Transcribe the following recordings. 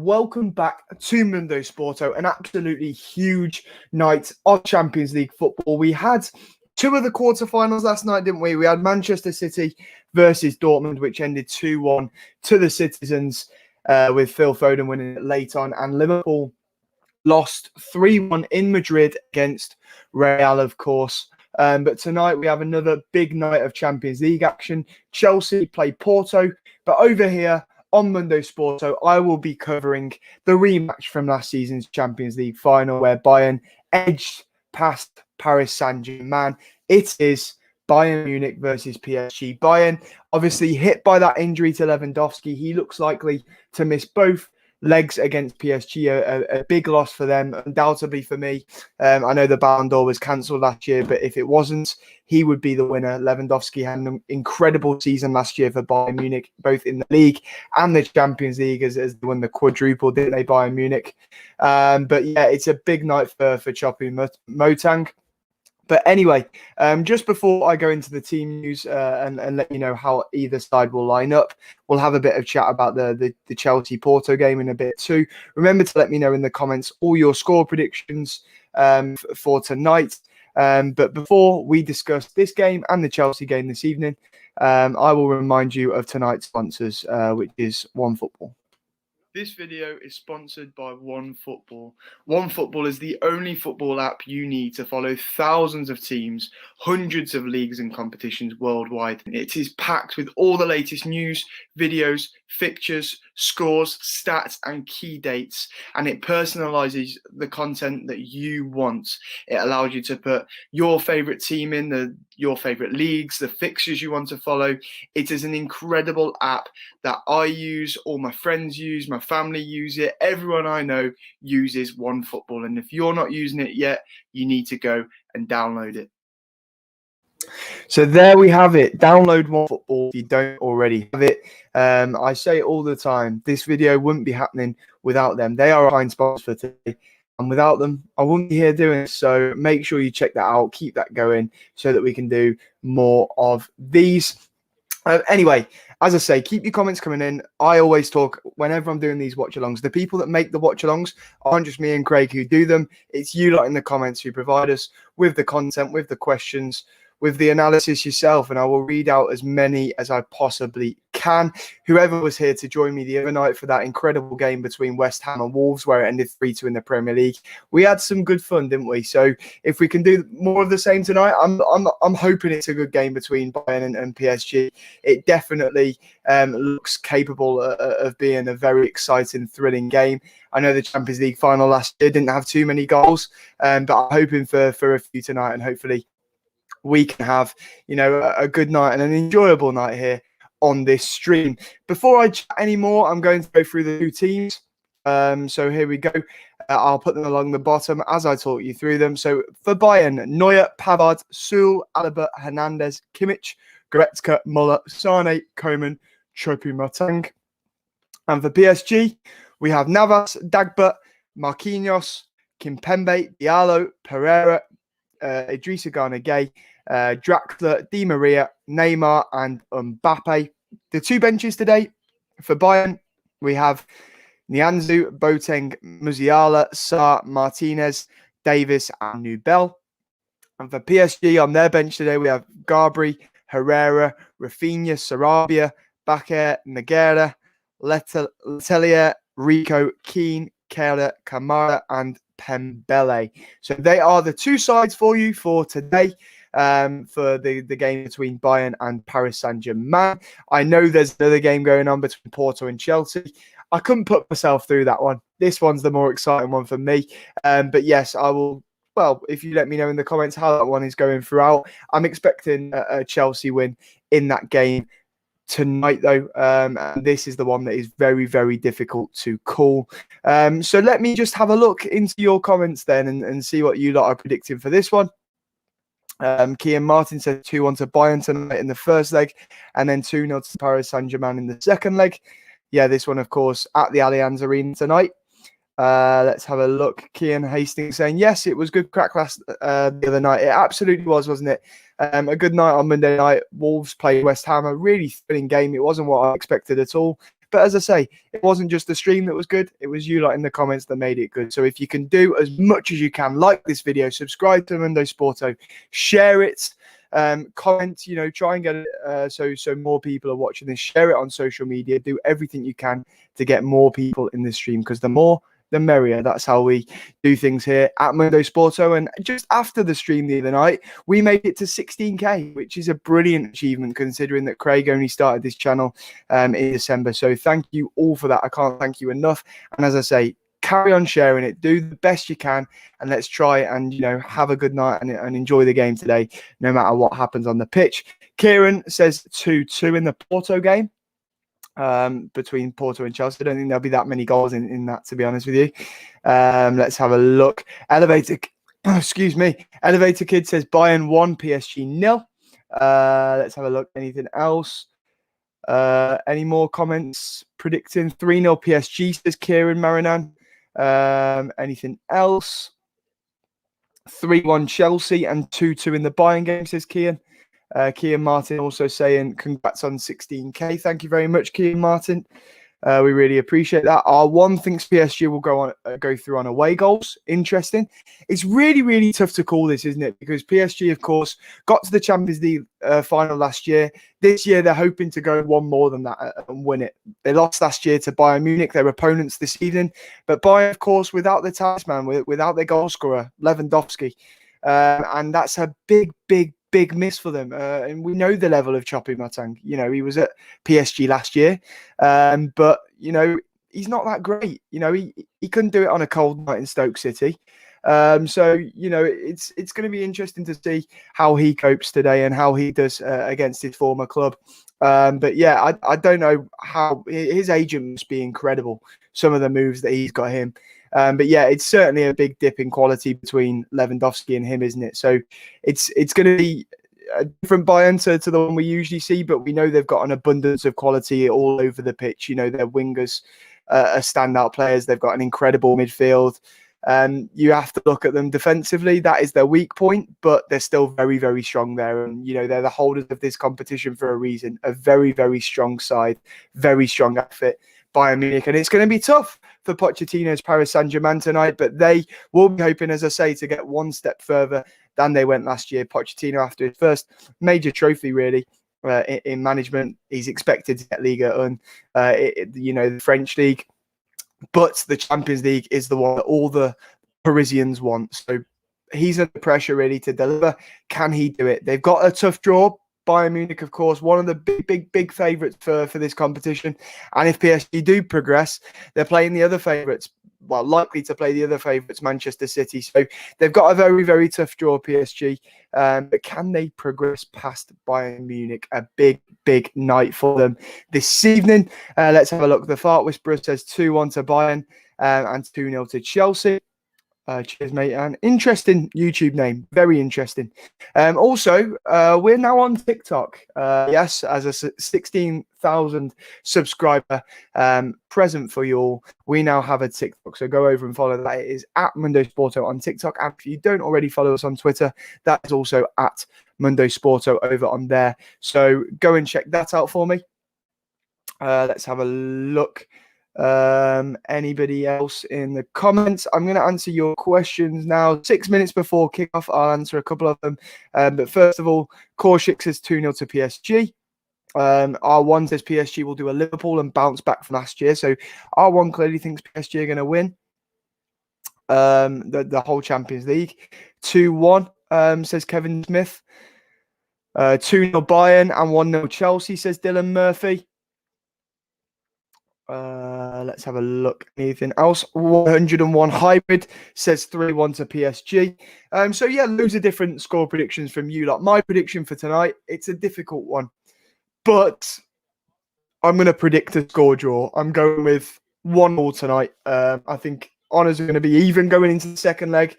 Welcome back to Mundo Sporto, an absolutely huge night of Champions League football. We had two of the quarterfinals last night, didn't we? We had Manchester City versus Dortmund, which ended 2-1 to the Citizens, with Phil Foden winning it late on, and Liverpool lost 3-1 in Madrid against Real, of course. But tonight we have another big night of Champions League action. Chelsea play Porto, but over here on Mundo Sporto, I will be covering the rematch from last season's Champions League final where Bayern edged past Paris Saint-Germain. It is Bayern Munich versus PSG. Bayern obviously hit by that injury to Lewandowski. He looks likely to miss both legs against PSG, a big loss for them, undoubtedly for me. I know the Ballon d'Or was cancelled last year, but if it wasn't, he would be the winner. Lewandowski had an incredible season last year for Bayern Munich, both in the league and the Champions League, as they won the quadruple, didn't they, Bayern Munich? But yeah, it's a big night for Choupo Motang. But anyway, just before I go into the team news and let you know how either side will line up, we'll have a bit of chat about the Chelsea-Porto game in a bit too. Remember to let me know in the comments all your score predictions for tonight. But before we discuss this game and the Chelsea game this evening, I will remind you of tonight's sponsors, which is OneFootball. This video is sponsored by OneFootball. OneFootball is the only football app you need to follow thousands of teams, hundreds of leagues and competitions worldwide. It is packed with all the latest news, videos, fixtures, scores, stats, and key dates, and it personalizes the content that you want. It allows you to put your favorite team in, your favorite leagues, the fixtures you want to follow. It is an incredible app that I use, all my friends use, my family use it, everyone I know uses OneFootball, and if you're not using it yet, you need to go and download it. So there we have it. Download OneFootball if you don't already have it. I say it all the time. This video wouldn't be happening without them. They are our fine sponsors for today. And without them, I wouldn't be here doing it. So make sure you check that out. Keep that going so that we can do more of these. Anyway, as I say, keep your comments coming in. I always talk whenever I'm doing these watch-alongs. The people that make the watch-alongs aren't just me and Craig who do them. It's you lot in the comments who provide us with the content, with the questions, with the analysis yourself, and I will read out as many as I possibly can. Whoever was here to join me the other night for that incredible game between West Ham and Wolves, where it ended 3-2 in the Premier League, we had some good fun, didn't we? So if we can do more of the same tonight, I'm hoping it's a good game between Bayern and PSG. It definitely looks capable of being a very exciting, thrilling game. I know the Champions League final last year didn't have too many goals, but I'm hoping for a few tonight, and hopefully we can have, a good night and an enjoyable night here on this stream. Before I chat anymore, I'm going to go through the two teams. So here we go. I'll put them along the bottom as I talk you through them. So for Bayern, Neuer, Pavard, Süle, Alaba, Hernandez, Kimmich, Goretzka, Muller, Sane, Coman, Choupo-Moting. And for PSG, we have Navas, Dagba, Marquinhos, Kimpembe, Diallo, Pereira, Idrissa Gana-Gueye, Draxler, Di Maria, Neymar, and Mbappe. The two benches today for Bayern, we have Nianzou, Boateng, Musiala, Sarr, Martinez, Davis, and Nubel. And for PSG on their bench today, we have Gabri, Herrera, Rafinha, Sarabia, Bakker, Nogueira, Letelier, Rico, Keane, Keller, Kamara, and Pembele. So they are the two sides for you for today, for the game between Bayern and Paris Saint-Germain. I know there's another game going on between Porto and Chelsea. I couldn't put myself through that one. This one's the more exciting one for me. But yes, I will. Well, if you let me know in the comments how that one is going throughout, I'm expecting a Chelsea win in that game tonight, though, and this is the one that is very, very difficult to call. So let me just have a look into your comments then and see what you lot are predicting for this one. Kian Martin said 2-1 to Bayern tonight in the first leg, and then 2-0 to Paris Saint-Germain in the second leg. Yeah, this one, of course, at the Allianz Arena tonight. Let's have a look. Kian Hastings saying, yes, it was good crack last the other night. It absolutely was, wasn't it? A good night on Monday night. Wolves played West Ham, a really thrilling game. It wasn't what I expected at all. But as I say, it wasn't just the stream that was good. It was you lot in the comments that made it good. So if you can do as much as you can, like this video, subscribe to Mundo Sporto, share it, comment, try and get it so more people are watching this. Share it on social media. Do everything you can to get more people in this stream, because the more, the merrier. That's how we do things here at Mundo Sporto. And just after the stream the other night, we made it to 16k, which is a brilliant achievement considering that Craig only started this channel in December. So thank you all for that. I can't thank you enough. And as I say, carry on sharing it, do the best you can, and let's try and have a good night and enjoy the game today, no matter what happens on the pitch. Kieran says 2-2 in the Porto game. Between Porto and Chelsea. I don't think there'll be that many goals in that, to be honest with you. Let's have a look. Elevator Kid says Bayern 1, PSG 0. Let's have a look. Anything else? Any more comments? Predicting 3-0 PSG, says Kieran Marinan. Anything else? 3-1 Chelsea and 2-2 in the Bayern game, says Kian. Kian Martin also saying congrats on 16k. Thank you very much, Kian Martin. We really appreciate that. R1 thinks PSG will go through on away goals. Interesting. It's really, really tough to call this, isn't it? Because PSG, of course, got to the Champions League final last year. This year, they're hoping to go one more than that and win it. They lost last year to Bayern Munich, their opponents this evening. But Bayern, of course, without the talisman, without their goal scorer, Lewandowski. And that's a big miss for them. And we know the level of Choppy Matang. He was at PSG last year. But, he's not that great. He couldn't do it on a cold night in Stoke City. So, it's going to be interesting to see how he copes today and how he does against his former club. But yeah, I don't know how his agent must be incredible. Some of the moves that he's got him. But yeah, it's certainly a big dip in quality between Lewandowski and him, isn't it? So it's going to be a different Bayern to the one we usually see, but we know they've got an abundance of quality all over the pitch. Their wingers are standout players. They've got an incredible midfield. You have to look at them defensively. That is their weak point, but they're still very, very strong there. And, they're the holders of this competition for a reason. A very, very strong side, very strong outfit, Bayern Munich. And it's going to be tough for Pochettino's Paris Saint-Germain tonight, but they will be hoping, as I say, to get one step further than they went last year. Pochettino, after his first major trophy, really, in management, he's expected to get Liga 1, the French league. But the Champions League is the one that all the Parisians want. So he's under pressure, really, to deliver. Can he do it? They've got a tough draw. Bayern Munich, of course, one of the big favourites for this competition. And if PSG do progress, they're playing the other favourites. Well, likely to play the other favourites, Manchester City. So they've got a very, very tough draw, PSG. But can they progress past Bayern Munich? A big night for them this evening. Let's have a look. The Fart Whisperer says 2-1 to Bayern and 2-0 to Chelsea. Cheers, mate. An interesting YouTube name. Very interesting. Also, we're now on TikTok. Yes, as a 16,000 subscriber present for you all. We now have a TikTok. So go over and follow that. It is at Mundo Sporto on TikTok. And if you don't already follow us on Twitter, that is also at Mundo Sporto over on there. So go and check that out for me. Let's have a look. Anybody else in the comments? I'm going to answer your questions now. 6 minutes before kickoff, I'll answer a couple of them. But first of all, Korshik says 2-0 to PSG. R1 says PSG will do a Liverpool and bounce back from last year. So R1 clearly thinks PSG are going to win the whole Champions League. 2-1 says Kevin Smith. 2-0 Bayern and 1-0 Chelsea, says Dylan Murphy. Let's have a look. Anything else? 101 Hybrid says 3-1 to PSG. So yeah, loads of different score predictions from you lot. My prediction for tonight, it's a difficult one, but I'm going to predict a score draw. I'm going with 1-1 tonight. I think honours are going to be even going into the second leg.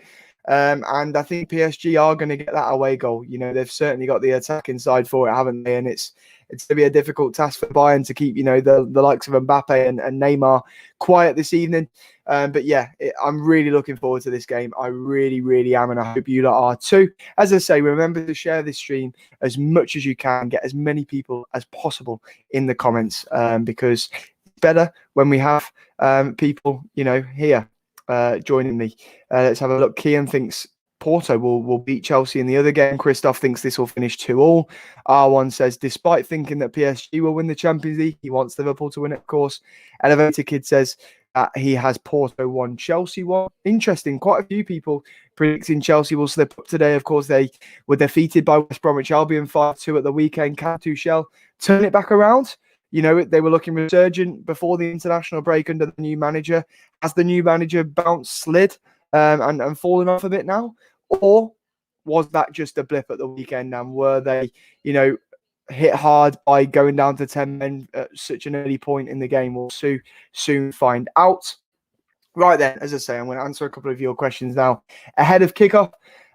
And I think PSG are going to get that away goal. They've certainly got the attacking side for it, haven't they? And it's going to be a difficult task for Bayern to keep, the likes of Mbappe and Neymar quiet this evening. But yeah, I'm really looking forward to this game. I really, really am. And I hope you lot are too. As I say, remember to share this stream as much as you can. Get as many people as possible in the comments because better when we have people, here joining me. Let's have a look. Kian thinks Porto will beat Chelsea in the other game. Christoph thinks this will finish 2-2. R1 says, despite thinking that PSG will win the Champions League, he wants Liverpool to win it, of course. Elevator Kid says he has Porto 1, Chelsea 1. Interesting. Quite a few people predicting Chelsea will slip up today. Of course, they were defeated by West Bromwich Albion 5-2 at the weekend. Can Tuchel turn it back around? They were looking resurgent before the international break under the new manager. Has the new manager slid and fallen off a bit now? Or was that just a blip at the weekend? And were they, hit hard by going down to 10 men at such an early point in the game? We'll soon find out. Right then, as I say, I'm going to answer a couple of your questions now ahead of kickoff.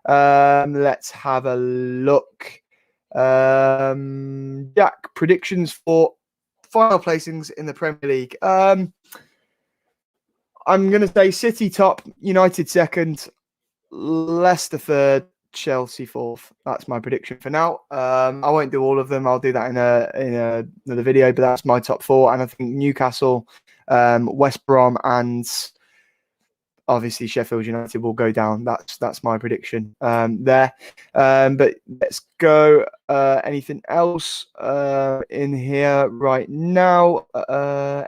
Let's have a look. Jack, predictions for final placings in the Premier League. I'm going to say City top, United second, Leicester third, Chelsea fourth. That's my prediction for now. I won't do all of them. I'll do that in another video, but that's my top four. And I think Newcastle, West Brom, and obviously Sheffield United will go down. That's my prediction there. But let's go. Anything else in here right now?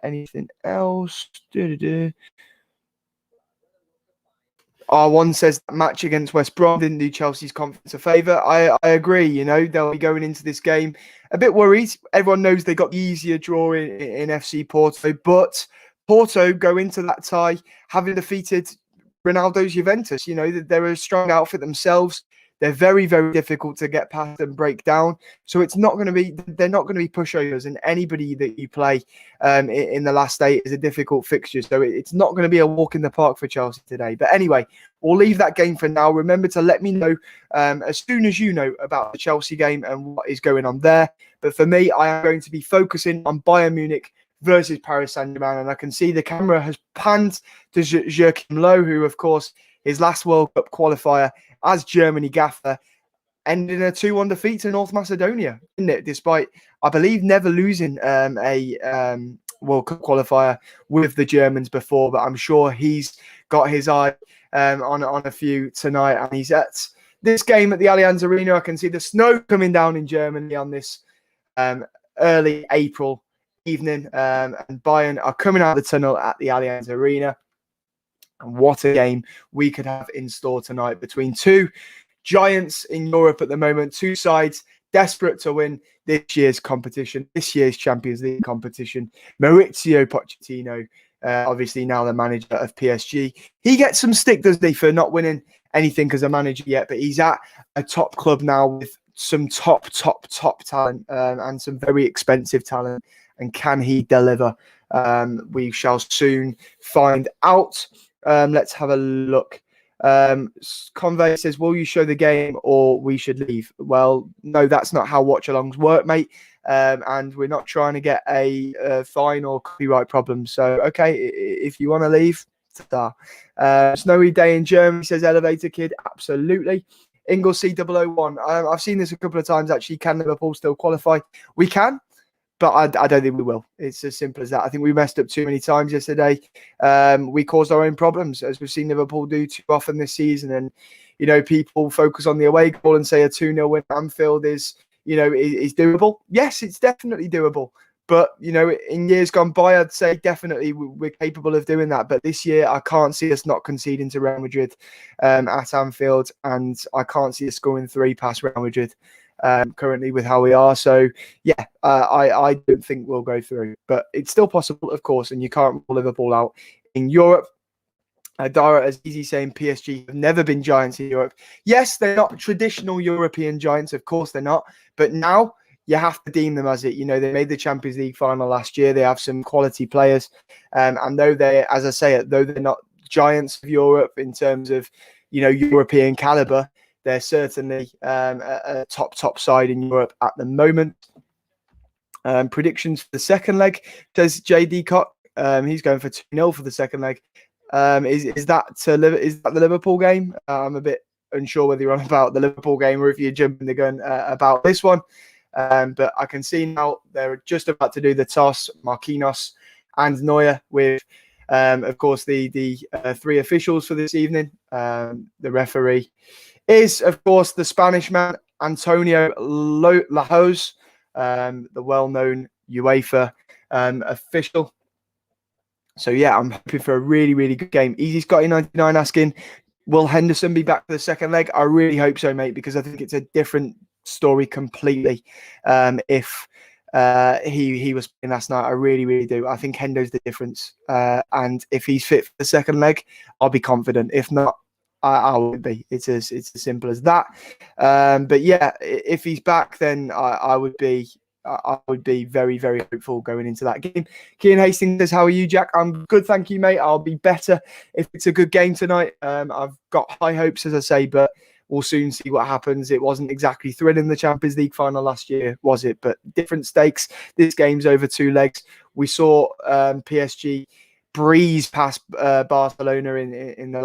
Anything else? R1 says that match against West Brom didn't do Chelsea's confidence a favour. I agree. They'll be going into this game a bit worried. Everyone knows they got the easier draw in FC Porto, but Porto go into that tie having defeated Ronaldo's Juventus. They're a strong outfit themselves. They're very, very difficult to get past and break down. So they're not going to be pushovers, and anybody that you play in the last 8 is a difficult fixture. So it's not going to be a walk in the park for Chelsea today. But anyway, we'll leave that game for now. Remember to let me know as soon as you know about the Chelsea game and what is going on there. But for me, I am going to be focusing on Bayern Munich versus Paris Saint-Germain. And I can see the camera has panned to Joachim Low, who, of course, his last World Cup qualifier as Germany gaffer, ending a 2-1 defeat to North Macedonia, isn't it? Despite, I believe, never losing a World Cup qualifier with the Germans before. But I'm sure he's got his eye on a few tonight. And he's at this game at the Allianz Arena. I can see the snow coming down in Germany on this early April evening. And Bayern are coming out of the tunnel at the Allianz Arena. And what a game we could have in store tonight between two giants in Europe at the moment, two sides desperate to win this year's competition, this year's Champions League competition. Maurizio Pochettino, obviously now the manager of PSG. He gets some stick, doesn't he, for not winning anything as a manager yet, but he's at a top club now with some top talent and some very expensive talent. And can he deliver? We shall soon find out. Let's have a look. Convey says, will you show the game or we should leave? Well, no, that's not how watch-alongs work, mate. And we're not trying to get a fine or copyright problem. So, okay, if you want to leave, snowy day in Germany, says Elevator Kid. Absolutely. Ingles C001. I've seen this a couple of times, actually. Can Liverpool still qualify? We can. But I don't think we will. It's as simple as that. I think we messed up too many times yesterday. We caused our own problems, as we've seen Liverpool do too often this season. And, people focus on the away goal and say a 2-0 win at Anfield is doable. Yes, it's definitely doable. But, in years gone by, I'd say definitely we're capable of doing that. But this year, I can't see us not conceding to Real Madrid at Anfield. And I can't see us scoring 3 past Real Madrid. Currently with how we are. So yeah, I don't think we'll go through, but it's still possible, of course, and you can't rule Liverpool out in Europe. Dara as easy saying PSG have never been giants in Europe. Yes, they're not traditional European giants, of course they're not, but now you have to deem them as it. They made the Champions League final last year. They have some quality players, and though as I say it, though they're not giants of Europe in terms of European caliber, they're certainly a top side in Europe at the moment. Predictions for the second leg, says JD Cock. He's going for 2-0 for the second leg. Is that the Liverpool game? I'm a bit unsure whether you're on about the Liverpool game or if you're jumping the gun about this one. But I can see now they're just about to do the toss. Marquinhos and Neuer with, of course, the three officials for this evening. The referee is, of course, the Spanish man, Antonio Lajos, the well-known UEFA official. So, yeah, I'm hoping for a really, really good game. Easy Scotty 99 asking, will Henderson be back for the second leg? I really hope so, mate, because I think it's a different story completely. If he was playing last night, I really, really do. I think Hendo's the difference. And if he's fit for the second leg, I'll be confident. If not, I would be. It's as simple as that. But yeah, if he's back, then I would be very, very hopeful going into that game. Kian Hastings says, how are you, Jack? I'm good, thank you, mate. I'll be better if it's a good game tonight. I've got high hopes, as I say, but we'll soon see what happens. It wasn't exactly thrilling, the Champions League final last year, was it? But different stakes. This game's over 2 legs. We saw PSG breeze past Barcelona in the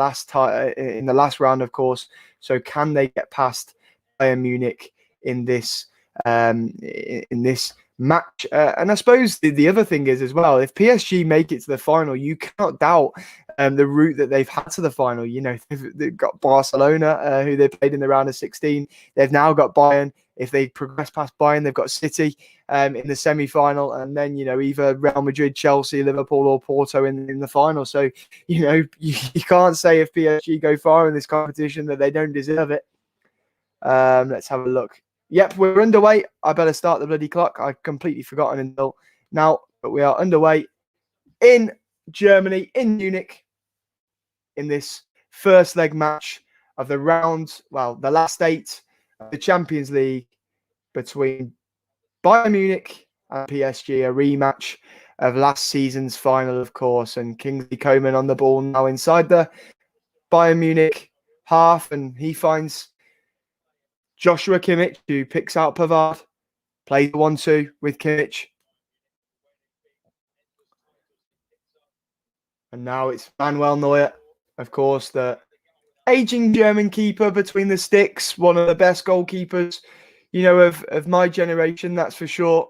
last round, of course. So can they get past Bayern Munich in this match? And I suppose the other thing is as well, if PSG make it to the final, you cannot doubt the route that they've had to the final. You know, they've got Barcelona, who they played in the round of 16. They've now got Bayern. If they progress past Bayern, they've got City in the semi-final, and then, you know, either Real Madrid, Chelsea, Liverpool, or Porto in the final. So, you know, you can't say if PSG go far in this competition that they don't deserve it. Let's have a look. Yep, we're underway. I better start the bloody clock. I've completely forgotten until now, but we are underway in Germany, in Munich, in this first leg match of the round, the last 8 of the Champions League between Bayern Munich and PSG, a rematch of last season's final, of course. And Kingsley Coman on the ball now inside the Bayern Munich half, and he finds Joshua Kimmich, who picks out Pavard, plays 1-2 with Kimmich. And now it's Manuel Neuer, of course, the aging German keeper between the sticks, one of the best goalkeepers, you know, of my generation, that's for sure.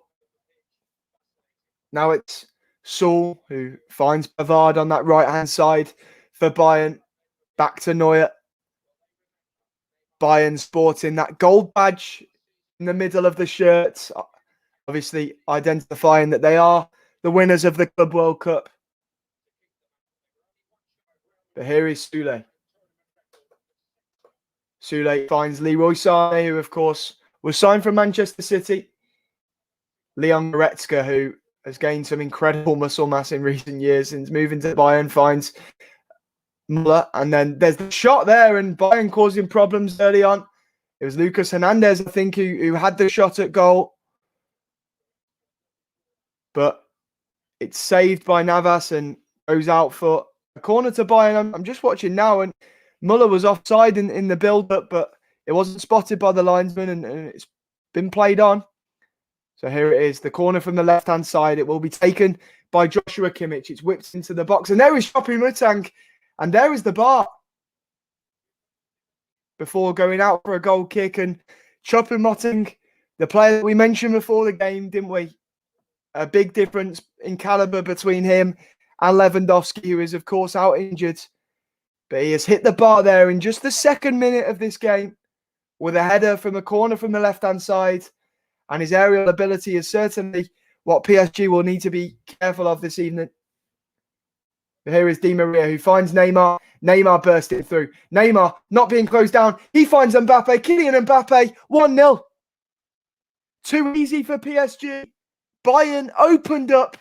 Now it's Saul, who finds Pavard on that right-hand side for Bayern. Back to Neuer. Bayern sporting that gold badge in the middle of the shirt, obviously identifying that they are the winners of the Club World Cup. But here is Sule. Sule finds Leroy Sané, who, of course, was signed from Manchester City. Leon Goretzka, who has gained some incredible muscle mass in recent years since moving to Bayern, finds Muller. And then there's the shot there, and Bayern causing problems early on. It was Lucas Hernandez, I think, who had the shot at goal. But it's saved by Navas and goes out for a corner to Bayern. I'm just watching now, and Muller was offside in the build-up, but it wasn't spotted by the linesman, and it's been played on. So here it is, the corner from the left-hand side. It will be taken by Joshua Kimmich. It's whipped into the box, and there is Choupo-Moting, and there is the bar before going out for a goal kick. And Choupo-Moting, the player that we mentioned before the game, didn't we? A big difference in caliber between him and Lewandowski, who is, of course, out injured. But he has hit the bar there in just the second minute of this game with a header from a corner from the left-hand side. And his aerial ability is certainly what PSG will need to be careful of this evening. But here is Di Maria, who finds Neymar. Neymar bursting through. Neymar not being closed down. He finds Mbappe. Kylian Mbappe, 1-0. Too easy for PSG. Bayern opened up.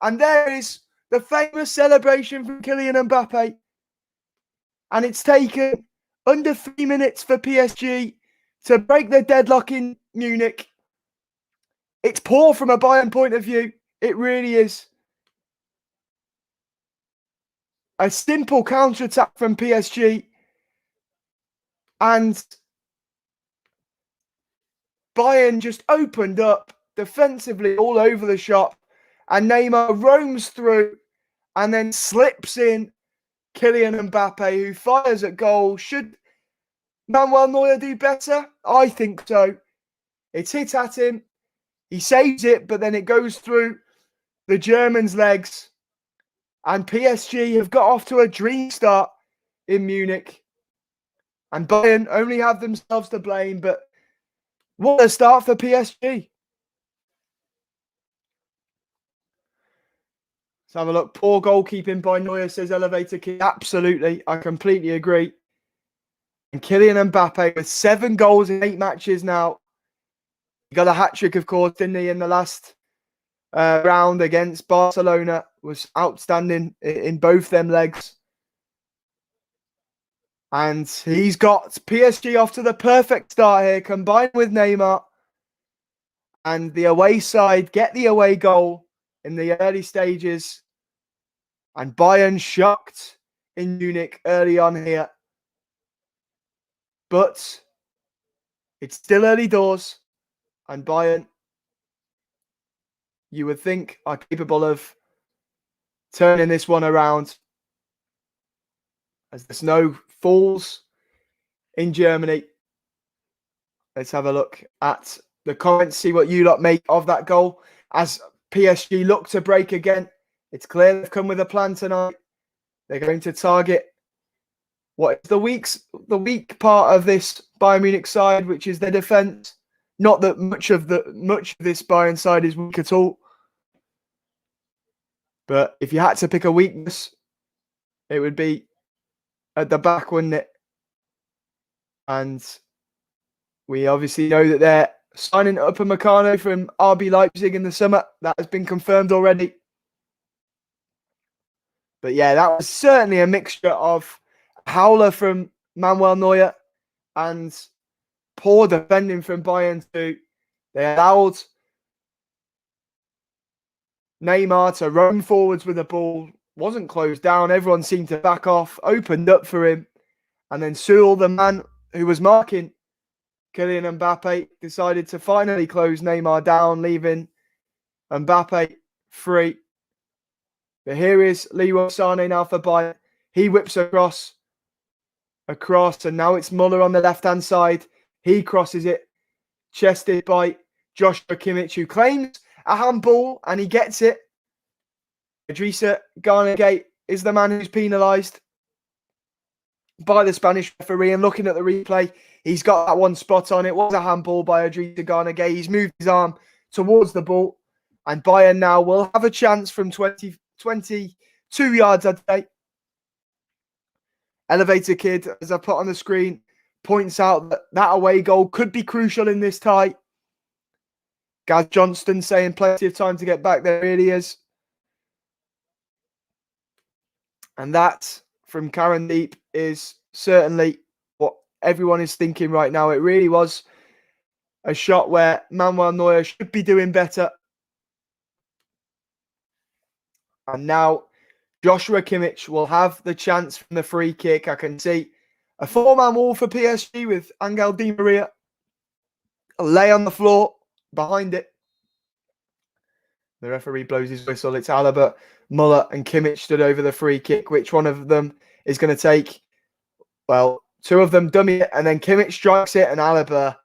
And there is the famous celebration from Kylian Mbappe. And it's taken under 3 minutes for PSG to break the deadlock in Munich. It's poor from a Bayern point of view. It really is. A simple counter-attack from PSG. And Bayern just opened up defensively all over the shop. And Neymar roams through and then slips in Kylian Mbappe, who fires at goal. Should Manuel Neuer do better? I think so. It's hit at him. He saves it, but then it goes through the German's legs. And PSG have got off to a dream start in Munich. And Bayern only have themselves to blame, but what a start for PSG. Let's have a look. Poor goalkeeping by Neuer, says Elevator Kid. Absolutely. I completely agree. And Kylian Mbappe with 7 goals in 8 matches now. He got a hat-trick, of course, didn't he, in the last round against Barcelona. Was outstanding in both them legs. And he's got PSG off to the perfect start here, combined with Neymar. And the away side get the away goal in the early stages. And Bayern shocked in Munich early on here. But it's still early doors. And Bayern, you would think, are capable of turning this one around. As the snow falls in Germany. Let's have a look at the comments, see what you lot make of that goal. As PSG look to break again, it's clear they've come with a plan tonight. They're going to target what is the weak part of this Bayern Munich side, which is their defence. Not that much of this Bayern side is weak at all. But if you had to pick a weakness, it would be at the back, wouldn't it? And we obviously know that they're signing Upamecano from RB Leipzig in the summer. That has been confirmed already. But yeah, that was certainly a mixture of howler from Manuel Neuer and poor defending from Bayern too. They allowed Neymar to run forwards with the ball. Wasn't closed down. Everyone seemed to back off. Opened up for him. And then Sewell, the man who was marking Kylian Mbappe, decided to finally close Neymar down, leaving Mbappe free. But here is Leroy Sané now for Bayern. He whips across, and now it's Muller on the left-hand side. He crosses it, chested by Joshua Kimmich, who claims a handball, and he gets it. Idrissa Gana Gueye is the man who's penalised by the Spanish referee, and looking at the replay, he's got that one spot on. It was a handball by Idrissa Gana Gueye. He's moved his arm towards the ball, and Bayern now will have a chance from 22 yards, I'd say. Elevator Kid, as I put on the screen, points out that that away goal could be crucial in this tie. Gaz Johnston saying plenty of time to get back. There really is. And that, from Karen Deep, is certainly what everyone is thinking right now. It really was a shot where Manuel Neuer should be doing better. And now Joshua Kimmich will have the chance from the free kick. I can see a 4-man wall for PSG with Angel Di Maria lay on the floor behind it. The referee blows his whistle. It's Alaba, Muller and Kimmich stood over the free kick. Which one of them is going to take? Well, 2 of them dummy it, and then Kimmich strikes it, and Alaba.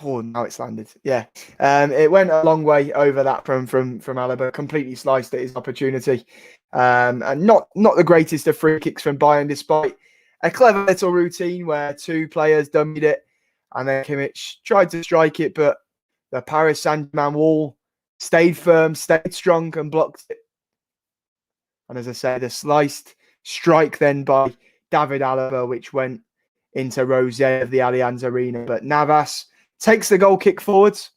Oh, now it's landed. Yeah, it went a long way over that from Alaba. Completely sliced at his opportunity, and not the greatest of free kicks from Bayern, despite a clever little routine where 2 players dummied it, and then Kimmich tried to strike it, but the Paris Saint-Germain wall stayed firm, stayed strong, and blocked it. And as I said, a sliced strike then by David Alaba, which went into row Z of the Allianz Arena. But Navas takes the goal kick forwards.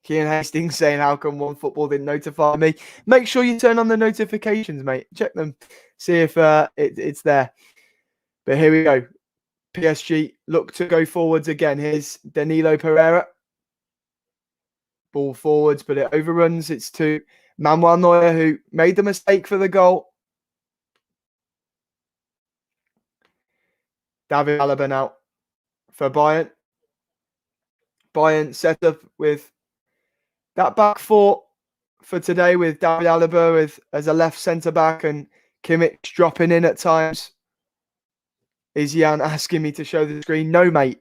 Kian Hastings saying, how come One Football didn't notify me? Make sure you turn on the notifications, mate. Check them. See if it's there. But here we go. PSG look to go forwards again. Here's Danilo Pereira. Ball forwards, but it overruns. It's to Manuel Neuer, who made the mistake for the goal. David Alaba now for Bayern. Bayern set up with that back 4 for today, with David Alaba as a left centre-back and Kimmich dropping in at times. Is Jan asking me to show the screen? No, mate.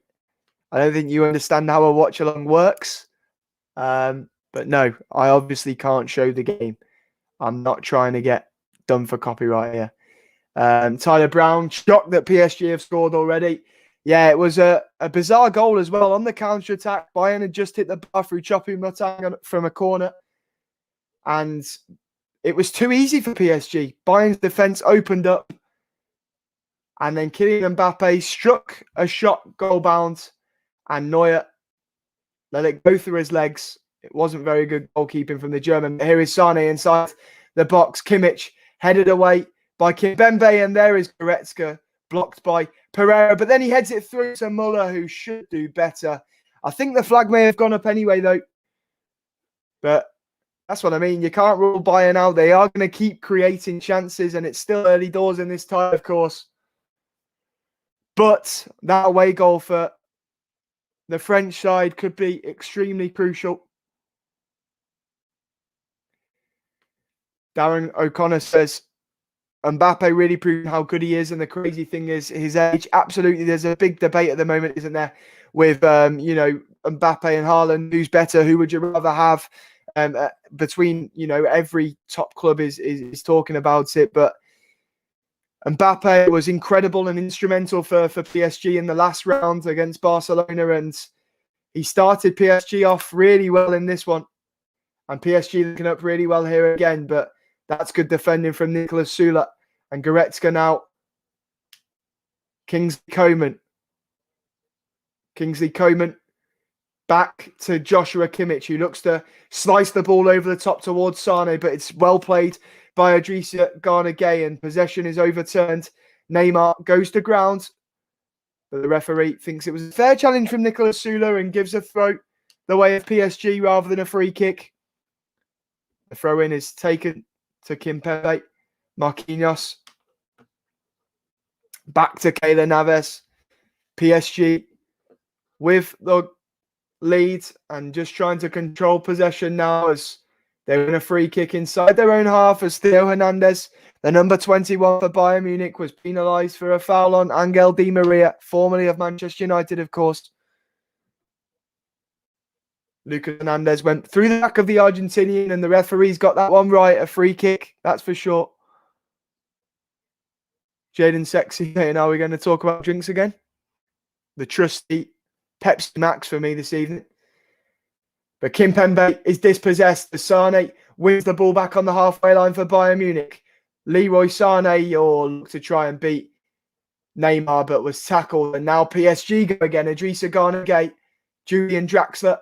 I don't think you understand how a watch-along works. But no, I obviously can't show the game. I'm not trying to get done for copyright here. Tyler Brown, shocked that PSG have scored already. Yeah, it was a bizarre goal as well. On the counter-attack, Bayern had just hit the bar through Choupo-Moting from a corner. And it was too easy for PSG. Bayern's defence opened up. And then Kylian Mbappe struck a shot goal bound. And Neuer let it go through his legs. It wasn't very good goalkeeping from the German. Here is Sane inside the box. Kimmich headed away by Kimpembe, and there is Goretzka blocked by Pereira. But then he heads it through to Muller, who should do better. I think the flag may have gone up anyway, though. But that's what I mean. You can't rule Bayern out. They are going to keep creating chances, and it's still early doors in this tie, of course. But that away goal for the French side could be extremely crucial. Darren O'Connor says, Mbappe really proved how good he is, and the crazy thing is his age. Absolutely, there's a big debate at the moment, isn't there, with Mbappe and Haaland, who's better, who would you rather have? Between every top club is talking about it, but Mbappe was incredible and instrumental for PSG in the last round against Barcelona, and he started PSG off really well in this one, and PSG looking up really well here again, but that's good defending from Nicolas Sula. And Goretzka now. Kingsley Coman back to Joshua Kimmich, who looks to slice the ball over the top towards Sane, but it's well played by Idrissa Gana Gueye, and possession is overturned. Neymar goes to ground, but the referee thinks it was a fair challenge from Nicolas Sula and gives a throw the way of PSG rather than a free kick. The throw-in is taken to Kimpembe. Marquinhos. Back to Keylor Navas. PSG with the lead and just trying to control possession now as they're in a free kick inside their own half as Theo Hernandez, the number 21 for Bayern Munich, was penalised for a foul on Angel Di Maria, formerly of Manchester United, of course. Lucas Hernandez went through the back of the Argentinian, and the referee's got that one right. A free kick, that's for sure. Jaden Sexy saying, are we going to talk about drinks again? The trusty Pepsi Max for me this evening. But Kimpembe is dispossessed. Sane wins the ball back on the halfway line for Bayern Munich. Leroy Sane looked to try and beat Neymar, but was tackled. And now PSG go again. Idrissa Gana Gueye, Julian Draxler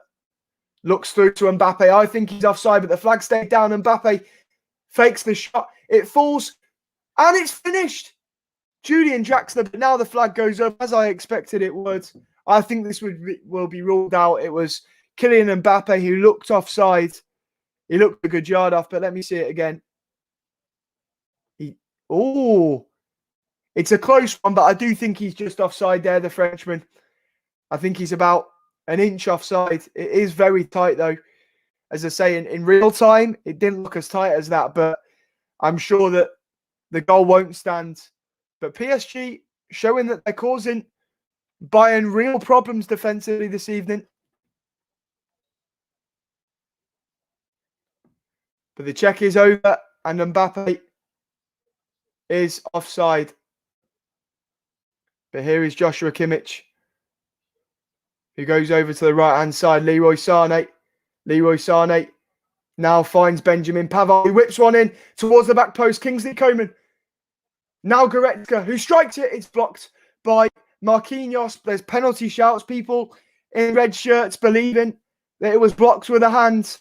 looks through to Mbappe. I think he's offside, but the flag stayed down. Mbappe fakes the shot. It falls, and it's finished. Julian Draxler, but now the flag goes up, as I expected it would. I think this will be ruled out. It was Kylian Mbappe who looked offside. He looked a good yard off, but let me see it again. It's a close one, but I do think he's just offside there, the Frenchman. I think he's about an inch offside. It is very tight, though. As I say, in real time, it didn't look as tight as that, but I'm sure that the goal won't stand. But PSG showing that they're causing Bayern real problems defensively this evening. But the check is over, and Mbappe is offside. But here is Joshua Kimmich, who goes over to the right-hand side. Leroy Sane now finds Benjamin Pavard, who whips one in towards the back post. Kingsley Coman. Now Goretzka, who strikes it. It's blocked by Marquinhos. There's penalty shouts. People in red shirts believing that it was blocked with a hand.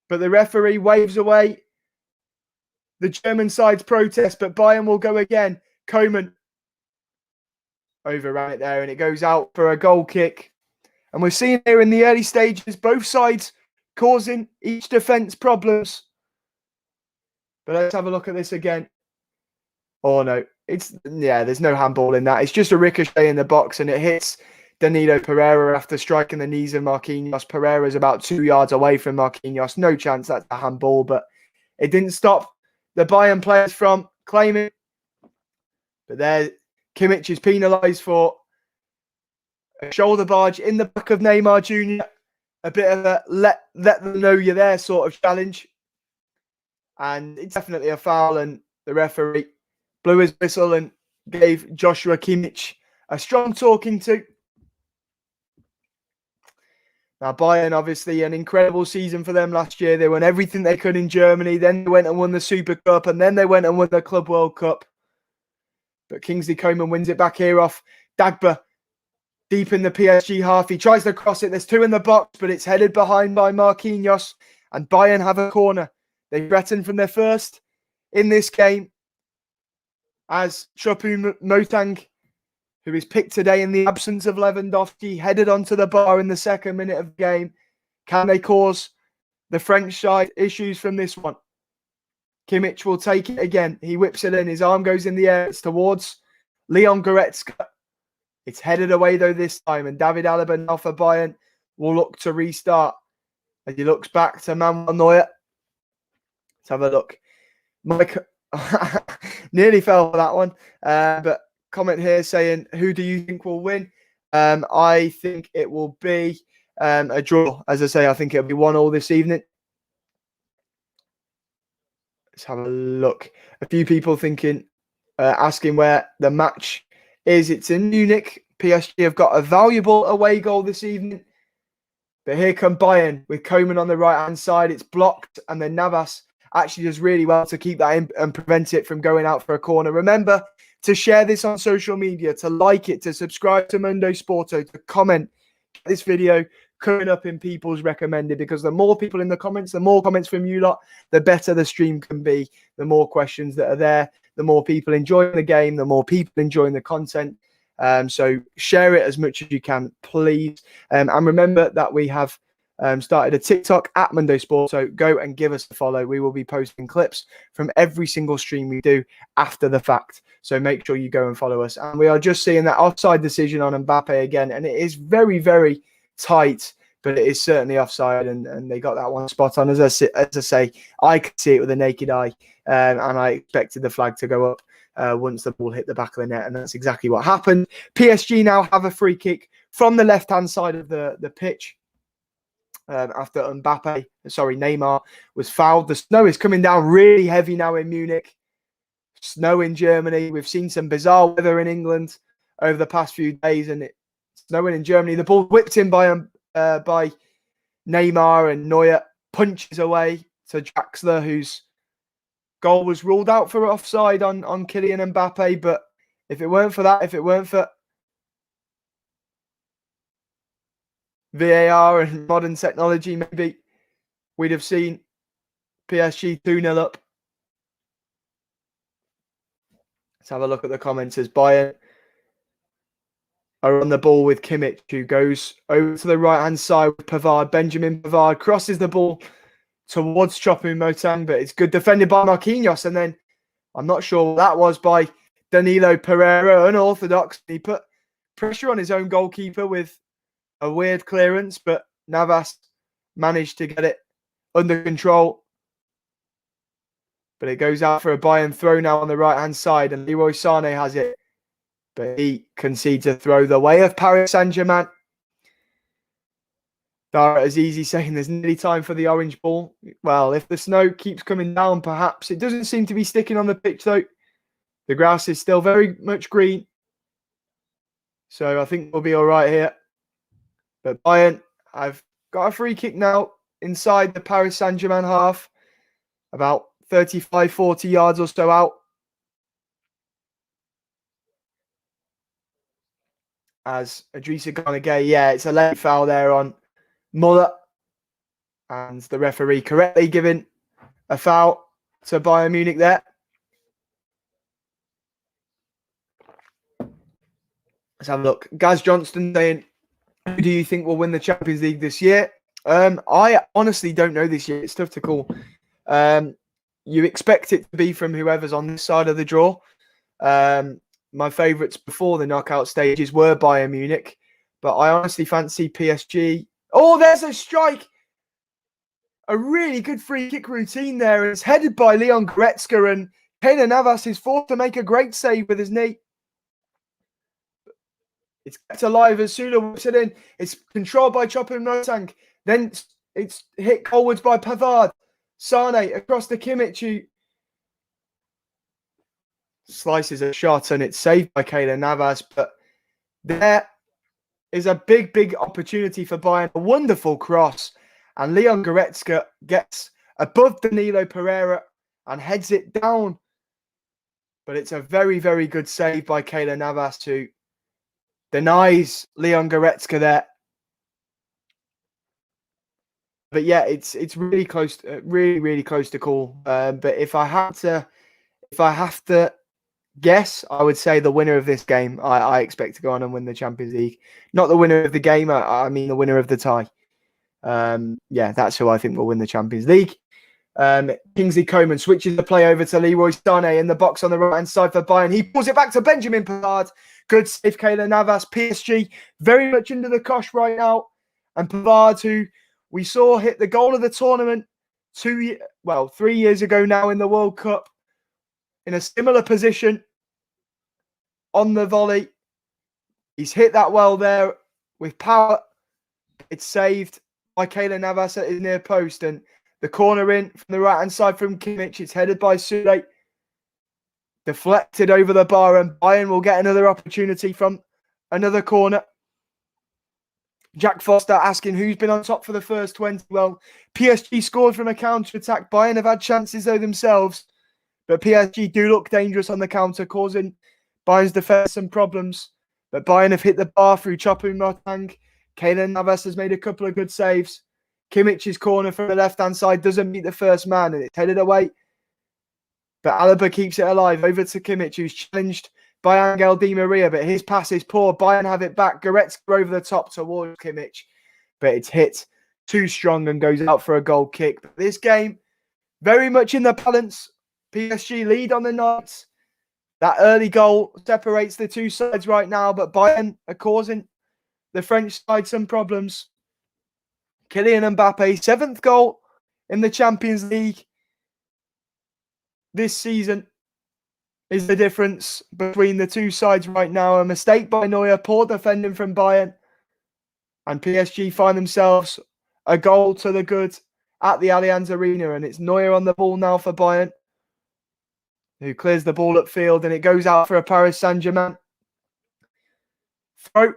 But the referee waves away the German side's protest. But Bayern will go again. Coman overran it there, and it goes out for a goal kick. And we're seeing here in the early stages, both sides causing each defence problems. But let's have a look at this again. Oh, no. There's no handball in that. It's just a ricochet in the box, and it hits Danilo Pereira after striking the knees of Marquinhos. Pereira's about 2 yards away from Marquinhos. No chance that's a handball, but it didn't stop the Bayern players from claiming. But there, Kimmich is penalised for a shoulder barge in the back of Neymar Jr. a bit of a let them know you're there sort of challenge. And it's definitely a foul, and the referee blew his whistle and gave Joshua Kimmich a strong talking to. Now, Bayern, obviously, an incredible season for them last year. They won everything they could in Germany. Then they went and won the Super Cup, and then they went and won the Club World Cup. But Kingsley Coman wins it back here off Dagba, deep in the PSG half. He tries to cross it. There's two in the box, but it's headed behind by Marquinhos, and Bayern have a corner. They threaten from their first in this game as Choupo-Moting, who is picked today in the absence of Lewandowski, headed onto the bar in the second minute of the game. Can they cause the French side issues from this one? Kimmich will take it again. He whips it in. His arm goes in the air. It's towards Leon Goretzka. It's headed away, though, this time. And David Alaba now for Bayern will look to restart. As he looks back to Manuel Neuer. Let's have a look. Mike nearly fell for that one. But comment here saying, who do you think will win? I think it will be a draw. As I say, I think it'll be 1-1 this evening. Let's have a look. A few people thinking, asking where the match is. It's in Munich. PSG have got a valuable away goal this evening. But here come Bayern with Coman on the right-hand side. It's blocked, and then Navas actually does really well to keep that in and prevent it from going out for a corner. Remember to share this on social media, to like it, to subscribe to Mundo Sporto, to comment this video coming up in people's recommended, because the more people in the comments, the more comments from you lot, the better the stream can be. The more questions that are there, the more people enjoying the game, the more people enjoying the content. So share it as much as you can, please. And remember that we have started a TikTok at Mundo Sporto. So go and give us a follow. We will be posting clips from every single stream we do after the fact. So make sure you go and follow us. And we are just seeing that offside decision on Mbappe again. And it is very, very tight, but it is certainly offside. And they got that one spot on. As I say, I could see it with a naked eye. And I expected the flag to go up once the ball hit the back of the net. And that's exactly what happened. PSG now have a free kick from the left-hand side of the pitch. After Neymar was fouled. The snow is coming down really heavy now in Munich. Snow in Germany. We've seen some bizarre weather in England over the past few days, and it's snowing in Germany. The ball whipped in by Neymar, and Neuer punches away to Draxler, whose goal was ruled out for offside on Kylian Mbappe. But if it weren't for that, if it weren't for VAR and modern technology, maybe we'd have seen PSG 2-0 up. Let's have a look at the comments as Bayern are on the ball with Kimmich, who goes over to the right-hand side with Pavard. Benjamin Pavard crosses the ball towards Choupo-Moting, but it's good defended by Marquinhos. And then I'm not sure what that was by Danilo Pereira, unorthodox. He put pressure on his own goalkeeper with a weird clearance, but Navas managed to get it under control. But it goes out for a Bayern throw now on the right-hand side, and Leroy Sané has it. But he concedes a throw the way of Paris Saint-Germain. Dara Azizi saying there's nearly time for the orange ball. Well, if the snow keeps coming down, perhaps. It doesn't seem to be sticking on the pitch, though. The grass is still very much green. So I think we'll be all right here. But Bayern, I've got a free kick now inside the Paris Saint-Germain half. About 35, 40 yards or so out. As Idrissa Gana Gueye, yeah, it's a late foul there on Muller. And the referee correctly giving a foul to Bayern Munich there. Let's have a look. Gaz Johnston saying, who do you think will win the Champions League this year? I honestly don't know this year. It's tough to call. You expect it to be from whoever's on this side of the draw. My favourites before the knockout stages were Bayern Munich, but I honestly fancy PSG. Oh, there's a strike. A really good free kick routine there. It's headed by Leon Goretzka, and Keylor Navas is forced to make a great save with his knee. It's kept alive as Sula whips it in. It's controlled by Choupo-Moting. Then it's hit goalwards by Pavard. Sane across to Kimmich, who slices a shot, and it's saved by Keylor Navas. But there is a big opportunity for Bayern. A wonderful cross. And Leon Goretzka gets above Danilo Pereira and heads it down. But it's a very good save by Keylor Navas, who denies Leon Goretzka there. But yeah, it's really close, really close to call. But if I have to guess, I would say the winner of this game, I expect to go on and win the Champions League. Not the winner of the game, I mean the winner of the tie. Yeah, that's who I think will win the Champions League. Kingsley Coman switches the play over to Leroy Sané in the box on the right-hand side for Bayern. He pulls it back to Benjamin Pavard. Good save, Keylor Navas. PSG very much under the cosh right now. And Pavard, who we saw hit the goal of the tournament 3 years ago now in the World Cup, in a similar position on the volley. He's hit that well there with power. It's saved by Keylor Navas at his near post, and the corner in from the right-hand side from Kimmich. It's headed by Sule. Deflected over the bar, and Bayern will get another opportunity from another corner. Jack Foster asking who's been on top for the first 20. Well, PSG scored from a counter-attack. Bayern have had chances though themselves, but PSG do look dangerous on the counter, causing Bayern's defence some problems. But Bayern have hit the bar through Choupo-Moting. Keylor Navas has made a couple of good saves. Kimmich's corner from the left-hand side doesn't meet the first man, and it's headed away. But Alaba keeps it alive. Over to Kimmich, who's challenged by Angel Di Maria, but his pass is poor. Bayern have it back. Goretzka over the top towards Kimmich, but it's hit too strong and goes out for a goal kick. But this game, very much in the balance. PSG lead on the night. That early goal separates the two sides right now, but Bayern are causing the French side some problems. Kylian Mbappe, 7th goal in the Champions League this season, is the difference between the two sides right now. A mistake by Neuer, poor defending from Bayern, and PSG find themselves a goal to the good at the Allianz Arena, and it's Neuer on the ball now for Bayern, who clears the ball upfield, and it goes out for a Paris Saint-Germain throw.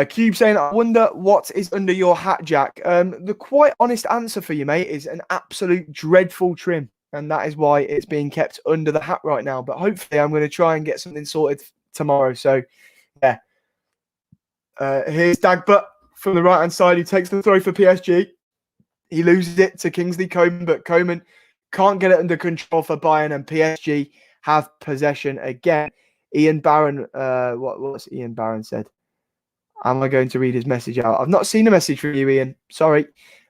Cube saying, I wonder what is under your hat, Jack. The quite honest answer for you, mate, is an absolute dreadful trim. And that is why it's being kept under the hat right now. But hopefully I'm going to try and get something sorted tomorrow. So, yeah. Here's Dagba from the right-hand side. He takes the throw for PSG. He loses it to Kingsley Coman, but Coman can't get it under control for Bayern, and PSG have possession again. Ian Barron, what's Ian Barron said? Am I going to read his message out? I've not seen a message from you, Ian. Sorry.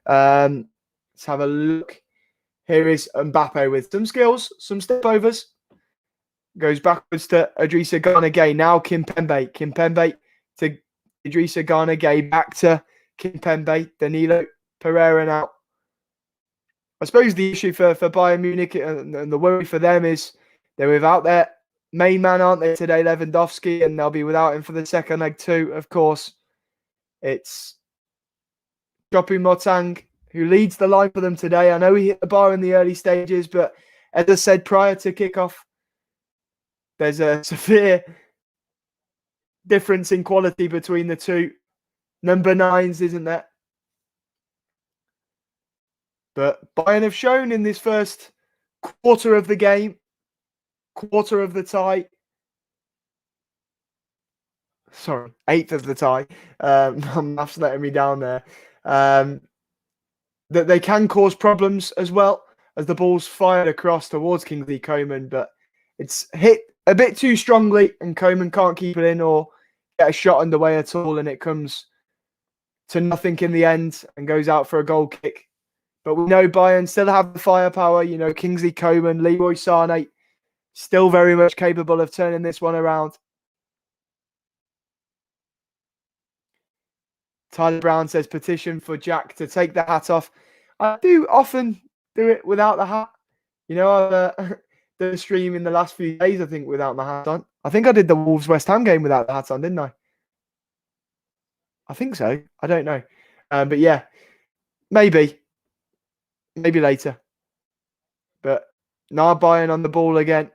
Let's have a look. Here is Mbappe with some skills, some stepovers. Goes backwards to Idrissa Gana Gueye. Now Kimpembe. Kimpembe to Idrissa Gana Gueye. Back to Kimpembe. Danilo Pereira now. I suppose the issue for Bayern Munich and the worry for them is they're without their main man, aren't they, today, Lewandowski, and they'll be without him for the second leg too, of course. It's Choupo-Moting who leads the line for them today. I know he hit the bar in the early stages, but as I said prior to kickoff, there's a severe difference in quality between the two number 9s, isn't there? But Bayern have shown in this first quarter of the game, quarter of the tie. Sorry, 8th of the tie. Maths letting me down there. That they can cause problems as well as the ball's fired across towards Kingsley Coman, but it's hit a bit too strongly and Coman can't keep it in or get a shot underway at all, and it comes to nothing in the end and goes out for a goal kick. But we know Bayern still have the firepower. You know, Kingsley Coman, Leroy Sané, still very much capable of turning this one around. Tyler Brown says, petition for Jack to take the hat off. I do often do it without the hat. You know, I've done a stream in the last few days, I think, without my hat on. I think I did the Wolves West Ham game without the hat on, didn't I? I think so. I don't know. But yeah, maybe later. But now Bayern on the ball again.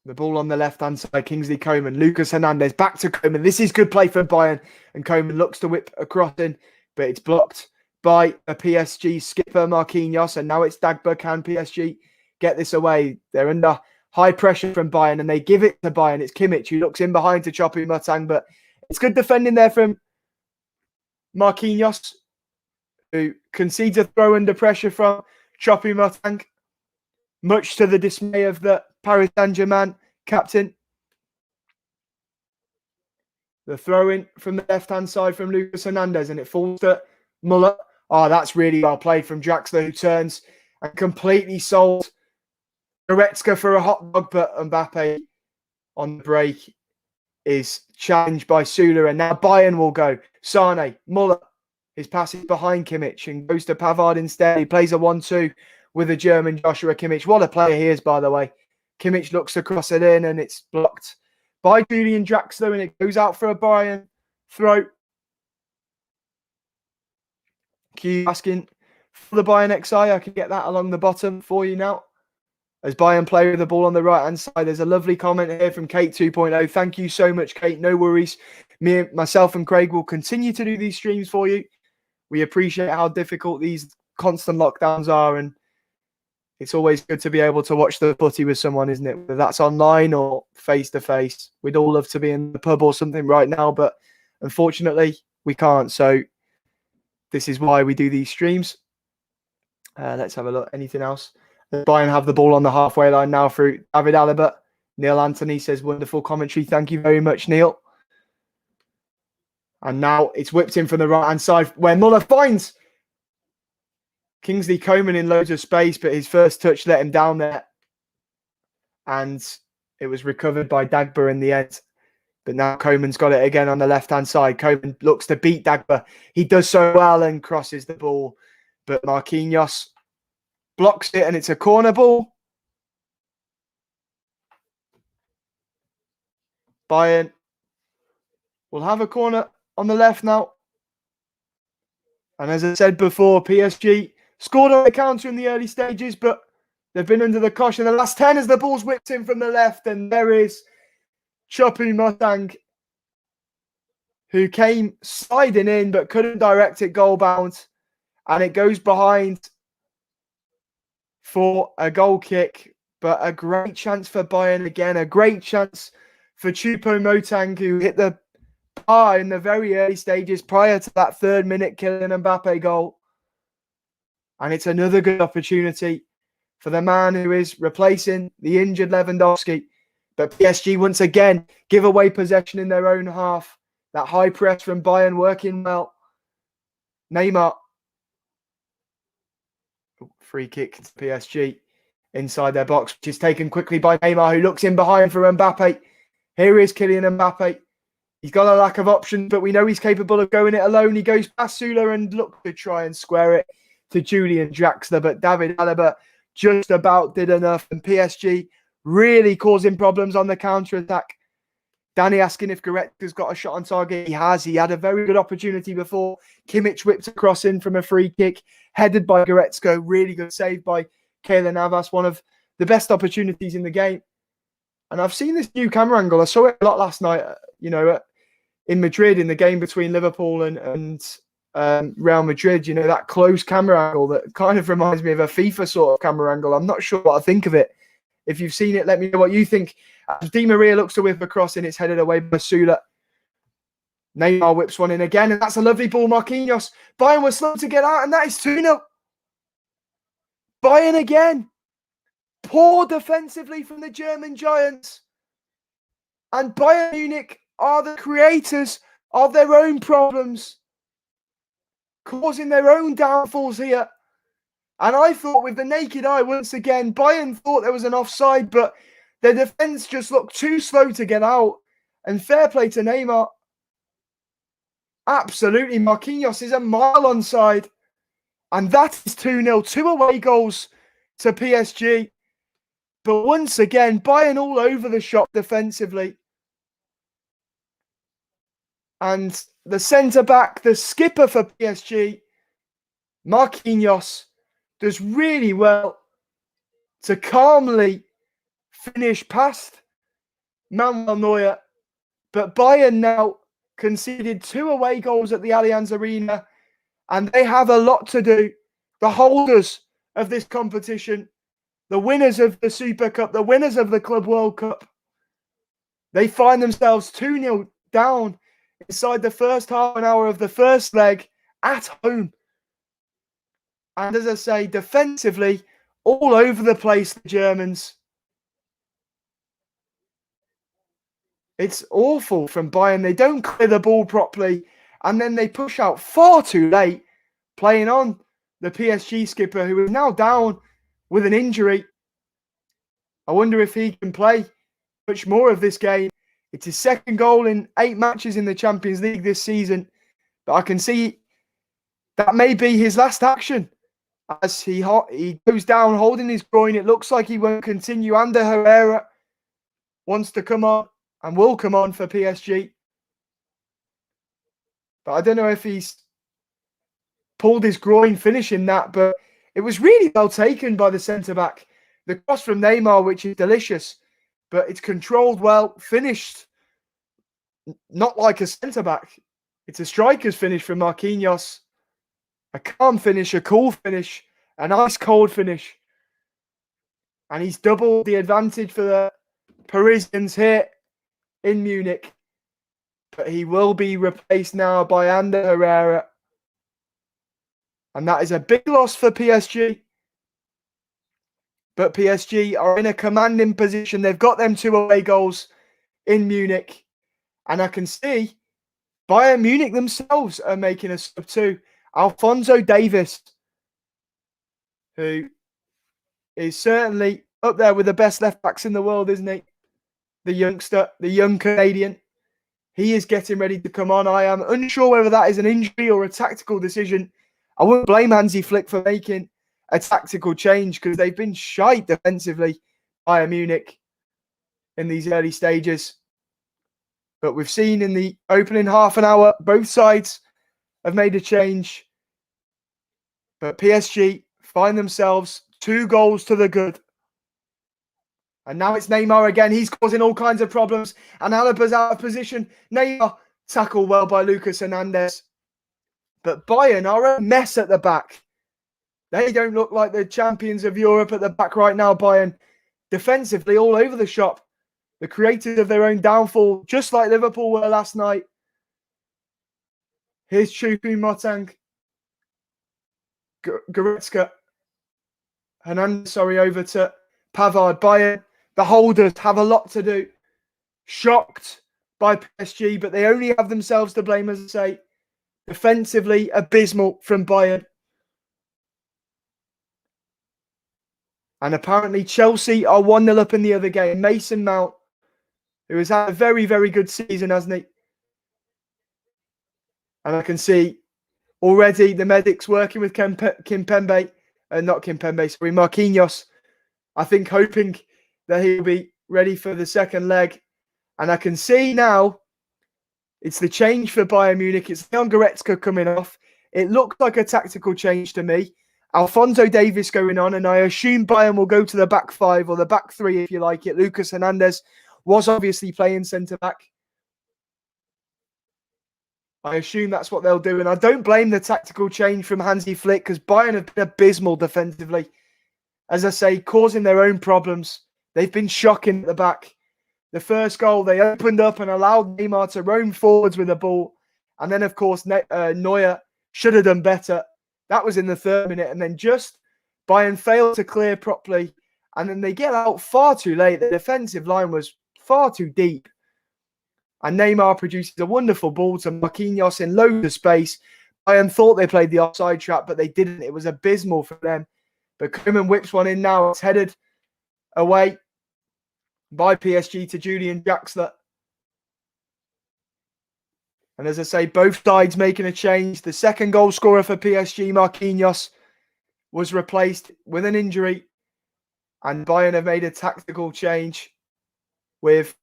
The ball on the left-hand side, Kingsley Coman, Lucas Hernandez, back to Coman. This is good play from Bayern. And Coman looks to whip across in, but it's blocked by a PSG skipper, Marquinhos. And now it's Dagba. Can PSG get this away? They're under high pressure from Bayern, and they give it to Bayern. It's Kimmich who looks in behind to Choupo-Moting, but it's good defending there from Marquinhos, who concedes a throw under pressure from Choupo-Moting, much to the dismay of the Paris Saint-Germain captain. The throw in from the left-hand side from Lucas Hernandez, and it falls to Muller. Oh, that's really well played from Draxler, who turns and completely sold Goretzka for a hot dog, but Mbappe on the break is challenged by Süle, and now Bayern will go. Sane, Muller, his pass is behind Kimmich and goes to Pavard instead. He plays a 1-2 with the German Joshua Kimmich. What a player he is, by the way. Kimmich looks to cross it in, and it's blocked by Julian Draxler, and it goes out for a Bayern throw. Q asking for the Bayern XI. I can get that along the bottom for you now. As Bayern play with the ball on the right-hand side, there's a lovely comment here from Kate 2.0. Thank you so much, Kate. No worries. Myself and Craig will continue to do these streams for you. We appreciate how difficult these constant lockdowns are, and it's always good to be able to watch the footy with someone, isn't it? Whether that's online or face-to-face. We'd all love to be in the pub or something right now, but unfortunately, we can't. So this is why we do these streams. Let's have a look. Anything else? Bayern have the ball on the halfway line now through David Alaba. Neil Anthony says, wonderful commentary. Thank you very much, Neil. And now it's whipped in from the right-hand side where Muller finds Kingsley Coman in loads of space, but his first touch let him down there. And it was recovered by Dagba in the end. But now Coman's got it again on the left-hand side. Coman looks to beat Dagba. He does so well and crosses the ball. But Marquinhos blocks it, and it's a corner ball. Bayern will have a corner on the left now. And as I said before, PSG scored on the counter in the early stages, but they've been under the cosh in the last 10 as the ball's whipped in from the left. And there is Choupo-Moting, who came sliding in but couldn't direct it goal bound. And it goes behind for a goal kick, but a great chance for Bayern again. A great chance for Choupo-Moting, who hit the bar in the very early stages prior to that 3rd minute Kylian Mbappe goal. And it's another good opportunity for the man who is replacing the injured Lewandowski. But PSG once again give away possession in their own half. That high press from Bayern working well. Neymar. Free kick to PSG inside their box, which is taken quickly by Neymar, who looks in behind for Mbappe. Here is Kylian Mbappe. He's got a lack of options, but we know he's capable of going it alone. He goes past Süle and looks to try and square it to Julian Draxler, but David Alaba just about did enough, and PSG really causing problems on the counter-attack. Danny asking if Goretzka's got a shot on target. He has. He had a very good opportunity before. Kimmich whipped a cross in from a free kick, headed by Goretzka. Really good save by Keylor Navas. One of the best opportunities in the game. And I've seen this new camera angle. I saw it a lot last night, in Madrid, in the game between Liverpool and Real Madrid. That close camera angle that kind of reminds me of a FIFA sort of camera angle. I'm not sure what I think of it. If you've seen it, let me know what you think. Di Maria looks to whip across, and it's headed away by Süle. Neymar whips one in again, and that's a lovely ball, Marquinhos. Bayern was slow to get out, and that is 2-0. Bayern again. Poor defensively from the German Giants. And Bayern Munich are the creators of their own problems, causing their own downfalls here. And I thought with the naked eye, once again, Bayern thought there was an offside, but their defence just looked too slow to get out. And fair play to Neymar. Absolutely, Marquinhos is a mile onside. And that is 2-0. 2 away goals to PSG. But once again, Bayern all over the shop defensively. And the centre-back, the skipper for PSG, Marquinhos, does really well to calmly finish past Manuel Neuer. But Bayern now conceded 2 away goals at the Allianz Arena, and they have a lot to do. The holders of this competition, the winners of the Super Cup, the winners of the Club World Cup, they find themselves 2-0 down inside the first half an hour of the first leg at home. And as I say, defensively, all over the place, the Germans. It's awful from Bayern. They don't clear the ball properly, and then they push out far too late, playing on the PSG skipper, who is now down with an injury. I wonder if he can play much more of this game. It's his second goal in 8 matches in the Champions League this season, but I can see that may be his last action as he goes down holding his groin. It looks like he won't continue. Ander Herrera wants to come on and will come on for PSG. But I don't know if he's pulled his groin finishing that, but it was really well taken by the centre-back. The cross from Neymar, which is delicious, but it's controlled well, finished not like a centre-back. It's a striker's finish from Marquinhos. A calm finish, a cool finish, an ice-cold finish. And he's doubled the advantage for the Parisians here in Munich. But he will be replaced now by Ander Herrera. And that is a big loss for PSG. But PSG are in a commanding position. They've got them 2 away goals in Munich. And I can see Bayern Munich themselves are making a sub too. Alphonso Davies, who is certainly up there with the best left-backs in the world, isn't he? The youngster, the young Canadian. He is getting ready to come on. I am unsure whether that is an injury or a tactical decision. I wouldn't blame Hansi Flick for making a tactical change because they've been shite defensively, Bayern Munich, in these early stages. But we've seen in the opening half an hour, both sides have made a change. But PSG find themselves 2 goals to the good. And now it's Neymar again. He's causing all kinds of problems. And Alaba's out of position. Neymar tackled well by Lucas Hernandez. But Bayern are a mess at the back. They don't look like the champions of Europe at the back right now, Bayern. Defensively, all over the shop. The creators of their own downfall, just like Liverpool were last night. Here's Choupo-Moting. Goretzka. Hernandez, over to Pavard. Bayern, the holders, have a lot to do. Shocked by PSG, but they only have themselves to blame, as I say. Defensively, abysmal from Bayern. And apparently Chelsea are 1-0 up in the other game. Mason Mount, who has had a very, very good season, hasn't he? And I can see already the medics working with Marquinhos. I think hoping that he'll be ready for the second leg. And I can see now it's the change for Bayern Munich. It's Leon Goretzka coming off. It looks like a tactical change to me. Alphonso Davies going on, and I assume Bayern will go to the back 5 or the back 3, if you like it. Lucas Hernandez was obviously playing centre-back. I assume that's what they'll do, and I don't blame the tactical change from Hansi Flick because Bayern have been abysmal defensively. As I say, causing their own problems. They've been shocking at the back. The first goal, they opened up and allowed Neymar to roam forwards with the ball. And then, of course, Neuer should have done better. That was in the 3rd minute. And then just Bayern failed to clear properly. And then they get out far too late. The defensive line was far too deep. And Neymar produces a wonderful ball to Marquinhos in loads of space. Bayern thought they played the offside trap, but they didn't. It was abysmal for them. But Koeman whips one in now. It's headed away by PSG to Julian Draxler. And as I say, both sides making a change. The second goal scorer for PSG, Marquinhos, was replaced with an injury. And Bayern have made a tactical change with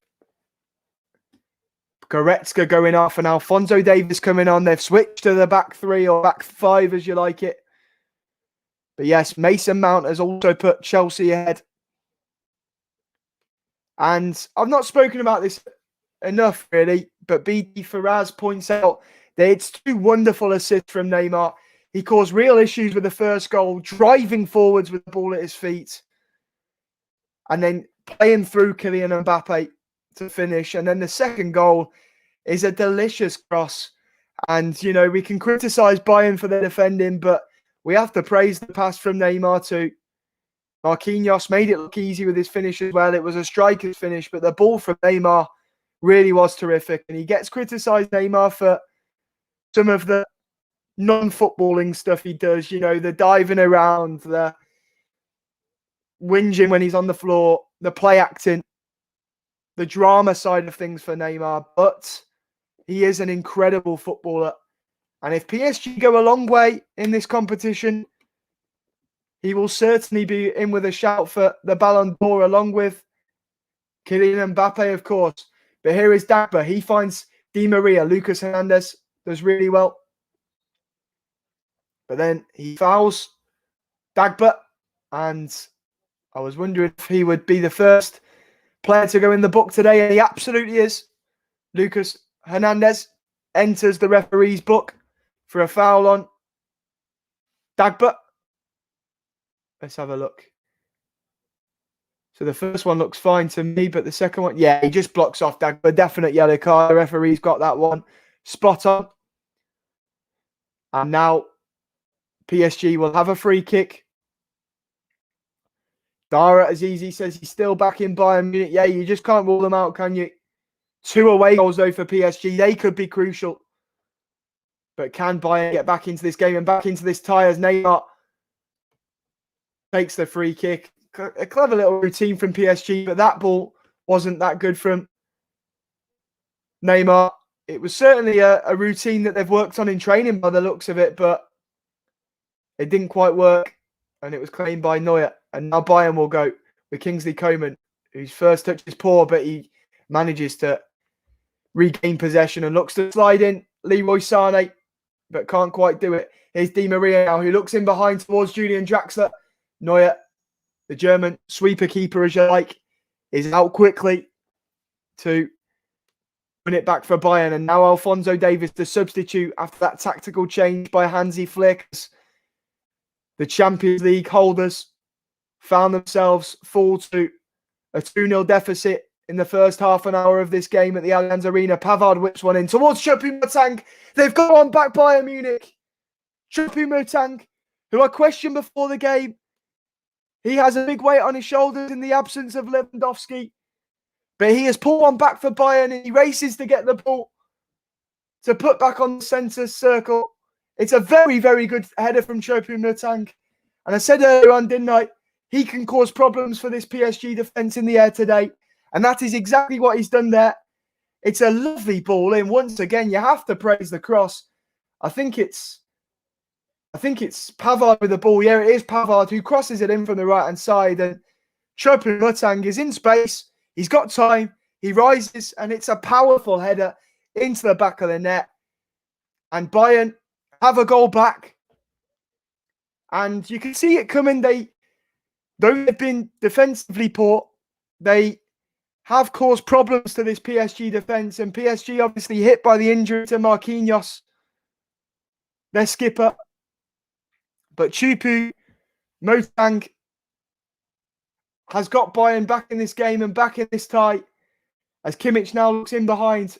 Goretzka going off and Alphonso Davies coming on. They've switched to the back three or back five, as you like it. But yes, Mason Mount has also put Chelsea ahead. And I've not spoken about this enough, really, but BD Faraz points out that it's two wonderful assists from Neymar. He caused real issues with the first goal, driving forwards with the ball at his feet, and then playing through Kylian Mbappe to finish. And then the second goal is a delicious cross. And, you know, we can criticise Bayern for their defending, but we have to praise the pass from Neymar too. Marquinhos made it look easy with his finish as well. It was a striker's finish, but the ball from Neymar really was terrific. And he gets criticised, Neymar, for some of the non-footballing stuff he does. You know, the diving around, the whinging when he's on the floor, the play acting, the drama side of things for Neymar. But he is an incredible footballer. And if PSG go a long way in this competition, he will certainly be in with a shout for the Ballon d'Or, along with Kylian Mbappe, of course. But here is Dagba. He finds Di Maria. Lucas Hernandez does really well. But then he fouls Dagba. And I was wondering if he would be the first player to go in the book today. And he absolutely is. Lucas Hernandez enters the referee's book for a foul on Dagba. Let's have a look. So the first one looks fine to me, but the second one, yeah, he just blocks off Dagba. Definite yellow card. The referee's got that one spot on. And now PSG will have a free kick. Dara Azizi says he's still back in Bayern Munich. Yeah, you just can't rule them out, can you? 2 away goals, though, for PSG. They could be crucial. But can Bayern get back into this game and back into this tie as Neymar takes the free kick? A clever little routine from PSG, but that ball wasn't that good from Neymar. It was certainly a routine that they've worked on in training by the looks of it, but it didn't quite work, and it was claimed by Neuer. And now Bayern will go with Kingsley Coman, whose first touch is poor, but he manages to regain possession and looks to slide in Leroy Sané, but can't quite do it. Here's Di Maria now, who looks in behind towards Julian Draxler. Neuer, the German sweeper keeper, as you like, is out quickly to win it back for Bayern. And now Alphonso Davies, the substitute, after that tactical change by Hansi Flick. The Champions League holders found themselves fall to a 2-0 deficit in the first half an hour of this game at the Allianz Arena. Pavard whips one in towards Choupo-Moting. They've got on back Bayern Munich. Choupo-Moting, who I questioned before the game. He has a big weight on his shoulders in the absence of Lewandowski. But he has pulled one back for Bayern and he races to get the ball to put back on the centre circle. It's a very, very good header from Choupo-Moting. And I said earlier on, didn't I? He can cause problems for this PSG defence in the air today. And that is exactly what he's done there. It's a lovely ball in. Once again, you have to praise the cross. I think it's Pavard with the ball. Yeah, it is Pavard who crosses it in from the right-hand side. And Choupo-Moting is in space. He's got time. He rises, and it's a powerful header into the back of the net. And Bayern have a goal back. And you can see it coming. Though they've been defensively poor, they have caused problems to this PSG defence. And PSG obviously hit by the injury to Marquinhos, their skipper. But Choupo-Moting has got Bayern back in this game and back in this tie as Kimmich now looks in behind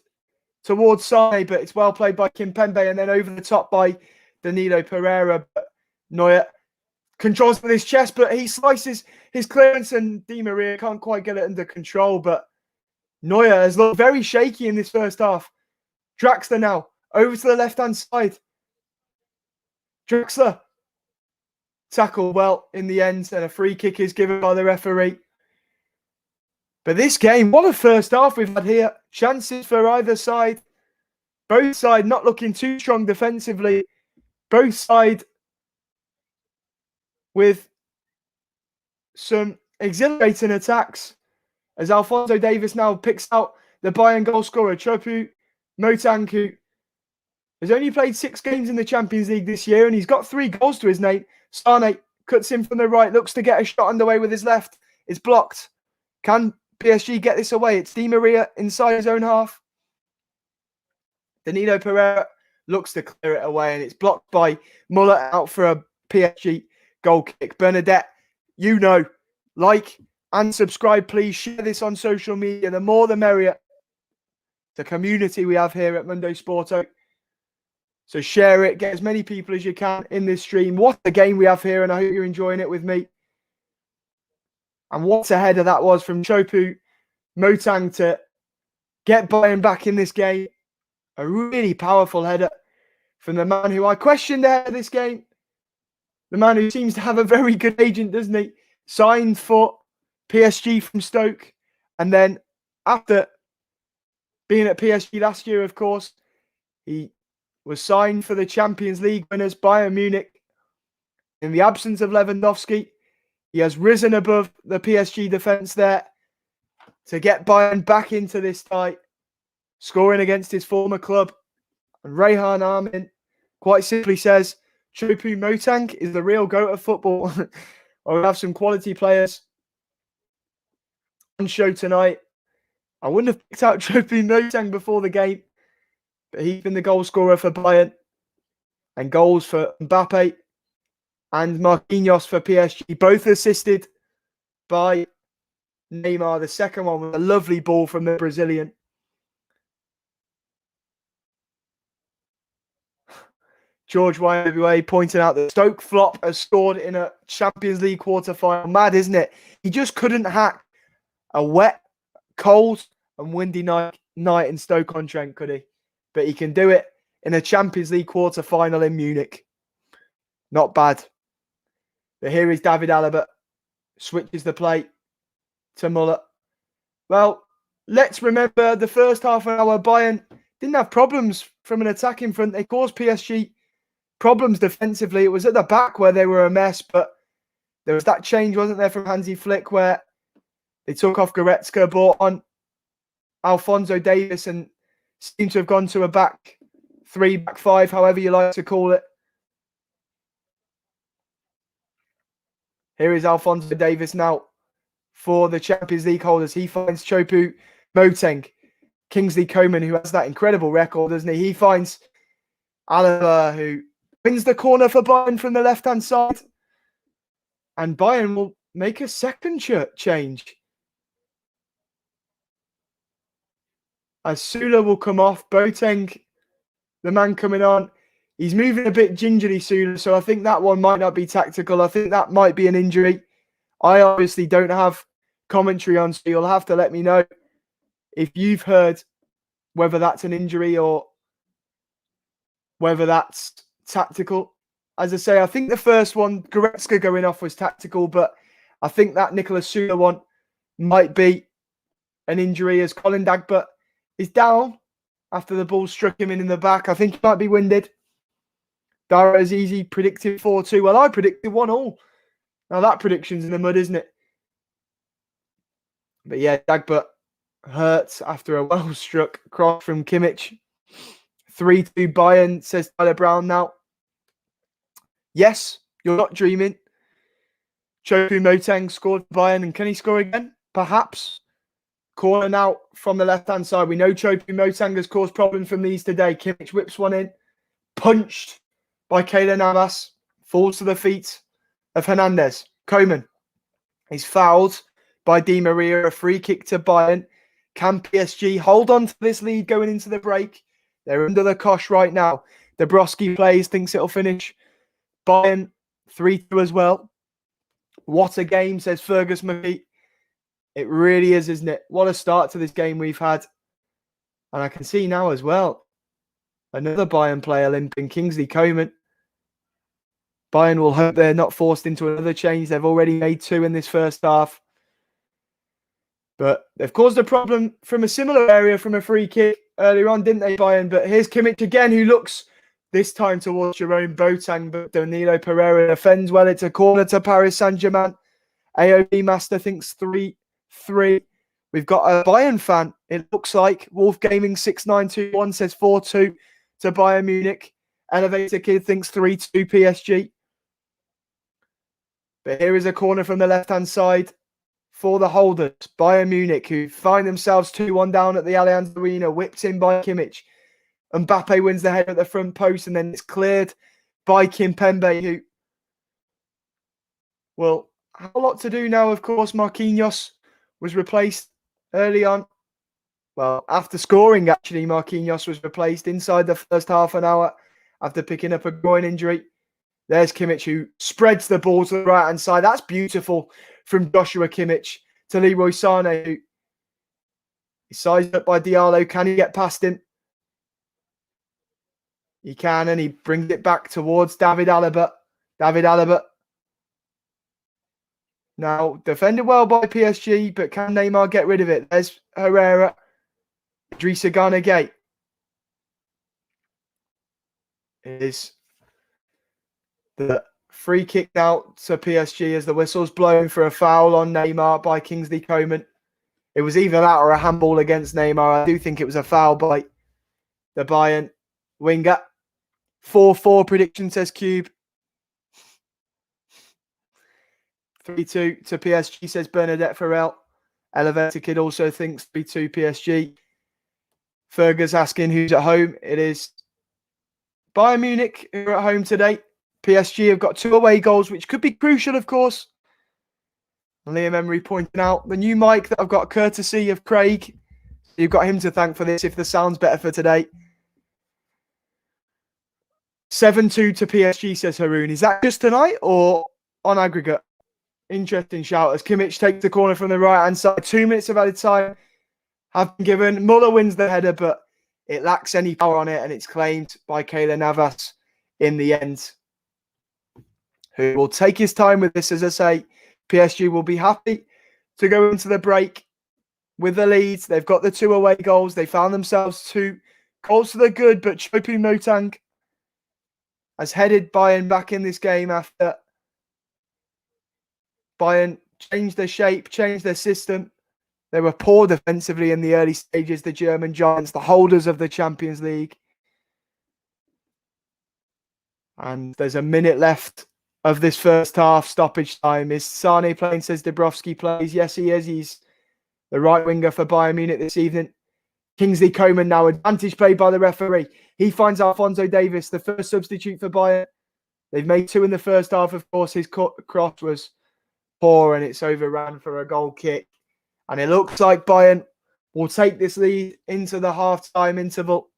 towards Sané, but it's well played by Kimpembe and then over the top by Danilo Pereira. But Neuer controls with his chest, but he slices his clearance and Di Maria can't quite get it under control. But Neuer has looked very shaky in this first half. Draxler now over to the left-hand side. Draxler tackle well in the end, and a free kick is given by the referee. But this game, what a first half we've had here. Chances for either side. Both sides not looking too strong defensively. Both sides with some exhilarating attacks as Alphonso Davies now picks out the Bayern goal scorer, Motang, who has only played 6 games in the Champions League this year, and he's got 3 goals to his name. Sane cuts in from the right, looks to get a shot underway with his left. It's blocked. Can PSG get this away? It's Di Maria inside his own half. Danilo Pereira looks to clear it away, and it's blocked by Muller out for a PSG goal kick. Bernadette, you know, like and subscribe, please. Share this on social media. The more the merrier. The community we have here at Mundo Sporto. So share it. Get as many people as you can in this stream. What a game we have here, and I hope you're enjoying it with me. And what a header that was from Chopu Motang to get Bayern back in this game. A really powerful header from the man who I questioned ahead of this game. The man who seems to have a very good agent, doesn't he? Signed for PSG from Stoke. And then after being at PSG last year, of course, he was signed for the Champions League winners, Bayern Munich. In the absence of Lewandowski, he has risen above the PSG defence there to get Bayern back into this tie, scoring against his former club. And Rayhan Armin quite simply says, Chopu Motang is the real goat of football. I'll have some quality players on show tonight. I wouldn't have picked out Chopu Motang before the game, but he's been the goal scorer for Bayern. And goals for Mbappe and Marquinhos for PSG, both assisted by Neymar. The second one was a lovely ball from the Brazilian. George YWA pointing out that Stoke Flop has scored in a Champions League quarter-final. Mad, isn't it? He just couldn't hack a wet, cold and windy night in Stoke-on-Trent, could he? But he can do it in a Champions League quarter-final in Munich. Not bad. But here is David Alaba. Switches the play to Muller. Well, let's remember the first half an hour, Bayern didn't have problems from an attack in front. They caused PSG problems defensively. It was at the back where they were a mess, but there was that change, wasn't there, from Hansi Flick, where they took off Goretzka, brought on Alphonso Davies, and seemed to have gone to a back 3, back 5, however you like to call it. Here is Alphonso Davies now for the Champions League holders. He finds Chopu Motang. Kingsley Coman, who has that incredible record, doesn't he? He finds Alaba, who wins the corner for Bayern from the left-hand side. And Bayern will make a second change. As Sula will come off, Boateng, the man coming on. He's moving a bit gingerly, Sula, so I think that one might not be tactical. I think that might be an injury. I obviously don't have commentary on, so you'll have to let me know if you've heard whether that's an injury or whether that's tactical. As I say, I think the first one, Goretzka going off, was tactical, but I think that Nicolas Sula one might be an injury, as Colin Dagba is down after the ball struck him in the back. I think he might be winded. Dara Azizi predicted 4-2. Well, I predicted 1-1. Now that prediction's in the mud, isn't it? But yeah, Dagba hurts after a well-struck cross from Kimmich. 3-2 Bayern, says Tyler Brown now. Yes, you're not dreaming. Chopu Motang scored for Bayern, and can he score again? Perhaps. Corner now from the left-hand side. We know Chopu Motang has caused problems from these today. Kimmich whips one in. Punched by Keylor Navas. Falls to the feet of Hernandez. Coman is fouled by Di Maria. A free kick to Bayern. Can PSG hold on to this lead going into the break? They're under the cosh right now. Dabrowski plays, thinks it'll finish. Bayern 3-2 as well. What a game, says Fergus McGee. It really is, isn't it? What a start to this game we've had. And I can see now as well, another Bayern player limping, Kingsley Coman. Bayern will hope they're not forced into another change. They've already made 2 in this first half. But they've caused a problem from a similar area from a free kick earlier on, didn't they, Bayern? But here's Kimmich again, who looks this time towards Jerome Boateng, but Danilo Pereira defends well. It's a corner to Paris Saint-Germain. AOB Master thinks 3-3. We've got a Bayern fan, it looks like. Wolf Gaming 6921 says 4-2 to Bayern Munich. Elevator Kid thinks 3-2 PSG. But here is a corner from the left-hand side for the holders. Bayern Munich, who find themselves 2-1 down at the Allianz Arena, whipped in by Kimmich. Mbappe wins the head at the front post, and then it's cleared by Kimpembe, who will have a lot to do now. Of course, Marquinhos was replaced early on. Well, after scoring, actually, Marquinhos was replaced inside the first half an hour after picking up a groin injury. There's Kimmich, who spreads the ball to the right-hand side. That's beautiful from Joshua Kimmich to Leroy Sané, who is sized up by Diallo. Can he get past him? He can, and he brings it back towards David Alaba. David Alaba. Now, defended well by PSG, but can Neymar get rid of it? There's Herrera. Idrissa Gana Gueye. It is the free kick out to PSG as the whistle's blown for a foul on Neymar by Kingsley Coman. It was either that or a handball against Neymar. I do think it was a foul by the Bayern winger. 4-4 prediction, says Cube. 3-2 to PSG, says Bernadette Farrell. Elevator Kid also thinks 3-2 PSG. Fergus asking who's at home. It is Bayern Munich who are at home today. PSG have got 2 away goals, which could be crucial, of course. Liam Emery pointing out the new mic that I've got courtesy of Craig. You've got him to thank for this if the sound's better for today. 7-2 to PSG, says Haroon. Is that just tonight or on aggregate? Interesting shout as Kimmich takes the corner from the right-hand side. 2 minutes of added time have been given. Muller wins the header, but it lacks any power on it, and it's claimed by Keylor Navas in the end, who will take his time with this. As I say, PSG will be happy to go into the break with the leads. They've got the 2 away goals. They found themselves 2 goals to the good, but Choupo-Moting has headed Bayern back in this game after Bayern changed their shape, changed their system. They were poor defensively in the early stages, the German giants, the holders of the Champions League. And there's a minute left of this first half stoppage time. Is Sané playing, says Dubrovsky plays? Yes, he is. He's the right winger for Bayern Munich this evening. Kingsley Coman now, advantage played by the referee. He finds Alphonso Davies, the first substitute for Bayern. They've made 2 in the first half, of course. His cross was poor and it's overran for a goal kick. And it looks like Bayern will take this lead into the half-time interval.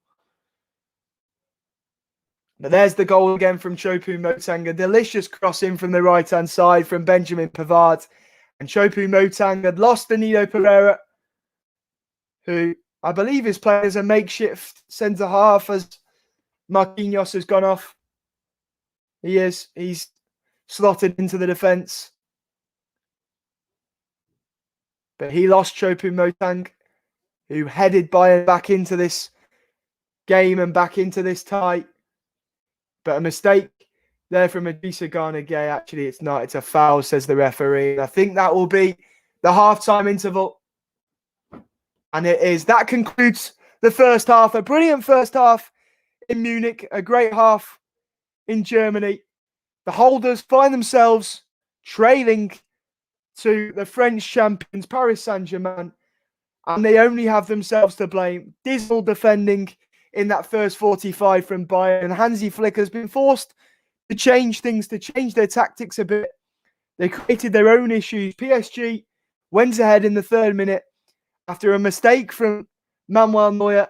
But there's the goal again from Choupo-Moting. A delicious cross in from the right-hand side from Benjamin Pavard. And Choupo-Moting had lost Danilo Pereira, who I believe is playing as a makeshift centre-half as Marquinhos has gone off. He is. He's slotted into the defence. But he lost Choupo-Moting, who headed Bayern back into this game and back into this tie. But a mistake there from Idrissa Gana Gueye. Actually, it's not. It's a foul, says the referee. And I think that will be the half-time interval. And it is. That concludes the first half. A brilliant first half in Munich. A great half in Germany. The holders find themselves trailing to the French champions, Paris Saint-Germain. And they only have themselves to blame. Dismal defending in that first 45 from Bayern. And Hansi Flick has been forced to change things, to change their tactics a bit. They created their own issues. PSG went ahead in the 3rd minute after a mistake from Manuel Neuer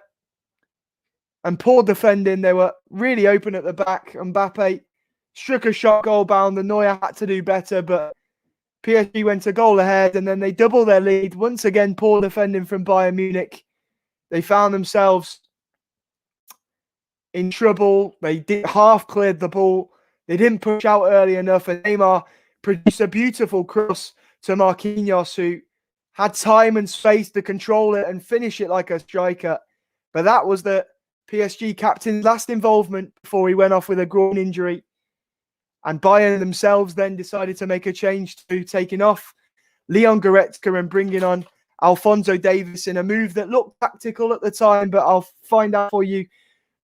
and poor defending. They were really open at the back. Mbappe struck a shot goal bound. And Neuer had to do better, but PSG went a goal ahead and then they double their lead. Once again, poor defending from Bayern Munich. They found themselves in trouble. They half cleared the ball. They didn't push out early enough, and Neymar produced a beautiful cross to Marquinhos, who had time and space to control it and finish it like a striker. But that was the PSG captain's last involvement before he went off with a groin injury. And Bayern themselves then decided to make a change to taking off Leon Goretzka and bringing on Alphonso Davies in a move that looked tactical at the time, but I'll find out for you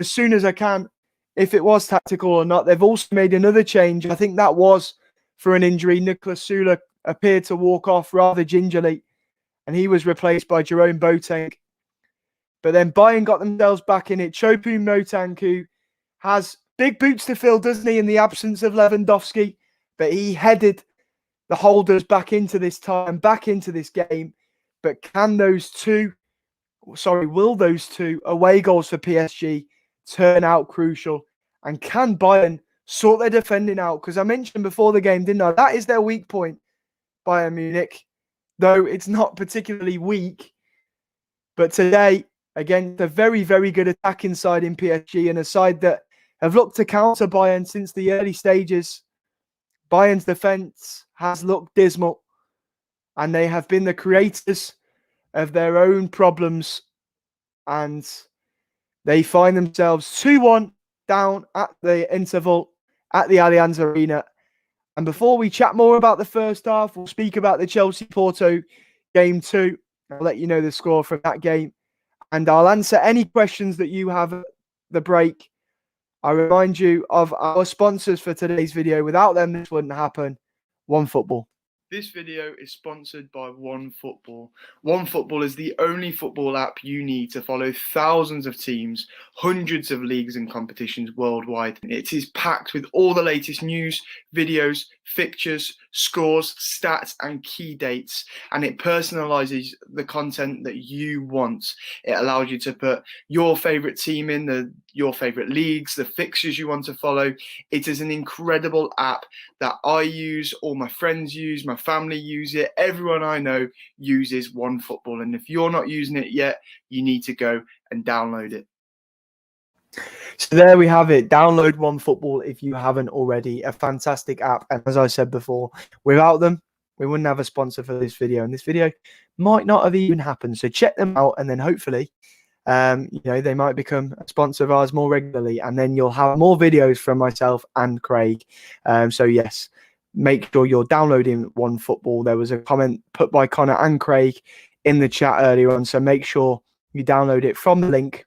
as soon as I can if it was tactical or not. They've also made another change. I think that was for an injury. Nicolas Sula appeared to walk off rather gingerly, and he was replaced by Jerome Boateng. But then Bayern got themselves back in it. Choupo Moting, who has big boots to fill, doesn't he, in the absence of Lewandowski? But he headed the holders back into this time, back into this game. But will those two away goals for PSG turn out crucial? And can Bayern sort their defending out? Because I mentioned before the game, didn't I? That is their weak point, Bayern Munich. Though it's not particularly weak. But today, against a very, very good attacking side in PSG and a side that have looked to counter Bayern since the early stages, Bayern's defence has looked dismal. And they have been the creators of their own problems. And they find themselves 2-1 down at the interval at the Allianz Arena. And before we chat more about the first half, we'll speak about the Chelsea-Porto game 2. I'll let you know the score from that game. And I'll answer any questions that you have at the break. I remind you of our sponsors for today's video. Without them, this wouldn't happen. OneFootball. This video is sponsored by OneFootball. OneFootball is the only football app you need to follow thousands of teams, hundreds of leagues and competitions worldwide. It is packed with all the latest news, videos, fixtures, scores, stats, and key dates. And it personalizes the content that you want. It allows you to put your favorite team in, your favorite leagues, the fixtures you want to follow. It is an incredible app that I use, all my friends use, my family use it, everyone I know uses OneFootball. And if you're not using it yet, you need to go and download it. So there we have it. Download OneFootball if you haven't already. A fantastic app. And as I said before, without them, we wouldn't have a sponsor for this video. And this video might not have even happened. So check them out, and then hopefully they might become a sponsor of ours more regularly, and then you'll have more videos from myself and Craig. So yes, make sure you're downloading OneFootball. There was a comment put by Connor and Craig in the chat earlier on, so make sure you download it from the link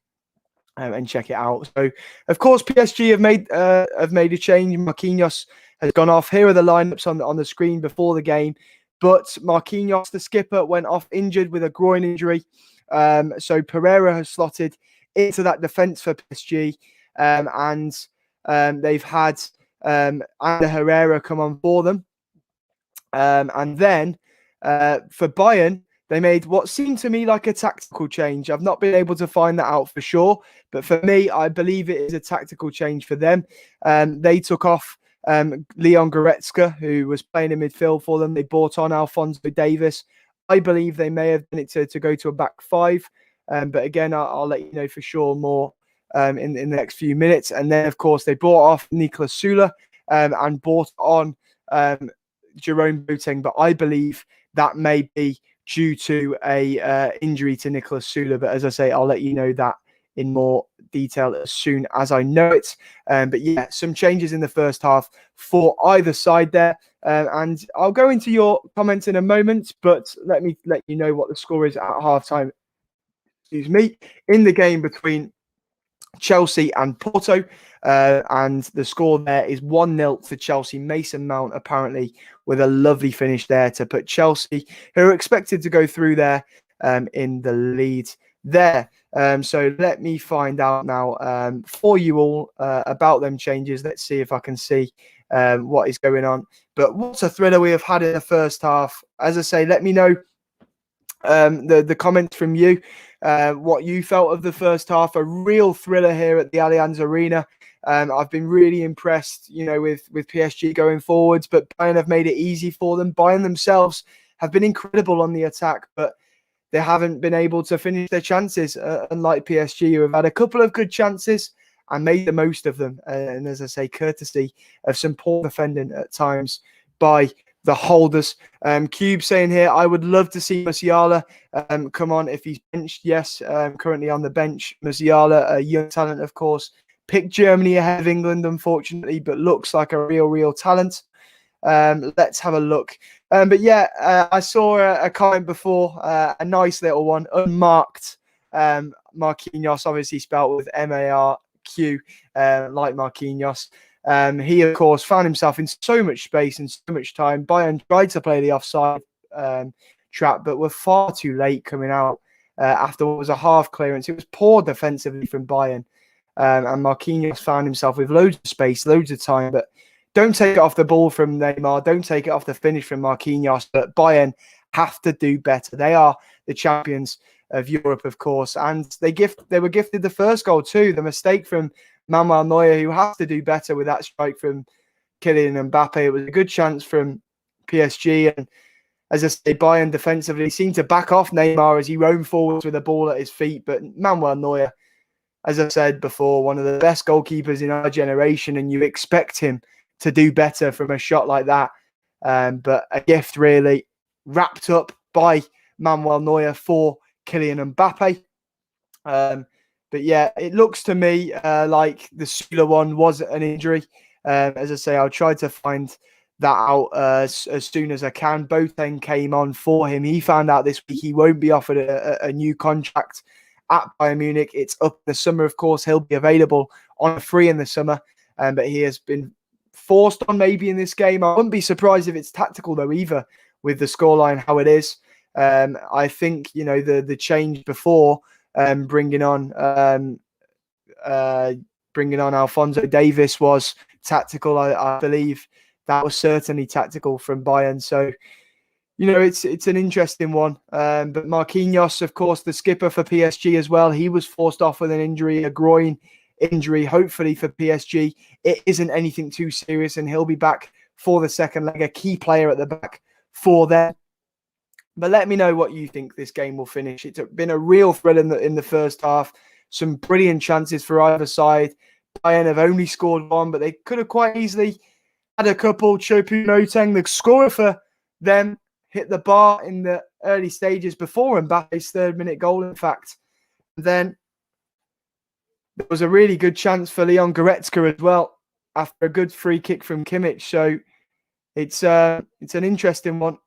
and check it out. So of course PSG have made a change. Marquinhos has gone off. Here are the lineups on the screen before the game, but Marquinhos, the skipper, went off injured with a groin injury. So Pereira has slotted into that defence for PSG, and they've had Ander Herrera come on for them. And then for Bayern, they made what seemed to me like a tactical change. I've not been able to find that out for sure, but for me, I believe it is a tactical change for them. They took off Leon Goretzka, who was playing in midfield for them. They brought on Alphonso Davies. I believe they may have done it to go to a back five. But again, I'll let you know for sure more in the next few minutes. And then, of course, they brought off Nicolas Sula and brought on Jerome Boateng. But I believe that may be due to a injury to Nicolas Sula. But as I say, I'll let you know that in more detail as soon as I know it. But yeah, some changes in the first half for either side there. And I'll go into your comments in a moment, but let me let you know what the score is at halftime. Excuse me, in the game between Chelsea and Porto. And the score there is 1-0 to Chelsea. Mason Mount apparently with a lovely finish there to put Chelsea, who are expected to go through there, in the lead there. So let me find out now for you all about them changes. Let's see if I can see what is going on. But what a thriller we have had in the first half. As I say, let me know the comments from you, what you felt of the first half. A real thriller here at the Allianz Arena. I've been really impressed, with PSG going forwards, but Bayern have made it easy for them. Bayern themselves have been incredible on the attack, but they haven't been able to finish their chances, unlike PSG, who have had a couple of good chances and made the most of them. And as I say, courtesy of some poor defending at times by the holders. Cube saying here, I would love to see Musiala come on if he's benched. Yes, currently on the bench. Musiala, a young talent, of course. Picked Germany ahead of England, unfortunately, but looks like a real talent. Let's have a look. But yeah, I saw a comment before, a nice little one, unmarked. Marquinhos, obviously spelled with Marq, like Marquinhos. He, of course, found himself in so much space and so much time. Bayern tried to play the offside trap, but were far too late coming out after what was a half clearance. It was poor defensively from Bayern. And Marquinhos found himself with loads of space, loads of time, but don't take it off the ball from Neymar. Don't take it off the finish from Marquinhos. But Bayern have to do better. They are the champions of Europe, of course, and they were gifted the first goal too. The mistake from Manuel Neuer, who has to do better with that strike from Kylian Mbappe. It was a good chance from PSG, and as I say, Bayern defensively seemed to back off Neymar as he roamed forwards with the ball at his feet. But Manuel Neuer, as I said before, one of the best goalkeepers in our generation, and you expect him to do better from a shot like that. But a gift really wrapped up by Manuel Neuer for Kylian Mbappe. But yeah, it looks to me like the Sula one was an injury. As I say, I'll try to find that out as soon as I can. Boateng came on for him. He found out this week he won't be offered a new contract at Bayern Munich. It's up in the summer, of course. He'll be available on a free in the summer, but he has been forced on maybe in this game. I wouldn't be surprised if it's tactical though either, with the scoreline how it is. I think the change before bringing on Alphonso Davies was tactical. I believe that was certainly tactical from Bayern. So it's an interesting one. But Marquinhos, of course, the skipper for PSG as well, he was forced off with an injury, a groin injury. Hopefully for PSG, it isn't anything too serious, and he'll be back for the second leg, a key player at the back for them. But let me know what you think this game will finish. It's been a real thrill in the first half. Some brilliant chances for either side. Bayern have only scored one, but they could have quite easily had a couple. Choupo-Moting, the scorer for them, hit the bar in the early stages before Mbappe's third-minute goal, in fact. And then there was a really good chance for Leon Goretzka as well after a good free kick from Kimmich. So it's an interesting one.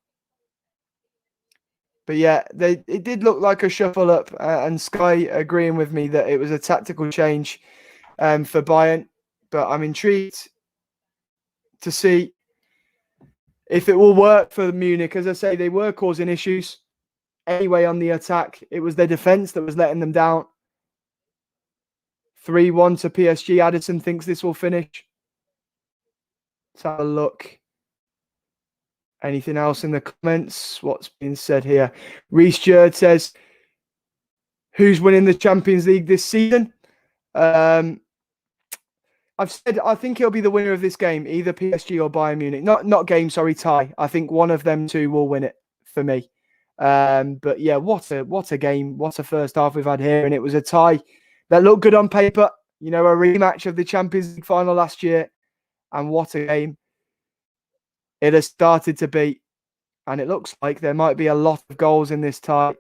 But yeah, it did look like a shuffle up, and Sky agreeing with me that it was a tactical change for Bayern. But I'm intrigued to see if it will work for Munich. As I say, they were causing issues anyway on the attack. It was their defence that was letting them down. 3-1 to PSG. Addison thinks this will finish. Let's have a look. Anything else in the comments? What's been said here? Reece Jerd says, who's winning the Champions League this season? I've said I think he'll be the winner of this game, either PSG or Bayern Munich. Not game, sorry, tie. I think one of them two will win it for me. But yeah, what a game, what a first half we've had here, and it was a tie that looked good on paper. A rematch of the Champions League final last year, and what a game it has started to be, and it looks like there might be a lot of goals in this tie.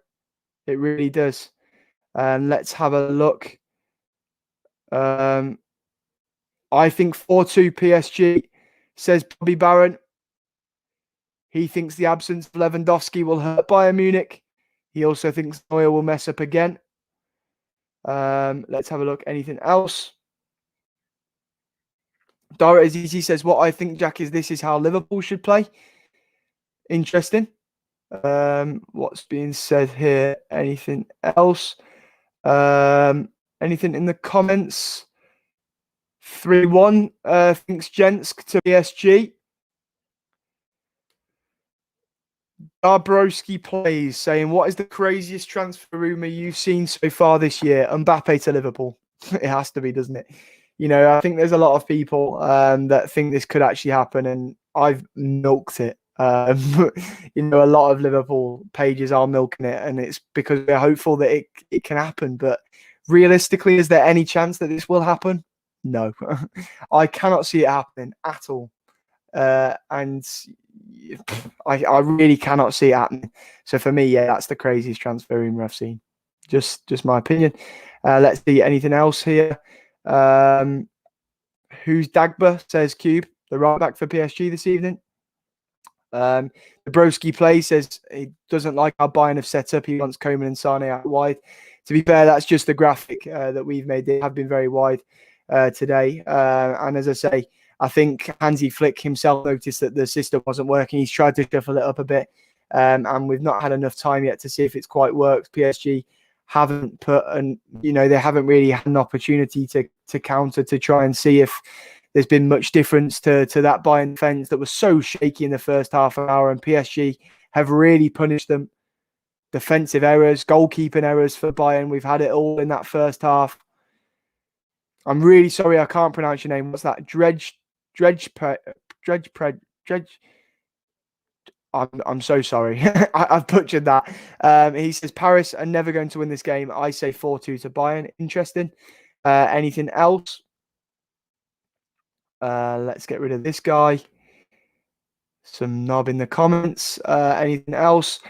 It really does. Let's have a look. I think 4-2 PSG, says Bobby Barron. He thinks the absence of Lewandowski will hurt Bayern Munich. He also thinks Neuer will mess up again. Let's have a look. Anything else? Dara Azizi says, what I think, Jack, is this is how Liverpool should play. Interesting. What's being said here? Anything else? Anything in the comments? 3-1 thinks Jensk to PSG. Dabrowski plays, saying, what is the craziest transfer rumour you've seen so far this year? Mbappe to Liverpool. It has to be, doesn't it? I think there's a lot of people that think this could actually happen, and I've milked it. A lot of Liverpool pages are milking it, and it's because they're hopeful that it can happen. But realistically, is there any chance that this will happen? No. I cannot see it happening at all. And I really cannot see it happening. So for me, yeah, that's the craziest transfer rumor I've seen. Just my opinion. Let's see anything else here. Who's Dagba, says Cube, the right back for PSG this evening. The Broski play says he doesn't like how Bayern have set up. He wants Coman and Sane out wide. To be fair, that's just the graphic that we've made. They have been very wide today. And as I say, I think Hansi Flick himself noticed that the system wasn't working. He's tried to shuffle it up a bit. And we've not had enough time yet to see if it's quite worked. PSG haven't they haven't really had an opportunity to counter, to try and see if there's been much difference to that Bayern defence that was so shaky in the first half an hour, and PSG have really punished them. Defensive errors, goalkeeping errors for Bayern. We've had it all in that first half. I'm really sorry, I can't pronounce your name. What's that? Dredge. I'm so sorry. I've butchered that. He says Paris are never going to win this game. I say 4-2 to Bayern. Interesting. Anything else? Let's get rid of this guy. Some knob in the comments. Anything else?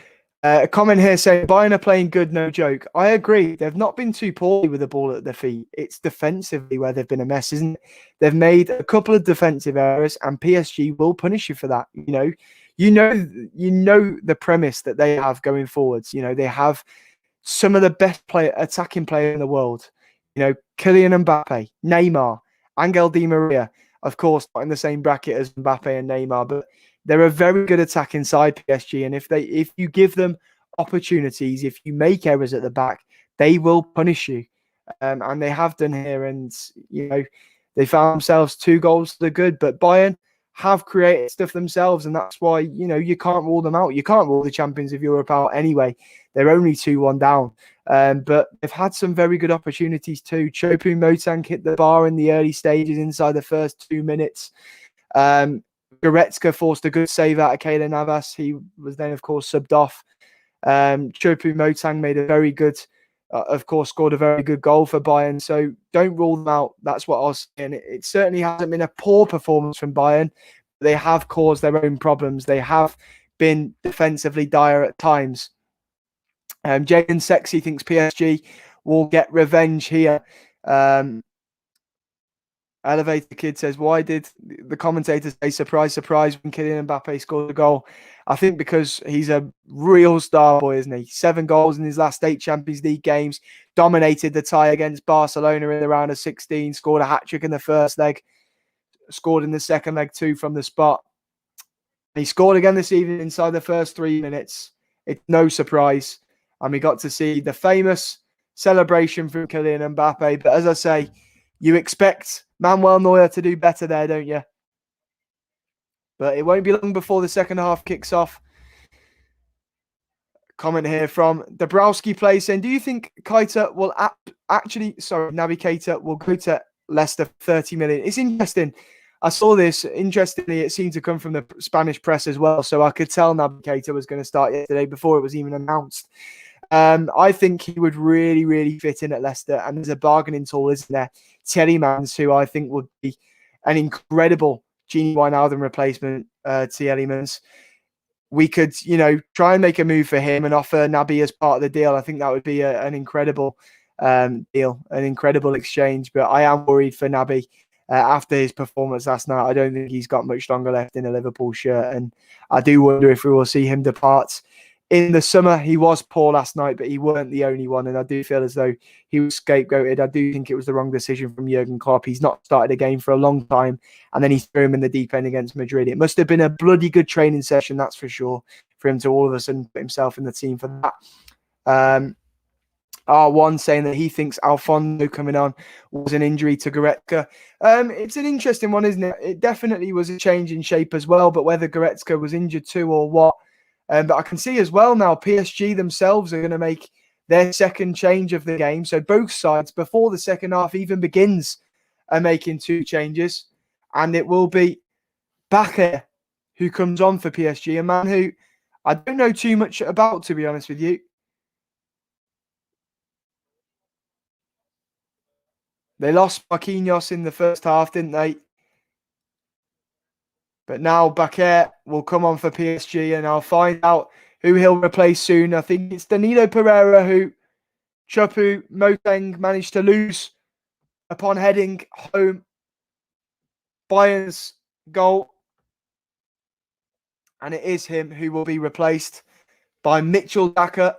A comment here saying Bayern are playing good, no joke. I agree. They've not been too poorly with the ball at their feet. It's defensively where they've been a mess, isn't it? They've made a couple of defensive errors, and PSG will punish you for that. You know the premise that they have going forwards. They have some of the best attacking players in the world. Kylian Mbappe, Neymar, Angel Di Maria. Of course, not in the same bracket as Mbappe and Neymar, but they're a very good attack inside PSG. And if you give them opportunities, if you make errors at the back, they will punish you. And they have done here. And, they found themselves 2 goals to the good. But Bayern have created stuff themselves. And that's why, you can't rule them out. You can't rule the champions of Europe out anyway. They're only 2-1 down. But they've had some very good opportunities too. Choupo-Moting hit the bar in the early stages inside the first 2 minutes. Goretzka forced a good save out of Keylor Navas. He was then, of course, subbed off. Choupo-Moting made a very good, of course, scored a very good goal for Bayern. So don't rule them out. That's what I was saying. It certainly hasn't been a poor performance from Bayern. They have caused their own problems. They have been defensively dire at times. Jaden Sexy thinks PSG will get revenge here. Elevator Kid says, why did the commentators say surprise, surprise when Kylian Mbappe scored a goal? I think because he's a real star boy, isn't he? 7 goals in his last 8 Champions League games, dominated the tie against Barcelona in the round of 16, scored a hat-trick in the first leg, scored in the second leg too from the spot. He scored again this evening inside the first 3 minutes. It's no surprise. And we got to see the famous celebration from Kylian Mbappe. But as I say, you expect Manuel Neuer to do better there, don't you? But it won't be long before the second half kicks off. Comment here from Dabrowski Play saying, do you think Keita will Naby Keita will go to Leicester 30 million? It's interesting. I saw this. Interestingly, it seemed to come from the Spanish press as well. So I could tell Naby Keita was going to start yesterday before it was even announced. I think he would really, really fit in at Leicester. And there's a bargaining tool, isn't there? Tielemans, who I think would be an incredible Gini Wijnaldum replacement, Tielemans. We could, try and make a move for him and offer Naby as part of the deal. I think that would be an incredible deal, an incredible exchange. But I am worried for Naby after his performance last night. I don't think he's got much longer left in a Liverpool shirt. And I do wonder if we will see him depart in the summer. He was poor last night, but he weren't the only one. And I do feel as though he was scapegoated. I do think it was the wrong decision from Jurgen Klopp. He's not started a game for a long time. And then he threw him in the deep end against Madrid. It must have been a bloody good training session, that's for sure, for him to all of a sudden put himself in the team for that. R1 saying that he thinks Alfonso coming on was an injury to Goretzka. It's an interesting one, isn't it? It definitely was a change in shape as well, but whether Goretzka was injured too or what. But I can see as well now PSG themselves are going to make their second change of the game. So both sides, before the second half even begins, are making 2 changes. And it will be Bakker who comes on for PSG, a man who I don't know too much about, to be honest with you. They lost Marquinhos in the first half, didn't they? But now Bakker will come on for PSG, and I'll find out who he'll replace soon. I think it's Danilo Pereira who Choupo-Moting managed to lose upon heading home Bayern's goal. And it is him who will be replaced by Mitchell Daka,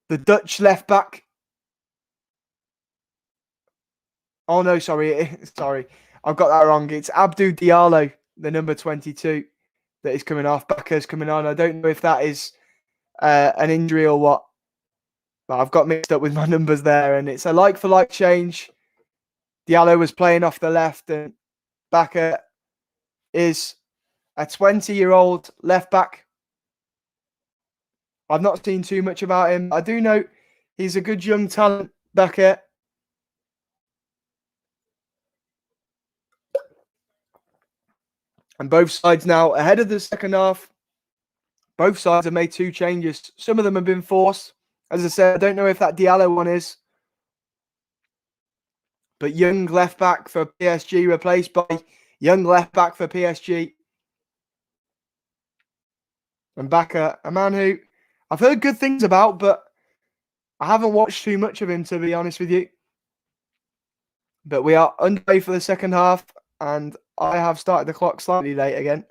the Dutch left back. Oh, no, sorry. Sorry. I've got that wrong. It's Abdou Diallo, the number 22, that is coming off. Daka's coming on. I don't know if that is an injury or what. But I've got mixed up with my numbers there. And it's a like-for-like change. Diallo was playing off the left. And Daka is a 20-year-old left back. I've not seen too much about him. I do know he's a good young talent back here. And both sides now ahead of the second half. Both sides have made 2 changes. Some of them have been forced. As I said, I don't know if that Diallo one is. But young left back for PSG replaced by young left back for PSG. And Baka, a man who I've heard good things about, but I haven't watched too much of him, to be honest with you. But we are underway for the second half, and I have started the clock slightly late again.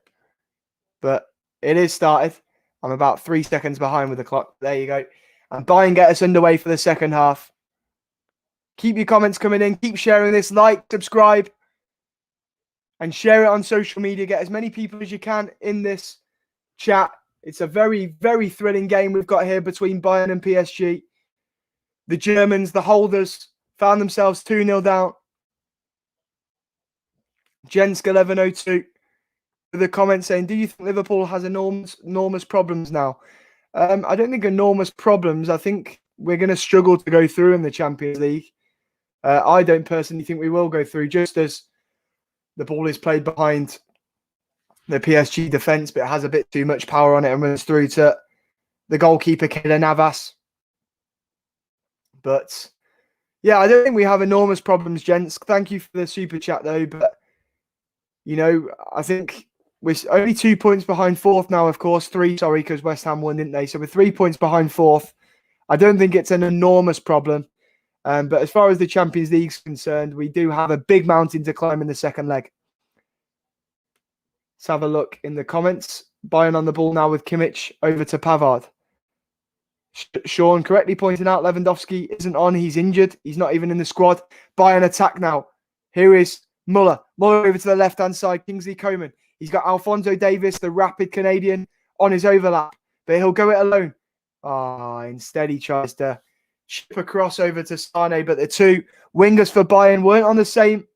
But it is started. I'm about 3 seconds behind with the clock. There you go. And Bayern get us underway for the second half. Keep your comments coming in. Keep sharing this. Like, subscribe, and share it on social media. Get as many people as you can in this chat. It's a very, very thrilling game we've got here between Bayern and PSG. The Germans, the holders, found themselves 2-0 down. Jensk1102 with a comment saying, do you think Liverpool has enormous problems now? I don't think enormous problems. I think we're going to struggle to go through in the Champions League. I don't personally think we will go through, just as the ball is played behind the PSG defence, but it has a bit too much power on it and runs through to the goalkeeper, Keylor Navas. But yeah, I don't think we have enormous problems, gents. Thank you for the super chat, though. But, you know, I think we're only 2 points behind fourth now, of course. 3, sorry, because West Ham won, didn't they? So we're 3 points behind fourth. I don't think it's an enormous problem. But as far as the Champions League is concerned, we do have a big mountain to climb in the second leg. Let's have a look in the comments. Bayern on the ball now with Kimmich over to Pavard. Sean correctly pointing out Lewandowski isn't on. He's injured. He's not even in the squad. Bayern attack now. Here is Muller. Muller over to the left-hand side. Kingsley Coman. He's got Alphonso Davies, the rapid Canadian, on his overlap. But he'll go it alone. Instead he tries to ship a cross over to Sane. But the 2 wingers for Bayern weren't on the same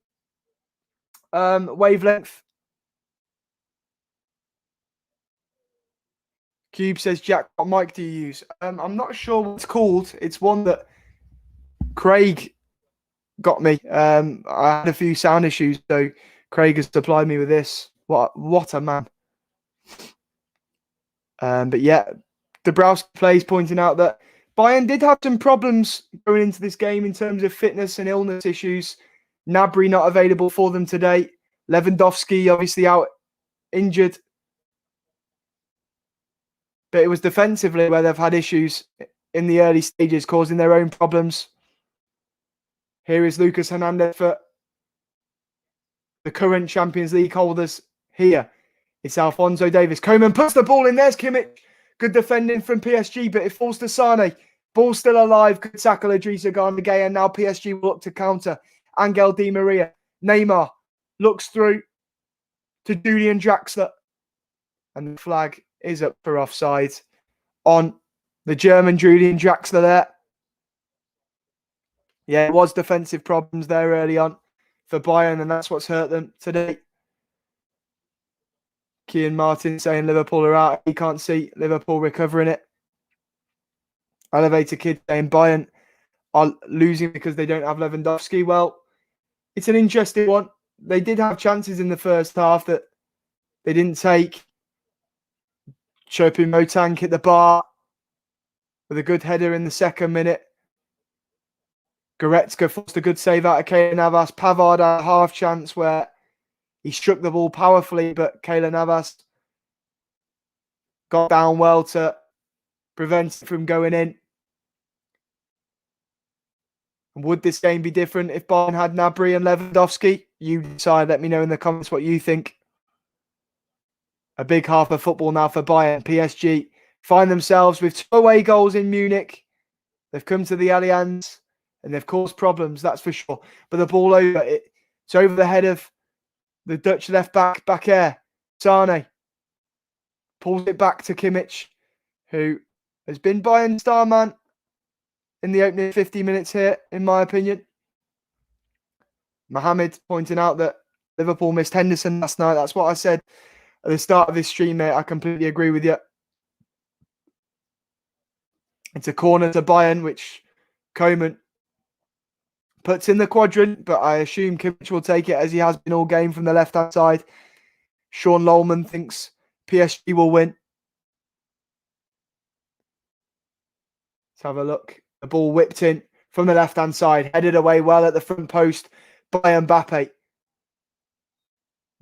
wavelength. Cube says, Jack, what mic do you use? I'm not sure what it's called. It's one that Craig got me. I had a few sound issues, so Craig has supplied me with this. What a man. But yeah, Dabrowski plays pointing out that Bayern did have some problems going into this game in terms of fitness and illness issues. Gnabry not available for them today. Lewandowski obviously out injured. But it was defensively where they've had issues in the early stages, causing their own problems. Here is Lucas Hernandez for the current Champions League holders here. It's Alphonso Davies. Coman puts the ball in. There's Kimmich. Good defending from PSG, but it falls to Sane. Ball still alive. Good tackle, Idrissa Gana Gueye. And now PSG will look to counter. Angel Di Maria. Neymar looks through to Julian Draxler. And the flag is up for offside on the German Julian Draxler there. Yeah, it was defensive problems there early on for Bayern, and that's what's hurt them today. Kian Martin saying Liverpool are out. He can't see Liverpool recovering it. Elevator Kid saying Bayern are losing because they don't have Lewandowski. Well, it's an interesting one. They did have chances in the first half that they didn't take. Choupo-Moting hit the bar with a good header in the second minute. Goretzka forced a good save out of Keylor Navas. Pavard had a half chance where he struck the ball powerfully, but Keylor Navas got down well to prevent it from going in. And would this game be different if Bayern had Gnabry and Lewandowski? You decide. Let me know in the comments what you think a big half of football now for Bayern. PSG find themselves with 2 away goals in Munich. They've come to the Allianz and they've caused problems, that's for sure. But the ball it's over the head of the Dutch left back air. Sane pulls it back to Kimmich, who has been Bayern star man in the opening 50 minutes here, in my opinion. Mohamed pointing out that Liverpool missed Henderson last night. That's what I said at the start of this stream, mate. I completely agree with you. It's a corner to Bayern, which Koeman puts in the quadrant, but I assume Kimmich will take it as he has been all game from the left-hand side. Sean Lohman thinks PSG will win. Let's have a look. The ball whipped in from the left-hand side, headed away well at the front post by Mbappe.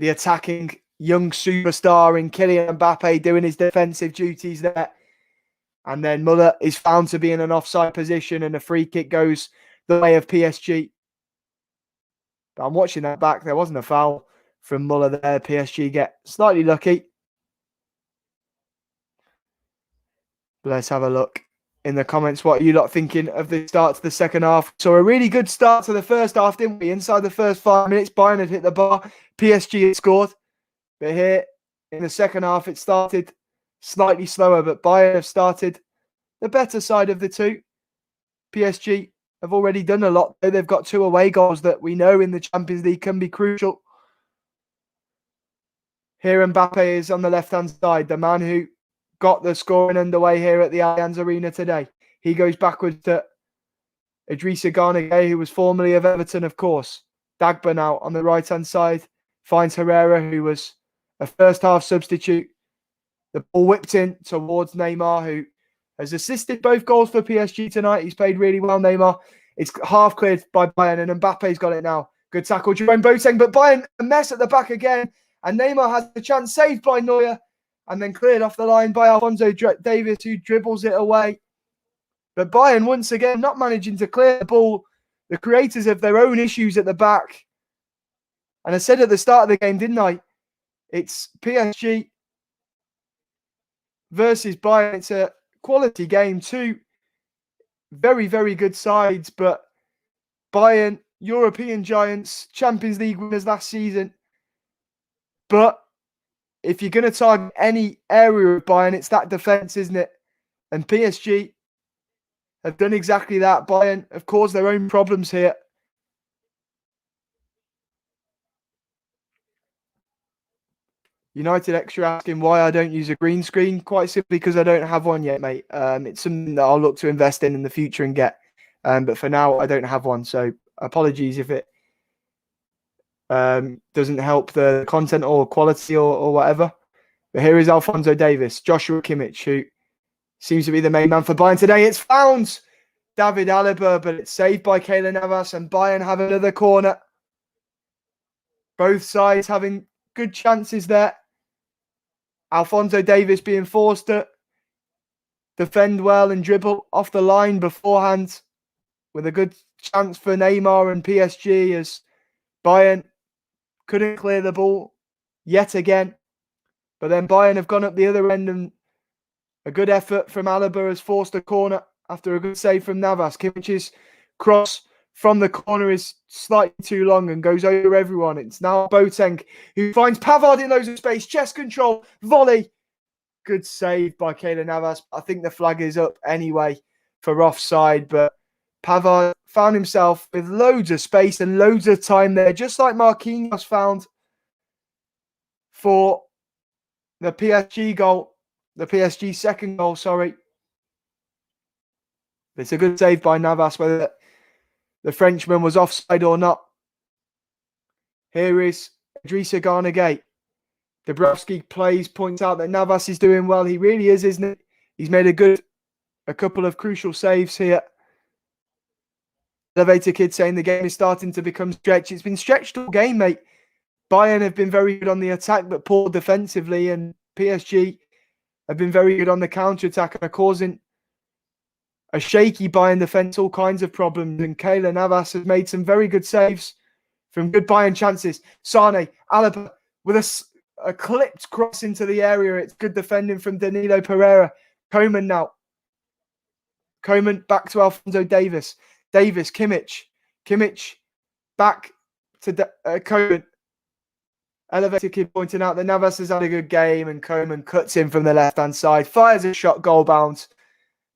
The attacking young superstar in Kylian Mbappe doing his defensive duties there. And then Muller is found to be in an offside position and a free kick goes the way of PSG. But I'm watching that back. There wasn't a foul from Muller there. PSG get slightly lucky. But let's have a look in the comments. What are you lot thinking of the start to the second half? So a really good start to the first half, didn't we? Inside the first 5 minutes, Bayern had hit the bar. PSG had scored. But here in the second half, it started slightly slower. But Bayern have started the better side of the two. PSG have already done a lot. They've got 2 away goals that we know in the Champions League can be crucial. Here Mbappe is on the left-hand side, the man who got the scoring underway here at the Allianz Arena today. He goes backwards to Idrissa Gana Gueye, who was formerly of Everton, of course. Dagba now on the right-hand side finds Herrera, who was a first-half substitute. The ball whipped in towards Neymar, who has assisted both goals for PSG tonight. He's played really well, Neymar. It's half cleared by Bayern, and Mbappe's got it now. Good tackle, Jerome Boateng, but Bayern a mess at the back again. And Neymar has the chance saved by Neuer and then cleared off the line by Alphonso Davies, who dribbles it away. But Bayern, once again, not managing to clear the ball. The creators of their own issues at the back. And I said at the start of the game, didn't I? It's PSG versus Bayern. It's a quality game. 2 very, very good sides. But Bayern, European giants, Champions League winners last season. But if you're going to target any area of Bayern, it's that defence, isn't it? And PSG have done exactly that. Bayern have caused their own problems here. United Extra asking why I don't use a green screen. Quite simply because I don't have one yet, mate. It's something that I'll look to invest in the future and get. But for now, I don't have one. So apologies if it doesn't help the content or quality or whatever. But here is Alphonso Davies, Joshua Kimmich, who seems to be the main man for Bayern today. It's found David Alaba, but it's saved by Keylor Navas, and Bayern have another corner. Both sides having good chances there. Alphonso Davies being forced to defend well and dribble off the line beforehand with a good chance for Neymar and PSG as Bayern couldn't clear the ball yet again. But then Bayern have gone up the other end and a good effort from Alaba has forced a corner after a good save from Navas. Kimmich's cross from the corner is slightly too long and goes over everyone. It's now Boateng who finds Pavard in loads of space. Chest control, volley. Good save by Keylor Navas. I think the flag is up anyway for offside, but Pavard found himself with loads of space and loads of time there, just like Marquinhos found for the PSG goal, the PSG second goal, sorry. It's a good save by Navas, whether the Frenchman was offside or not. Here is Idrissa Gana Gueye. Dabrowski plays, points out that Navas is doing well. He really is, isn't it? He's made a couple of crucial saves here. Elevator Kid saying the game is starting to become stretched. It's been stretched all game, mate. Bayern have been very good on the attack, but poor defensively, and PSG have been very good on the counter-attack and are causing a shaky Bayern defence all kinds of problems. And Keylor Navas has made some very good saves from good Bayern chances. Sane, Alaba with a clipped cross into the area. It's good defending from Danilo Pereira. Koeman now. Koeman back to Alphonso Davies. Davies, Kimmich. Kimmich back to Koeman. Elevated kid pointing out that Navas has had a good game, and Koeman cuts in from the left-hand side, fires a shot, goal bound,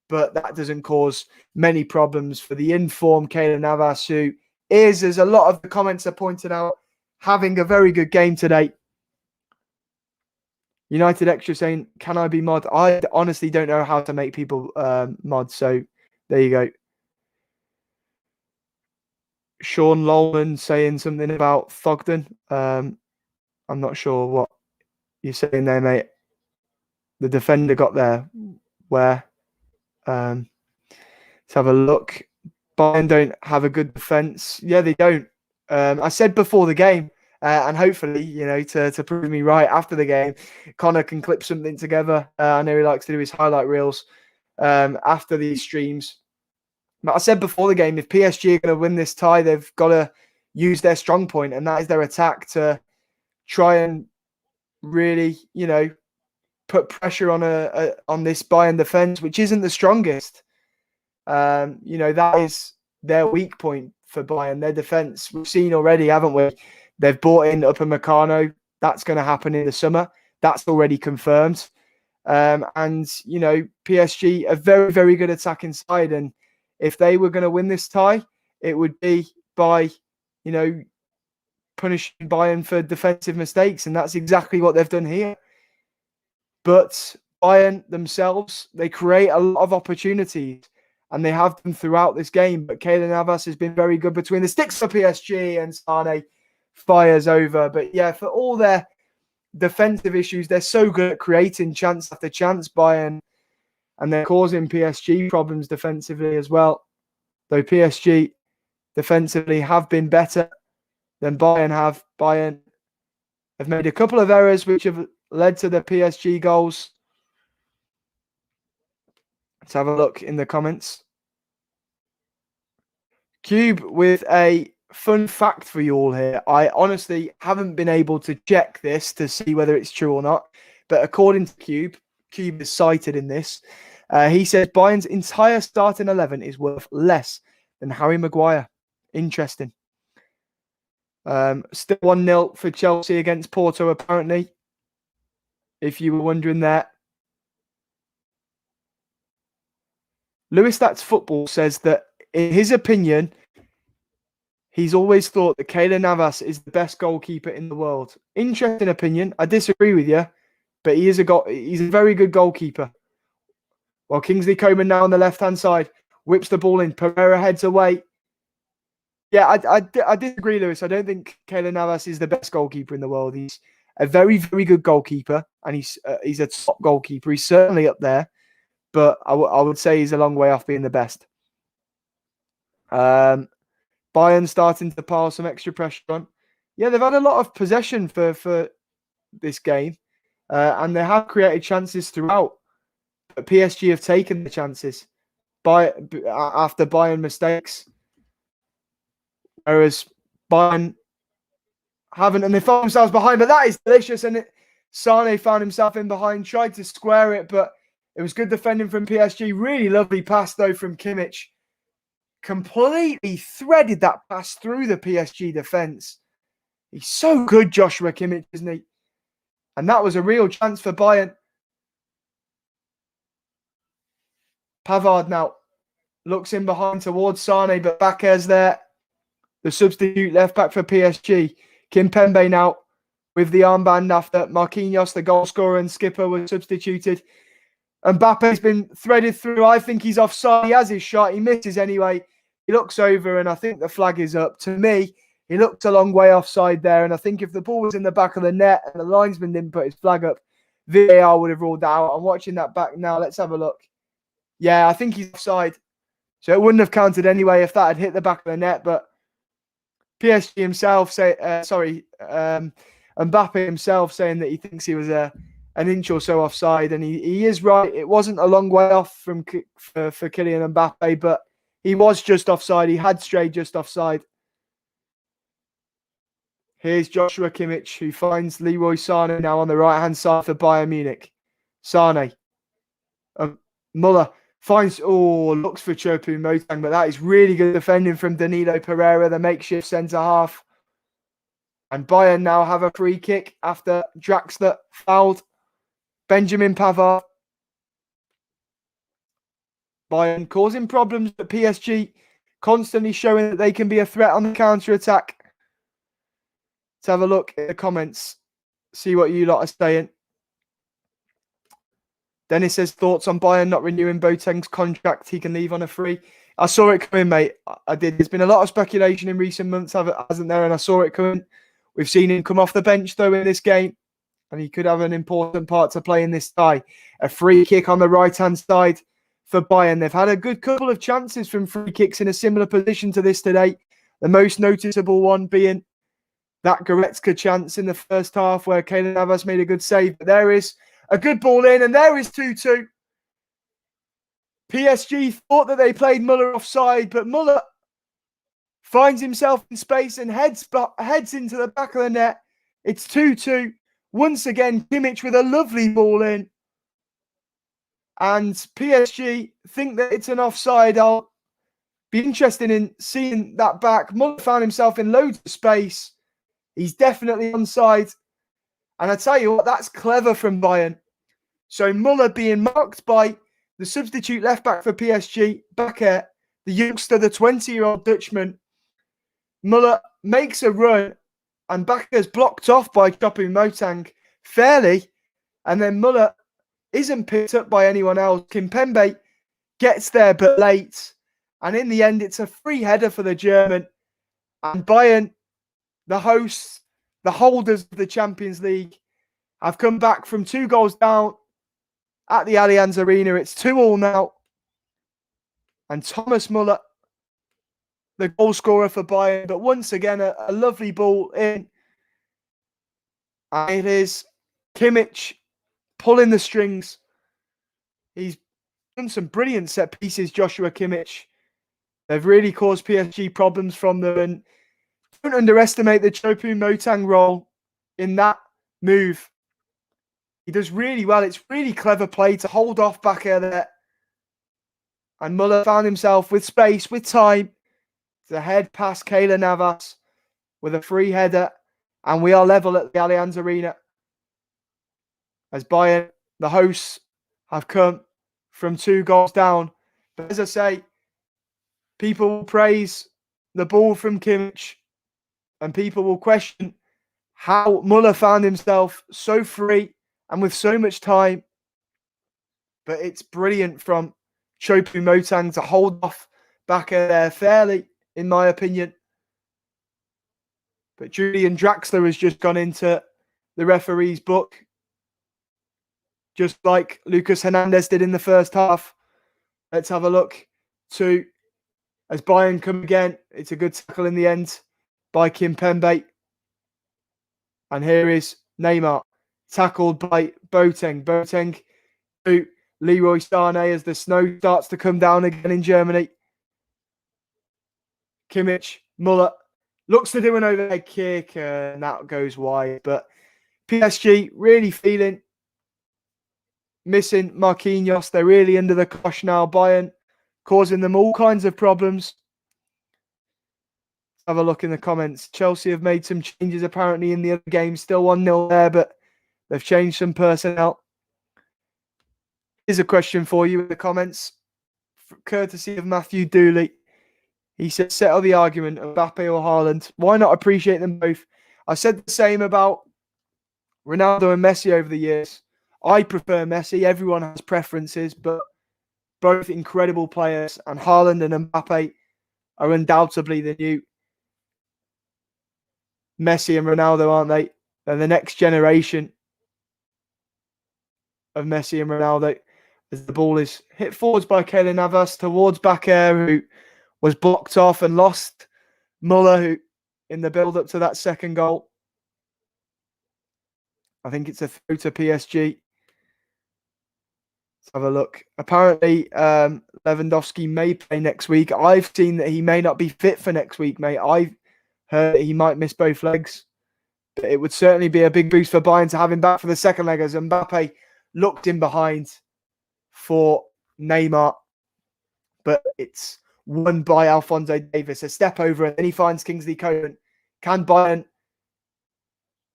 but that doesn't cause many problems for the in-form Keylor Navas, who is, as a lot of the comments are pointing out, having a very good game today. United Extra saying, can I be mod? I honestly don't know how to make people mod, so there you go. Sean Lolman saying something about Thogden. I'm not sure what you're saying there, mate. The defender got there. Where? Let's have a look. Bayern don't have a good defence. Yeah, they don't. I said before the game, and hopefully, you know, to prove me right after the game, Connor can clip something together. I know he likes to do his highlight reels after these streams. But I said before the game, if PSG are going to win this tie, they've got to use their strong point, and that is their attack, to try and really, you know, put pressure on this Bayern defense, which isn't the strongest. You know, that is their weak point for Bayern, their defense. We've seen already, haven't we? They've bought in Upamecano. That's going to happen in the summer. That's already confirmed. And, you know, PSG, a very, very good attacking side. And if they were going to win this tie, it would be by, you know, punishing Bayern for defensive mistakes. And that's exactly what they've done here. But Bayern themselves, they create a lot of opportunities, and they have them throughout this game. But Keylor Navas has been very good between the sticks for PSG, and Sane fires over. But yeah, for all their defensive issues, they're so good at creating chance after chance, Bayern, and they're causing PSG problems defensively as well. Though PSG defensively have been better than Bayern have. Bayern have made a couple of errors which have led to the PSG goals. Let's have a look in the comments. Cube with a fun fact for you all here. I honestly haven't been able to check this to see whether it's true or not. But according to Cube is cited in this. He says Bayern's entire starting 11 is worth less than Harry Maguire. Interesting. Still 1-0 for Chelsea against Porto, apparently. If you were wondering that. Lewis That's Football says that, in his opinion, he's always thought that Keylor Navas is the best goalkeeper in the world. Interesting opinion. I disagree with you, but he's a very good goalkeeper. Well, Kingsley Coman now on the left-hand side whips the ball in. Pereira heads away. Yeah, I disagree, Lewis. I don't think Keylor Navas is the best goalkeeper in the world. He's a very, very good goalkeeper, and he's a top goalkeeper. He's certainly up there, but I would say he's a long way off being the best. Bayern starting to pile some extra pressure on. Yeah, they've had a lot of possession for this game, and they have created chances throughout. But PSG have taken the chances after Bayern mistakes, whereas Bayern haven't, and they found themselves behind. But that is delicious, and Sane found himself in behind, tried to square it, but it was good defending from PSG. Really lovely pass though from Kimmich. Completely threaded that pass through the PSG defence. He's so good, Joshua Kimmich, isn't he? And that was a real chance for Bayern. Pavard now looks in behind towards Sane, but Bakers there. The substitute left back for PSG. Kimpembe now with the armband after Marquinhos, the goal scorer and skipper, was substituted. Mbappe's been threaded through. I think he's offside. He has his shot. He misses anyway. He looks over, and I think the flag is up. To me, he looked a long way offside there, and I think if the ball was in the back of the net and the linesman didn't put his flag up, VAR would have ruled that out. I'm watching that back now. Let's have a look. Yeah, I think he's offside. So it wouldn't have counted anyway if that had hit the back of the net, but PSG himself Mbappe himself saying that he thinks he was an inch or so offside, and he is right. It wasn't a long way off for Kylian Mbappe, but he was just offside. He had strayed just offside. Here's Joshua Kimmich, who finds Leroy Sané now on the right-hand side for Bayern Munich. Sané. Muller finds, looks for Choupo-Moting, but that is really good defending from Danilo Pereira, the makeshift centre-half. And Bayern now have a free kick after Draxler fouled Benjamin Pavard. Bayern causing problems, but PSG constantly showing that they can be a threat on the counter-attack. Let's have a look at the comments. See what you lot are saying. Dennis says, thoughts on Bayern not renewing Boateng's contract. He can leave on a free. I saw it coming, mate. I did. There's been a lot of speculation in recent months, hasn't there? And I saw it coming. We've seen him come off the bench, though, in this game. And he could have an important part to play in this tie. A free kick on the right-hand side for Bayern. They've had a good couple of chances from free kicks in a similar position to this today. The most noticeable one being that Goretzka chance in the first half where Keylor Navas made a good save. But there is a good ball in, and there is 2-2. PSG thought that they played Muller offside, but Muller finds himself in space and heads into the back of the net. It's 2-2. Once again, Kimmich with a lovely ball in. And PSG think that it's an offside. I'll be interested in seeing that back. Muller found himself in loads of space. He's definitely onside. And I tell you what, that's clever from Bayern. So Muller being marked by the substitute left-back for PSG, Bakker, the youngster, the 20-year-old Dutchman. Muller makes a run, and Bakker's blocked off by Choupo-Moting fairly. And then Muller isn't picked up by anyone else. Kimpembe gets there but late. And in the end, it's a free header for the German. And Bayern, the hosts, the holders of the Champions League, have come back from 2 goals down at the Allianz Arena. It's 2-2 now. And Thomas Muller, the goal scorer for Bayern. But once again, a lovely ball in. And it is Kimmich pulling the strings. He's done some brilliant set pieces, Joshua Kimmich. They've really caused PSG problems from them. And don't underestimate the Choupo-Moting role in that move. He does really well. It's really clever play to hold off Bakker there. And Muller found himself with space, with time, to head past Keylor Navas with a free header. And we are level at the Allianz Arena. As Bayern, the hosts, have come from 2 goals down. But as I say, people will praise the ball from Kimmich. And people will question how Muller found himself so free and with so much time. But it's brilliant from Choupo-Moting to hold off Bakker there fairly, in my opinion. But Julian Draxler has just gone into the referee's book, just like Lucas Hernandez did in the first half. Let's have a look to, as Bayern come again, it's a good tackle in the end by Kimpembe. And here is Neymar, tackled by Boateng. Boateng to Leroy Sané as the snow starts to come down again in Germany. Kimmich, Muller, looks to do an overhead kick, and that goes wide. But PSG really feeling missing Marquinhos. They're really under the cosh now. Bayern causing them all kinds of problems. Have a look in the comments. Chelsea have made some changes apparently in the other game. Still 1-0 there, but they've changed some personnel. Here's a question for you in the comments, courtesy of Matthew Dooley. He said, settle the argument of Mbappe or Haaland. Why not appreciate them both? I said the same about Ronaldo and Messi over the years. I prefer Messi. Everyone has preferences, but both incredible players. And Haaland and Mbappe are undoubtedly the new Messi and Ronaldo, aren't they? They're the next generation of Messi and Ronaldo. As the ball is hit forwards by Keylor Navas towards Bakker, who was blocked off and lost Muller, who in the build-up to that second goal. I think it's a throw to PSG. Let's have a look. Apparently, Lewandowski may play next week. I've seen that he may not be fit for next week, mate. I've heard that he might miss both legs. But it would certainly be a big boost for Bayern to have him back for the second leg as Mbappe looked in behind for Neymar. But it's won by Alphonso Davies. A step over, and then he finds Kingsley Coman. Can Bayern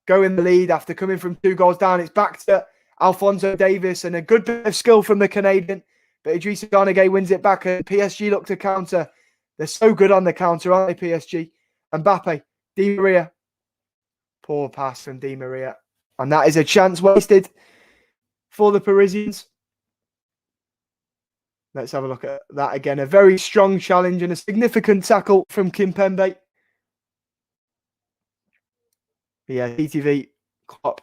go in the lead after coming from 2 goals down? It's back to Alphonso Davies and a good bit of skill from the Canadian. But Idrissa Gana Gueye wins it back, and PSG look to counter. They're so good on the counter, aren't they, PSG? Mbappe, Di Maria. Poor pass from Di Maria. And that is a chance wasted for the Parisians. Let's have a look at that again. A very strong challenge and a significant tackle from Kimpembe. Yeah, TTV, Klopp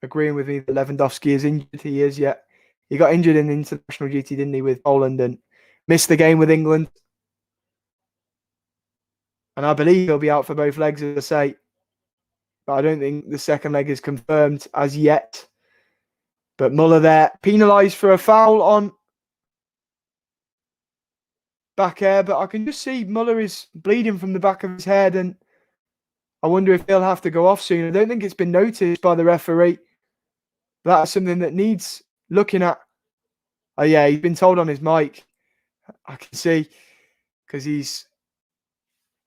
agreeing with me that Lewandowski is injured. He is, yeah. He got injured in international duty, didn't he, with Poland and missed the game with England. And I believe he'll be out for both legs, as I say. But I don't think the second leg is confirmed as yet. But Muller there, penalised for a foul on back air. But I can just see Muller is bleeding from the back of his head. And I wonder if he'll have to go off soon. I don't think it's been noticed by the referee. That's something that needs looking at. Oh, yeah, he's been told on his mic. I can see because he's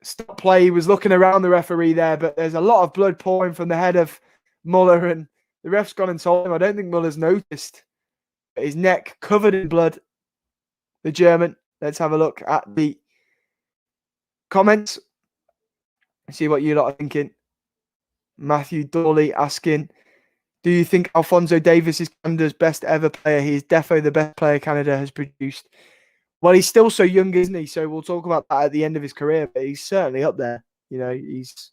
stopped play. He was looking around the referee there, but there's a lot of blood pouring from the head of Muller, and the ref's gone and told him. I don't think Muller's noticed. But his neck covered in blood. The German. Let's have a look at the comments. See what you lot are thinking. Matthew Dawley asking, do you think Alphonso Davies is Canada's best ever player? He is defo the best player Canada has produced. Well, he's still so young, isn't he? So we'll talk about that at the end of his career, but he's certainly up there. You know, he's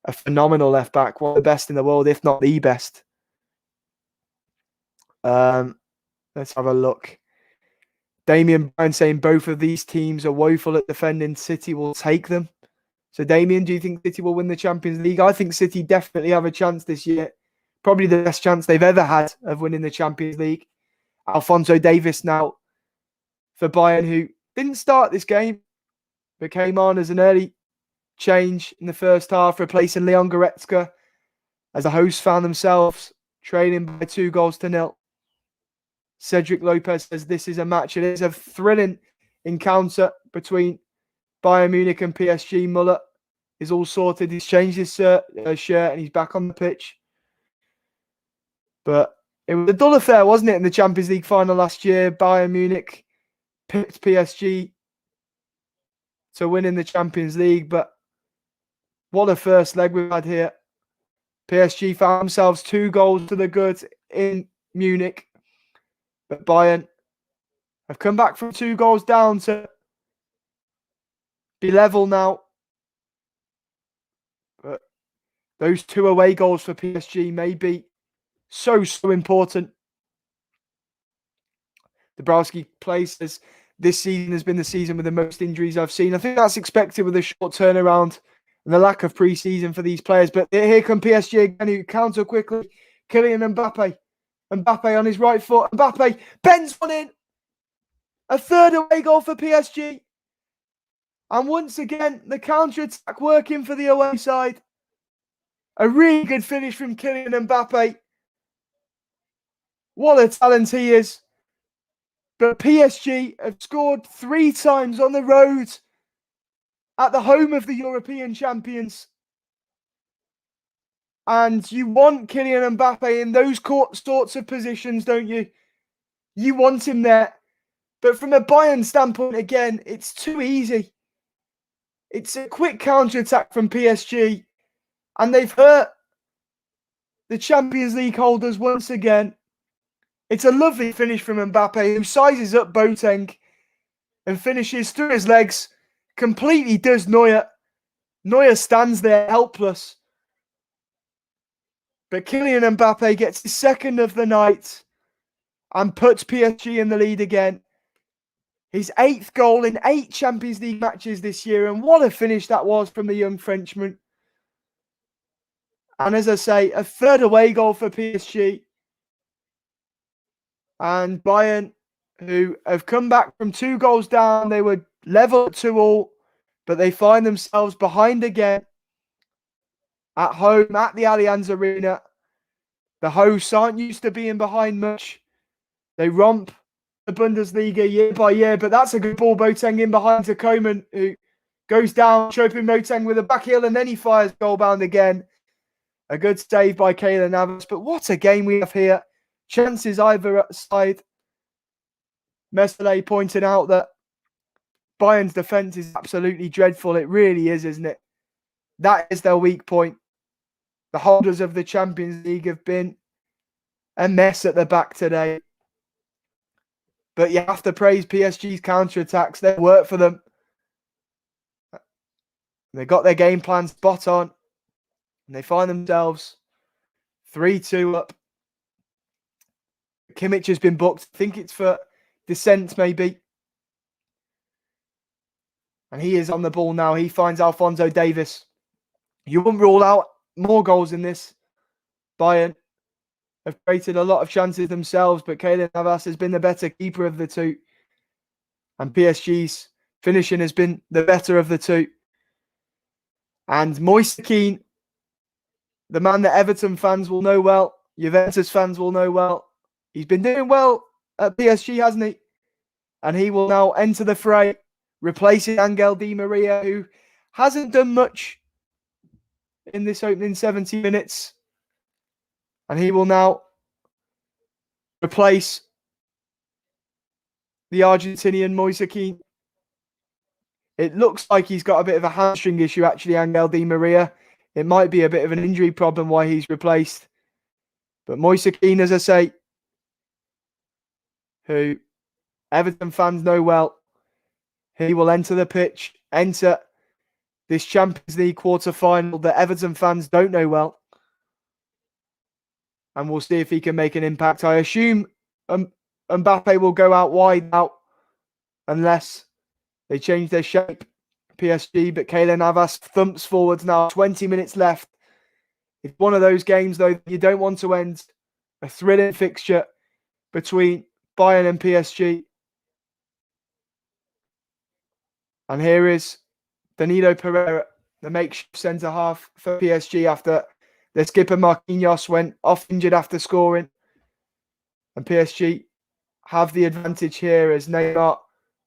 a phenomenal left back, one of the best in the world, if not the best. Let's have a look. Damien Bryan saying both of these teams are woeful at defending. City will take them. So, Damien, do you think City will win the Champions League? I think City definitely have a chance this year. Probably the best chance they've ever had of winning the Champions League. Alphonso Davies now for Bayern, who didn't start this game, but came on as an early change in the first half, replacing Leon Goretzka, as the hosts found themselves trailing by 2-0. Cedric Lopez says this is a match. It is a thrilling encounter between Bayern Munich and PSG. Muller is all sorted. He's changed his shirt and he's back on the pitch. But it was a dull affair, wasn't it, in the Champions League final last year? Bayern Munich picked PSG to win in the Champions League. But what a first leg we've had here. PSG found themselves 2 goals to the good in Munich. But Bayern have come back from 2 goals down to be level now. But those 2 away goals for PSG may be so important. Dabrowski plays this season has been the season with the most injuries I've seen. I think that's expected with a short turnaround and the lack of pre-season for these players. But here come PSG again, who counter quickly. Kylian Mbappe. Mbappe on his right foot. Mbappe bends one in. A third away goal for PSG. And once again, the counter-attack working for the away side. A really good finish from Kylian Mbappe. What a talent he is. But PSG have scored 3 times on the road at the home of the European champions. And you want Kylian Mbappe in those sorts of positions, don't you? You want him there. But from a Bayern standpoint, again, it's too easy. It's a quick counter-attack from PSG. And they've hurt the Champions League holders once again. It's a lovely finish from Mbappe, who sizes up Boateng and finishes through his legs. Completely does Neuer. Neuer stands there helpless. But Kylian Mbappe gets his second of the night and puts PSG in the lead again. His 8th goal in 8 Champions League matches this year. And what a finish that was from the young Frenchman. And as I say, a third away goal for PSG. And Bayern, who have come back from 2 goals down, they were level at 2-2, but they find themselves behind again. at home at the Allianz Arena. The hosts aren't used to being behind much. They romp the Bundesliga year by year, but that's a good ball. Boateng in behind to Koeman, who goes down, Choupo-Moting with a back heel, and then he fires goal bound again. A good save by Keylor Navas, but what a game we have here. Chances either side. Mesele pointing out that Bayern's defence is absolutely dreadful. It really is, isn't it? That is their weak point. The holders of the Champions League have been a mess at the back today. But you have to praise PSG's counter-attacks. They work for them. They got their game plan spot on. And they find themselves 3-2 up. Kimmich has been booked. I think it's for dissent, maybe. And he is on the ball now. He finds Alphonso Davies. You wouldn't rule out more goals in this. Bayern have created a lot of chances themselves, but Keylor Navas has been the better keeper of the two. And PSG's finishing has been the better of the two. And Moise Kean, the man that Everton fans will know well, Juventus fans will know well. He's been doing well at PSG, hasn't he? And he will now enter the fray, replacing Angel Di Maria, who hasn't done much in this opening 70 minutes. And he will now replace the Argentinian Moise Kean. It looks like he's got a bit of a hamstring issue, actually, Angel Di Maria. It might be a bit of an injury problem why he's replaced. But Moise Kean, as I say, who Everton fans know well, he will enter the pitch, enter this Champions League quarter-final that Everton fans don't know well. And we'll see if he can make an impact. I assume Mbappe will go out wide now, unless they change their shape, PSG. But Keylor Navas thumps forwards now, 20 minutes left. It's one of those games, though, you don't want to end a thrilling fixture between Bayern and PSG. And here is Danilo Pereira, the makeshift centre-half for PSG after their skipper Marquinhos went off injured after scoring. And PSG have the advantage here as Neymar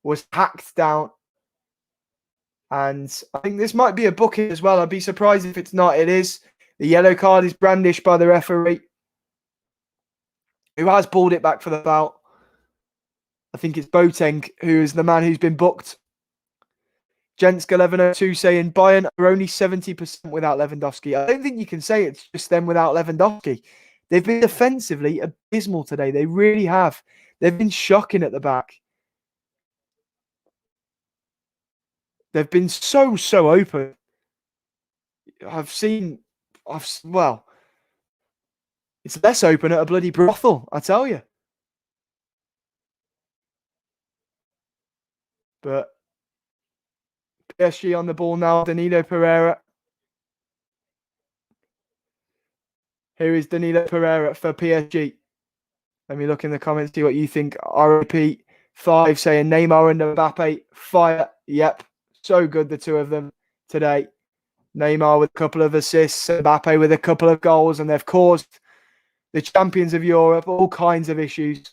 was hacked down. And I think this might be a booking as well. I'd be surprised if it's not. It is. The yellow card is brandished by the referee, who has pulled it back for the foul. I think it's Boateng, who is the man who's been booked. Jensk 1102 saying Bayern are only 70% without Lewandowski. I don't think you can say it's just them without Lewandowski. They've been defensively abysmal today. They really have. They've been shocking at the back. They've been so open. Well, it's less open at a bloody brothel, I tell you. But PSG on the ball now, Danilo Pereira. Here is Danilo Pereira for PSG. Let me look in the comments, see what you think. ROP 5 saying Neymar and Mbappe, fire. Yep, so good, the two of them today. Neymar with a couple of assists, Mbappe with a couple of goals, and they've caused the champions of Europe all kinds of issues.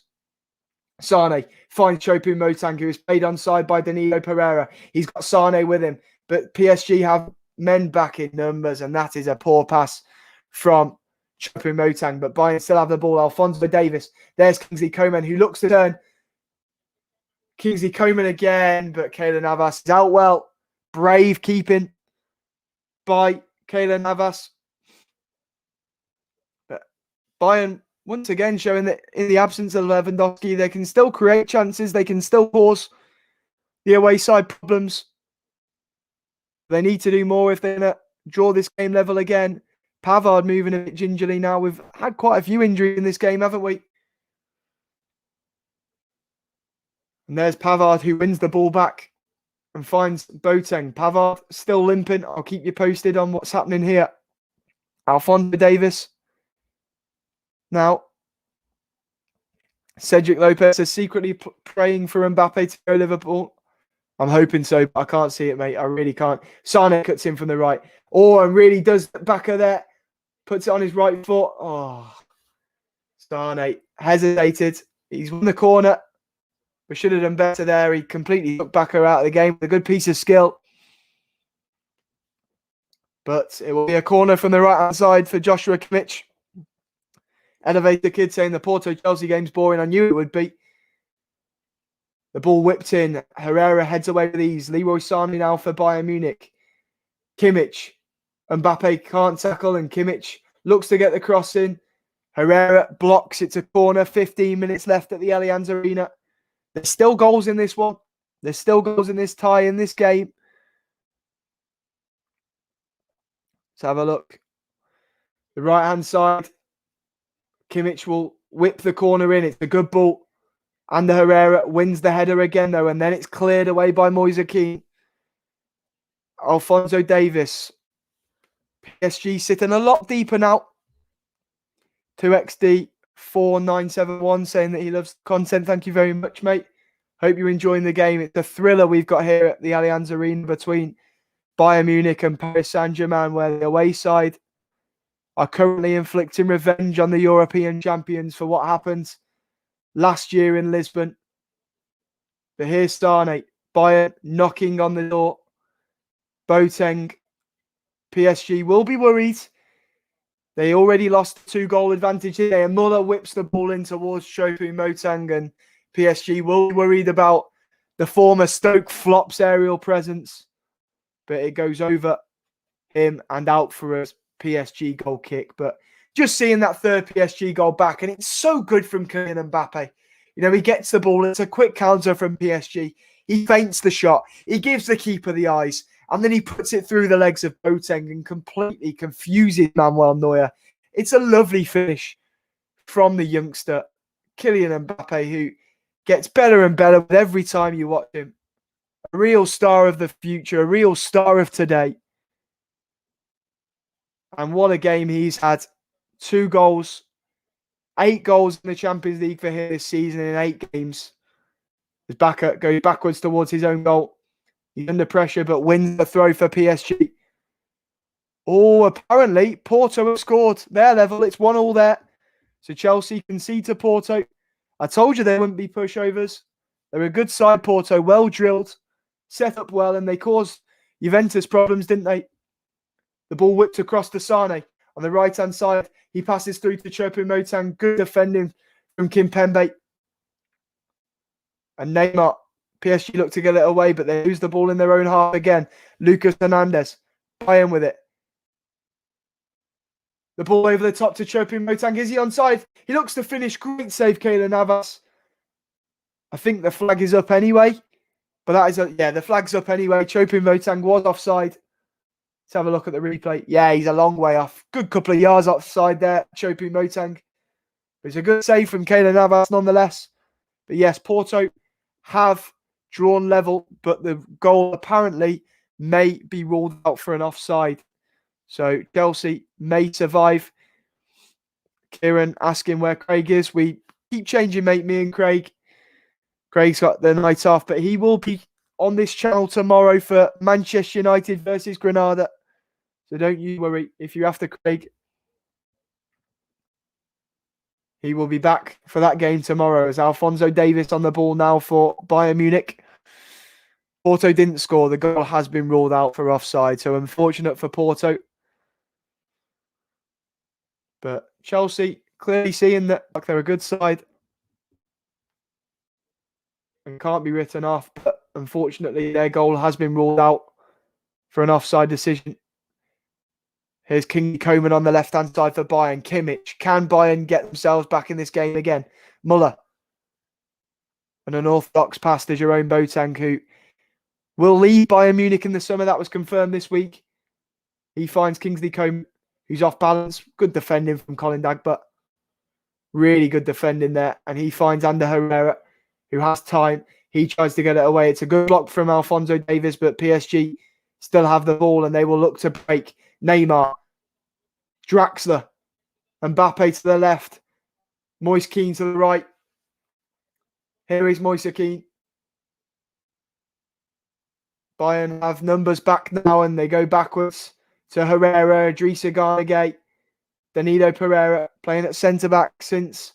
Sane finds Choupo-Moting, who is played onside by Danilo Pereira. He's got Sane with him, but PSG have men back in numbers, and that is a poor pass from Choupo-Moting. But Bayern still have the ball. Alphonso Davies. There's Kingsley Coman, who looks to turn. Kingsley Coman again, but Keylor Navas is out well. Brave keeping by Keylor Navas. But Bayern once again showing that in the absence of Lewandowski, they can still create chances. They can still cause the away side problems. They need to do more if they're going to draw this game level again. Pavard moving a bit gingerly now. We've had quite a few injuries in this game, haven't we? And there's Pavard, who wins the ball back and finds Boateng. Pavard still limping. I'll keep you posted on what's happening here. Alphonso Davies. Now, Cedric Lopez is secretly praying for Mbappe to go Liverpool. I'm hoping so, but I can't see it, mate. I really can't. Sane cuts in from the right. Oh, and really does the back of there. Puts it on his right foot. Oh, Sane hesitated. He's won the corner, but should have done better there. He completely took Bakker out of the game with a good piece of skill. But it will be a corner from the right-hand side for Joshua Kimmich. Elevator kid saying the Porto-Chelsea game's boring. I knew it would be. The ball whipped in. Herrera heads away with ease. Leroy Sané now for Bayern Munich. Kimmich. Mbappe can't tackle, and Kimmich looks to get the cross in. Herrera blocks. It's a corner. 15 minutes left at the Allianz Arena. There's still goals in this one. There's still goals in this tie, in this game. Let's have a look. The right-hand side. Kimmich will whip the corner in. It's a good ball. And the Herrera wins the header again, though, and then it's cleared away by Moise Kean. Alphonso Davies. PSG sitting a lot deeper now. 2XD 4971 saying that he loves content. Thank you very much, mate. Hope you're enjoying the game. It's a thriller we've got here at the Allianz Arena between Bayern Munich and Paris Saint-Germain, where the away side are currently inflicting revenge on the European champions for what happened last year in Lisbon. But here's Sane. Bayern knocking on the door. Boateng. PSG will be worried. They already lost a 2-goal advantage today, and Muller whips the ball in towards Choupo-Moting, and PSG will be worried about the former Stoke flops aerial presence. But it goes over him and out for a PSG goal kick. But just seeing that third PSG goal back, and it's so good from Kylian Mbappe. You know, he gets the ball. It's a quick counter from PSG. He feints the shot. He gives the keeper the eyes. And then he puts it through the legs of Boateng and completely confuses Manuel Neuer. It's a lovely finish from the youngster, Kylian Mbappe, who gets better and better with every time you watch him. A real star of the future, a real star of today. And what a game he's had. 2 goals, 8 goals in the Champions League for him this season in 8 games. His backer goes backwards towards his own goal. He's under pressure, but wins the throw for PSG. Oh, apparently, Porto have scored their level. It's 1-1 there. So Chelsea concede to Porto. I told you there wouldn't be pushovers. They're a good side, Porto. Well drilled. Set up well, and they caused Juventus problems, didn't they? The ball whipped across to Sane. On the right-hand side, he passes through to Choupo-Moting. Good defending from Kimpembe. And Neymar. PSG look to get it away, but they lose the ball in their own half again. Lucas Hernandez. Bayern with it. The ball over the top to Choupo-Moting. Is he onside? He looks to finish. Great save, Keylor Navas. I think the flag is up anyway. But that is the flag's up anyway. Choupo-Moting was offside. Let's have a look at the replay. Yeah, he's a long way off. Good couple of yards offside there, Choupo-Moting. It's a good save from Keylor Navas nonetheless. But yes, Porto have drawn level, but the goal apparently may be ruled out for an offside. So Chelsea may survive. Kieran asking where Craig is. We keep changing, mate, me and Craig. Craig's got the night off, but he will be on this channel tomorrow for Manchester United versus Granada. So don't you worry if you're after Craig. He will be back for that game tomorrow as Alphonso Davies on the ball now for Bayern Munich. Porto didn't score. The goal has been ruled out for offside. So unfortunate for Porto. But Chelsea clearly seeing that they're a good side and can't be written off. But unfortunately, their goal has been ruled out for an offside decision. Here's King Coman on the left-hand side for Bayern. Kimmich. Can Bayern get themselves back in this game again? Muller. And an orthodox pass to Jerome Boateng, who will leave Bayern Munich in the summer. That was confirmed this week. He finds Kingsley Coman, who's off balance. Good defending from Colin Dagba. Really good defending there. And he finds Ander Herrera, who has time. He tries to get it away. It's a good block from Alphonso Davies, but PSG still have the ball and they will look to break. Neymar. Draxler. Mbappe to the left. Moise Kean to the right. Here is Moise Kean. Bayern have numbers back now and they go backwards to Herrera, Idrissa Gana Gueye, Danilo Pereira playing at centre-back since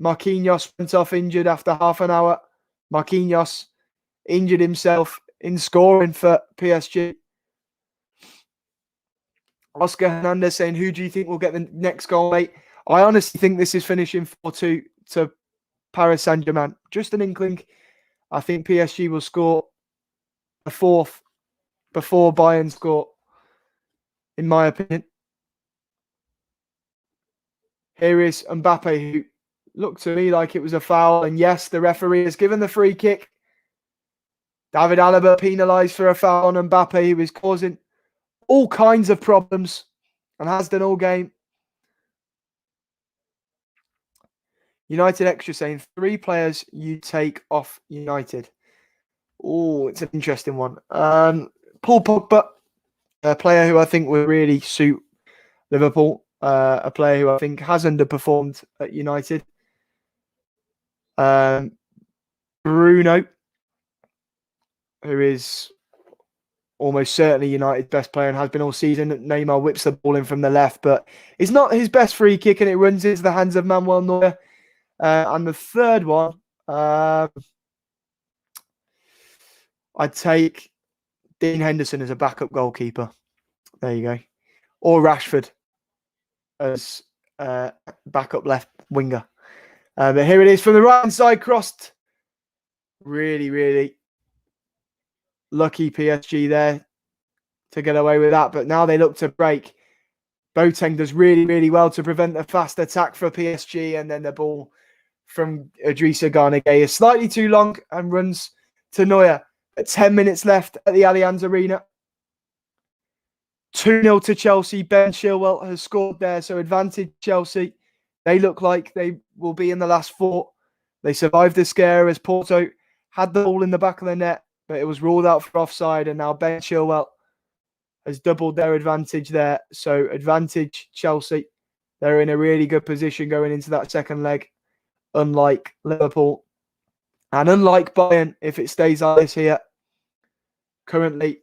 Marquinhos went off injured after half an hour. Marquinhos injured himself in scoring for PSG. Oscar Hernandez saying, who do you think will get the next goal, mate? I honestly think this is finishing 4-2 to Paris Saint-Germain. Just an inkling. I think PSG will score a fourth before Bayern score, in my opinion. Here is Mbappe, who looked to me like it was a foul. And yes, the referee has given the free kick. David Alaba penalised for a foul on Mbappe, who is causing all kinds of problems and has done all game. United Extra saying 3 players you take off United. Oh, it's an interesting one. Paul Pogba, a player who I think will really suit Liverpool. A player who I think has underperformed at United. Bruno, who is almost certainly United's best player and has been all season. Neymar whips the ball in from the left, but it's not his best free kick and it runs into the hands of Manuel Neuer. And the third one, I'd take Dean Henderson as a backup goalkeeper. There you go. Or Rashford as backup left winger. But here it is from the right-hand side, crossed. Really, really lucky PSG there to get away with that. But now they look to break. Boateng does really, really well to prevent a fast attack for PSG. And then the ball from Idrissa Gana Gueye is slightly too long and runs to Neuer. At 10 minutes left at the Allianz Arena. 2-0 to Chelsea. Ben Chilwell has scored there. So advantage Chelsea. They look like they will be in the last 4. They survived the scare as Porto had the ball in the back of the net, but it was ruled out for offside. And now Ben Chilwell has doubled their advantage there. So advantage Chelsea. They're in a really good position going into that second leg, unlike Liverpool. And unlike Bayern, if it stays like this here, currently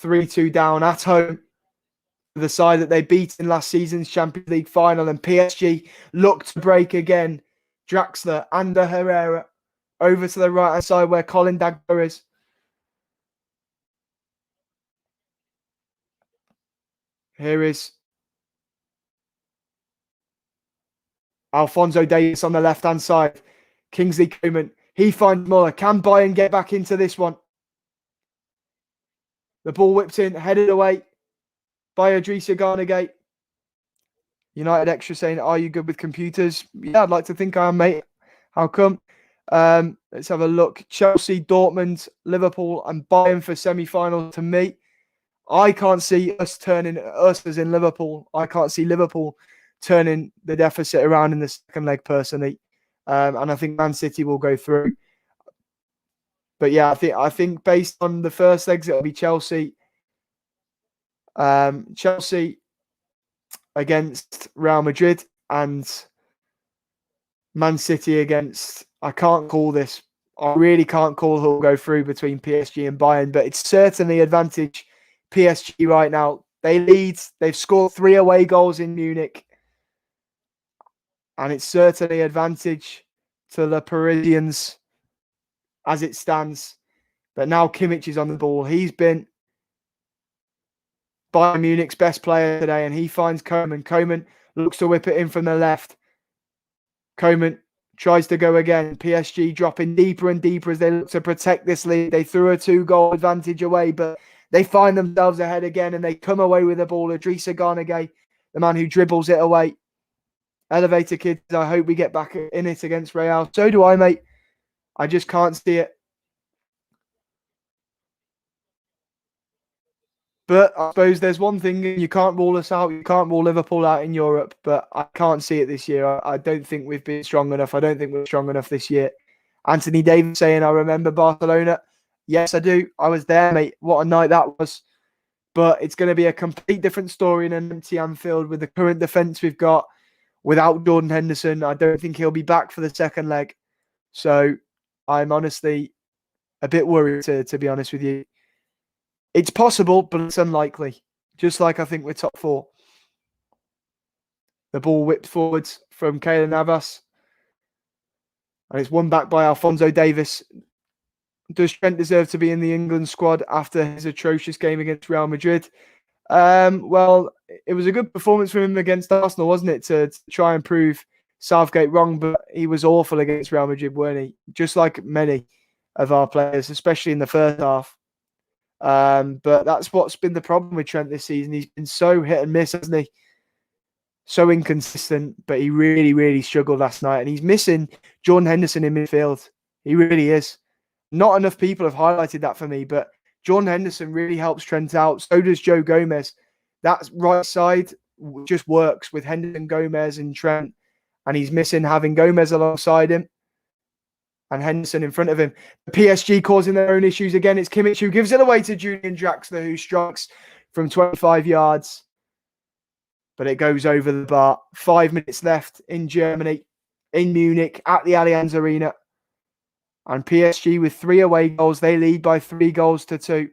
3-2 down at home. The side that they beat in last season's Champions League final, and PSG look to break again. Draxler and Herrera over to the right hand side where Colin Dagba is. Here is Alphonso Davies on the left hand side. Kingsley Coman, he finds Muller. Can Bayern get back into this one? The ball whipped in, headed away by Idrissa Gana Gueye. United Extra saying, are you good with computers? Yeah, I'd like to think I am, mate. How come? Let's have a look. Chelsea, Dortmund, Liverpool and Bayern for semi-final to me. I can't see us as in Liverpool. I can't see Liverpool turning the deficit around in the second leg personally. And I think Man City will go through. But yeah, I think based on the first legs, it'll be Chelsea. Chelsea against Real Madrid and Man City against, I can't call this. I really can't call who will go through between PSG and Bayern, but it's certainly advantage PSG right now. They lead. They've scored 3 away goals in Munich. And it's certainly advantage to the Parisians as it stands. But now Kimmich is on the ball. He's been Bayern Munich's best player today, and he finds Coman. Coman looks to whip it in from the left. Coman tries to go again. PSG dropping deeper and deeper as they look to protect this lead. They threw a 2-goal advantage away, but they find themselves ahead again, and they come away with the ball. Idrissa Gana Gueye, the man who dribbles it away. Elevator kids, I hope we get back in it against Real. So do I, mate. I just can't see it. But I suppose there's one thing, you can't rule us out. You can't rule Liverpool out in Europe, but I can't see it this year. I don't think we've been strong enough. I don't think we're strong enough this year. Anthony Davis saying, I remember Barcelona. Yes, I do. I was there, mate. What a night that was. But it's going to be a complete different story in an empty Anfield with the current defence we've got. Without Jordan Henderson, I don't think he'll be back for the second leg. So I'm honestly a bit worried, to be honest with you. It's possible, but it's unlikely. Just like I think we're top 4. The ball whipped forwards from Keylor Navas. And it's won back by Alphonso Davies. Does Trent deserve to be in the England squad after his atrocious game against Real Madrid? Well, it was a good performance from him against Arsenal, wasn't it, to try and prove Southgate wrong, but he was awful against Real Madrid, weren't he? Just like many of our players, especially in the first half. But that's what's been the problem with Trent this season. He's been so hit and miss, hasn't he? So inconsistent, but he really, really struggled last night. And he's missing Jordan Henderson in midfield. He really is. Not enough people have highlighted that for me, but Jordan Henderson really helps Trent out. So does Joe Gomez. That right side just works with Henderson, Gomez, and Trent. And he's missing having Gomez alongside him and Henderson in front of him. The PSG causing their own issues again. It's Kimmich who gives it away to Julian Draxler, who strikes from 25 yards. But it goes over the bar. 5 minutes left in Germany, in Munich, at the Allianz Arena. And PSG with 3 away goals. They lead by 3-2.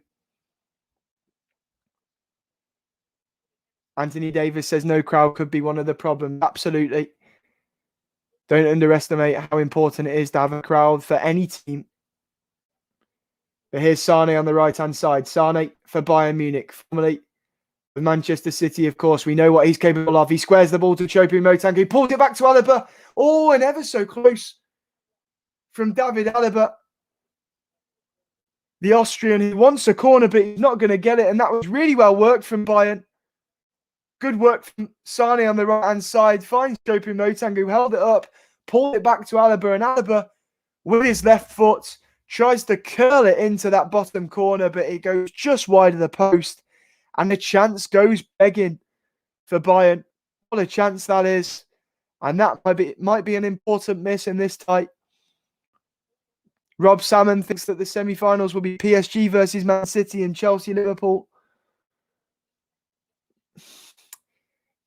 Anthony Davis says no crowd could be one of the problems. Absolutely. Don't underestimate how important it is to have a crowd for any team. But here's Sane on the right-hand side. Sane for Bayern Munich. Formerly with Manchester City, of course. We know what he's capable of. He squares the ball to Choupo-Moting. He pulls it back to Alaba. Oh, and ever so close from David Alaba. The Austrian, he wants a corner, but he's not going to get it. And that was really well worked from Bayern. Good work from Sane on the right-hand side. Finds Choupo-Moting, who held it up, pulled it back to Alaba. And Alaba, with his left foot, tries to curl it into that bottom corner, but it goes just wide of the post. And the chance goes begging for Bayern. What a chance that is. And that might be an important miss in this tie. Rob Salmon thinks that the semi-finals will be PSG versus Man City and Chelsea-Liverpool.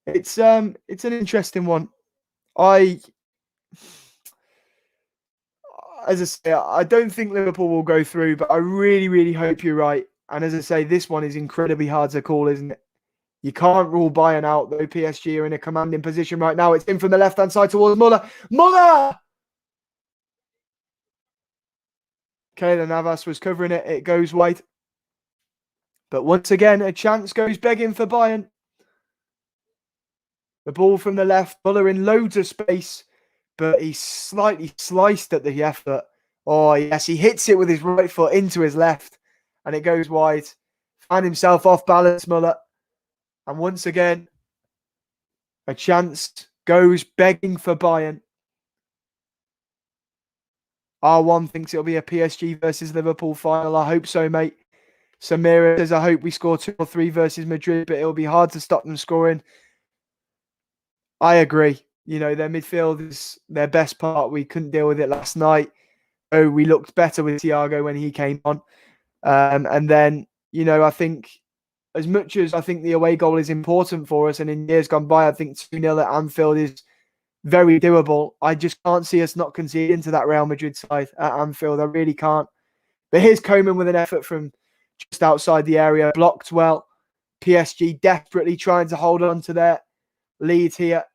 It's an interesting one. As I say, I don't think Liverpool will go through, but I really, really hope you're right. And as I say, this one is incredibly hard to call, isn't it? You can't rule Bayern out, though. PSG are in a commanding position right now. It's in from the left-hand side towards Muller. Muller! Keylor Navas was covering it. It goes wide. But once again, a chance goes begging for Bayern. The ball from the left. Muller in loads of space, but he's slightly sliced at the effort. Oh, yes, he hits it with his right foot into his left, and it goes wide. Found himself off balance, Muller. And once again, a chance goes begging for Bayern. R1 thinks it'll be a PSG versus Liverpool final. I hope so, mate. Samira says, I hope we score 2 or 3 versus Madrid, but it'll be hard to stop them scoring. I agree. You know, their midfield is their best part. We couldn't deal with it last night. Oh, we looked better with Thiago when he came on. And then, you know, I think as much as I think the away goal is important for us, and in years gone by, I think 2-0 at Anfield is very doable. I just can't see us not conceding to that Real Madrid side at Anfield. I really can't. But here's Koeman with an effort from just outside the area. Blocked well. PSG desperately trying to hold on to their lead here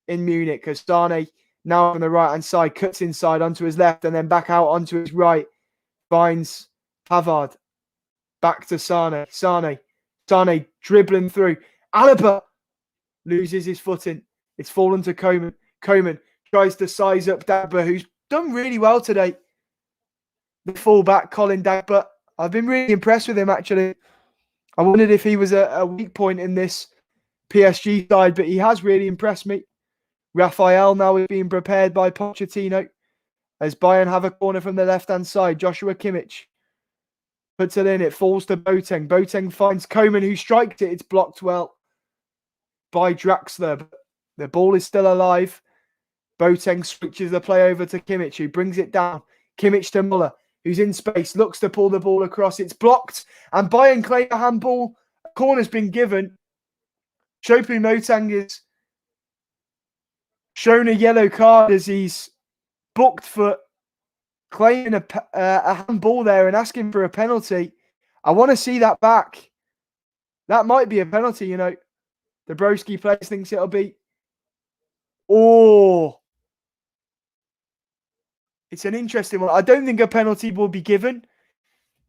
in Munich. As Sane, now on the right-hand side, cuts inside onto his left and then back out onto his right. Finds Pavard. Back to Sane. Sane dribbling through. Alaba loses his footing. It's fallen to Koeman. Koeman tries to size up Dagba, who's done really well today. The fullback, Colin Dagba. I've been really impressed with him, actually. I wondered if he was a weak point in this PSG side, but he has really impressed me. Rafael now is being prepared by Pochettino as Bayern have a corner from the left-hand side. Joshua Kimmich puts it in. It falls to Boateng. Boateng finds Koeman, who strikes it. It's blocked well by Draxler. But the ball is still alive. Boateng switches the play over to Kimmich, who brings it down. Kimmich to Muller, who's in space, looks to pull the ball across. It's blocked, and Bayern claim a handball. A corner's been given. Choupo-Moting is shown a yellow card as he's booked for claiming a handball there and asking for a penalty. I want to see that back. That might be a penalty, you know. The Broski place thinks it'll be. Oh, it's an interesting one. I don't think a penalty will be given.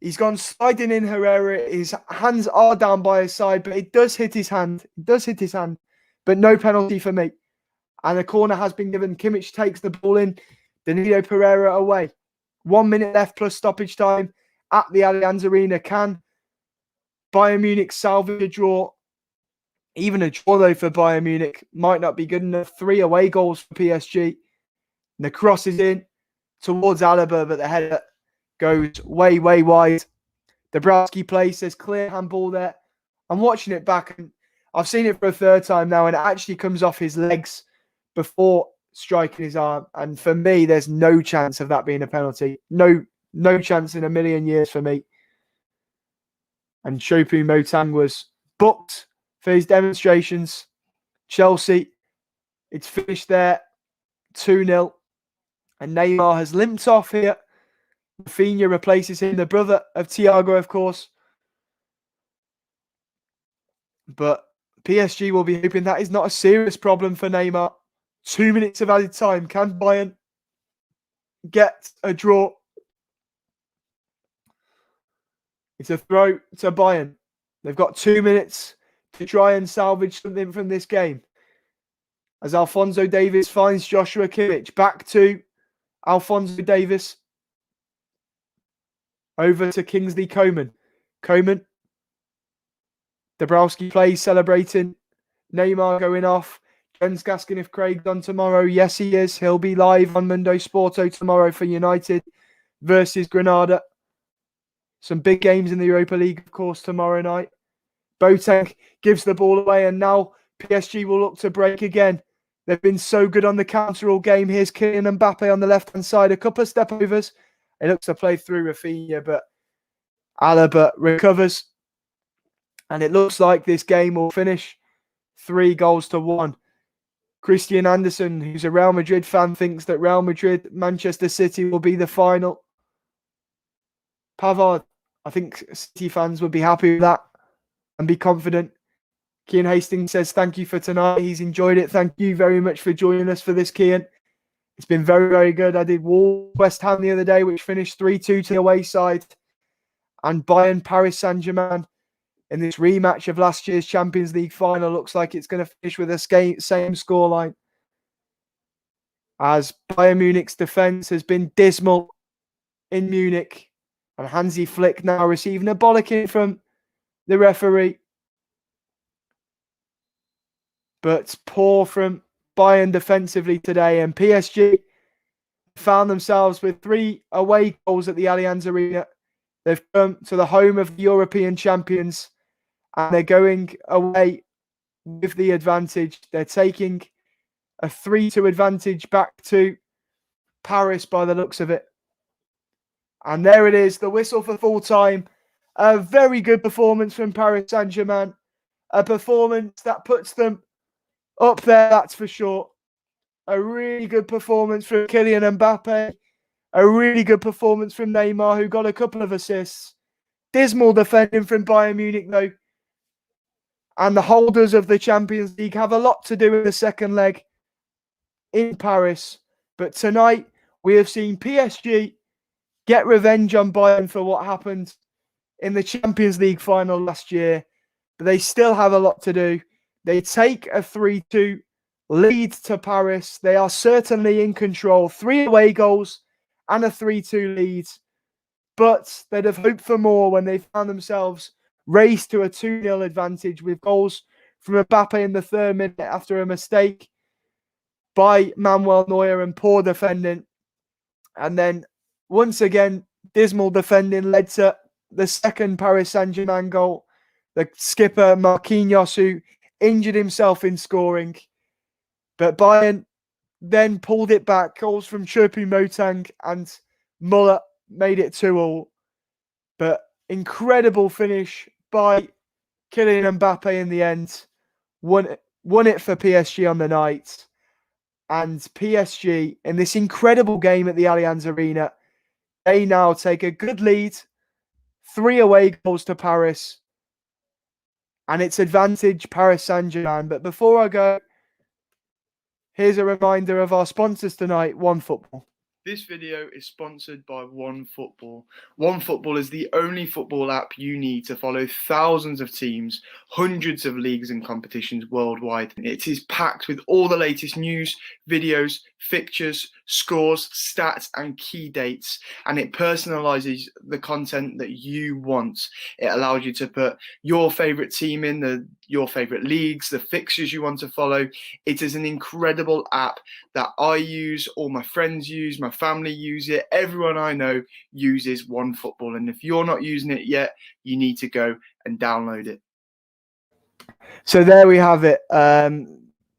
He's gone sliding in Herrera. His hands are down by his side, but it does hit his hand. It does hit his hand, but no penalty for me. And a corner has been given. Kimmich takes the ball in. Danilo Pereira away. 1 minute left plus stoppage time at the Allianz Arena. Can Bayern Munich salvage a draw? Even a draw, though, for Bayern Munich might not be good enough. 3 away goals for PSG. And the cross is in towards Alaba, but the header goes way, way wide. Dabrowski plays, there's clear handball there. I'm watching it back, and I've seen it for a third time now, and it actually comes off his legs before striking his arm. And for me, there's no chance of that being a penalty. No chance in a million years for me. And Choupo-Moting was booked for his demonstrations. Chelsea, it's finished there, 2-0. And Neymar has limped off here. Rafinha replaces him, the brother of Thiago, of course. But PSG will be hoping that is not a serious problem for Neymar. 2 minutes of added time. Can Bayern get a draw? It's a throw to Bayern. They've got 2 minutes to try and salvage something from this game. As Alphonso Davies finds Joshua Kimmich. Back to Alphonso Davies. Over to Kingsley Coman. Coman. Dabrowski plays, celebrating. Neymar going off. Jens asking if Craig's on tomorrow. Yes, he is. He'll be live on Mundo Sporto tomorrow for United versus Granada. Some big games in the Europa League, of course, tomorrow night. Boateng gives the ball away, and now PSG will look to break again. They've been so good on the counter all game. Here's Kylian Mbappe on the left-hand side. A couple of step-overs. It looks to play through Rafinha, but Alaba recovers. And it looks like this game will finish 3-1. Christian Andersen, who's a Real Madrid fan, thinks that Real Madrid, Manchester City will be the final. Pavard, I think City fans would be happy with that and be confident. Kian Hastings says, thank you for tonight. He's enjoyed it. Thank you very much for joining us for this, Kian. It's been very, very good. I did West Ham the other day, which finished 3-2 to the away side. And Bayern Paris Saint-Germain in this rematch of last year's Champions League final looks like it's going to finish with the same scoreline. As Bayern Munich's defence has been dismal in Munich. And Hansi Flick now receiving a bollocking from the referee. But poor from Bayern defensively today. And PSG found themselves with 3 away goals at the Allianz Arena. They've come to the home of the European champions. And they're going away with the advantage. They're taking a 3-2 advantage back to Paris by the looks of it. And there it is, the whistle for full time. A very good performance from Paris Saint-Germain. A performance that puts them up there, that's for sure. A really good performance from Kylian Mbappe. A really good performance from Neymar, who got a couple of assists. Dismal defending from Bayern Munich, though. And the holders of the Champions League have a lot to do in the second leg in Paris. But tonight, we have seen PSG get revenge on Bayern for what happened in the Champions League final last year. But they still have a lot to do. They take a 3-2 lead to Paris. They are certainly in control. 3 away goals and a 3-2 lead. But they'd have hoped for more when they found themselves raced to a 2-0 advantage with goals from Mbappe in the 3rd minute after a mistake by Manuel Neuer and poor defending. And then once again, dismal defending led to the second Paris Saint-Germain goal. The skipper, Marquinhos, who injured himself in scoring. But Bayern then pulled it back. Goals from Choupo-Moting and Muller made it 2-2. But incredible finish by Kylian Mbappe in the end. Won it for PSG on the night. And PSG, in this incredible game at the Allianz Arena, they now take a good lead, 3 away goals to Paris. And it's advantage Paris Saint-Germain. But before I go, here's a reminder of our sponsors tonight, OneFootball. This video is sponsored by OneFootball. OneFootball is the only football app you need to follow thousands of teams, hundreds of leagues and competitions worldwide. It is packed with all the latest news, videos, fixtures, scores, stats, and key dates. And it personalizes the content that you want. It allows you to put your favorite team in, your favorite leagues, the fixtures you want to follow. It is an incredible app that I use, all my friends use, my family use it, everyone I know uses OneFootball. And if you're not using it yet, you need to go and download it. So there we have it.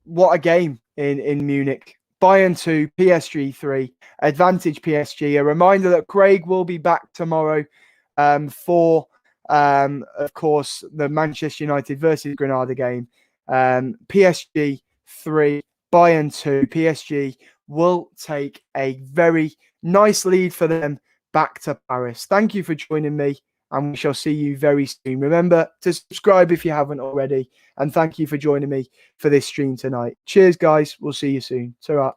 What a game in Munich. Bayern 2, PSG 3, advantage PSG. A reminder that Craig will be back tomorrow for, of course, the Manchester United versus Granada game. PSG 3, Bayern 2. PSG will take a very nice lead for them back to Paris. Thank you for joining me, and we shall see you very soon. Remember to subscribe if you haven't already, and thank you for joining me for this stream tonight. Cheers, guys. We'll see you soon. Ta-ra.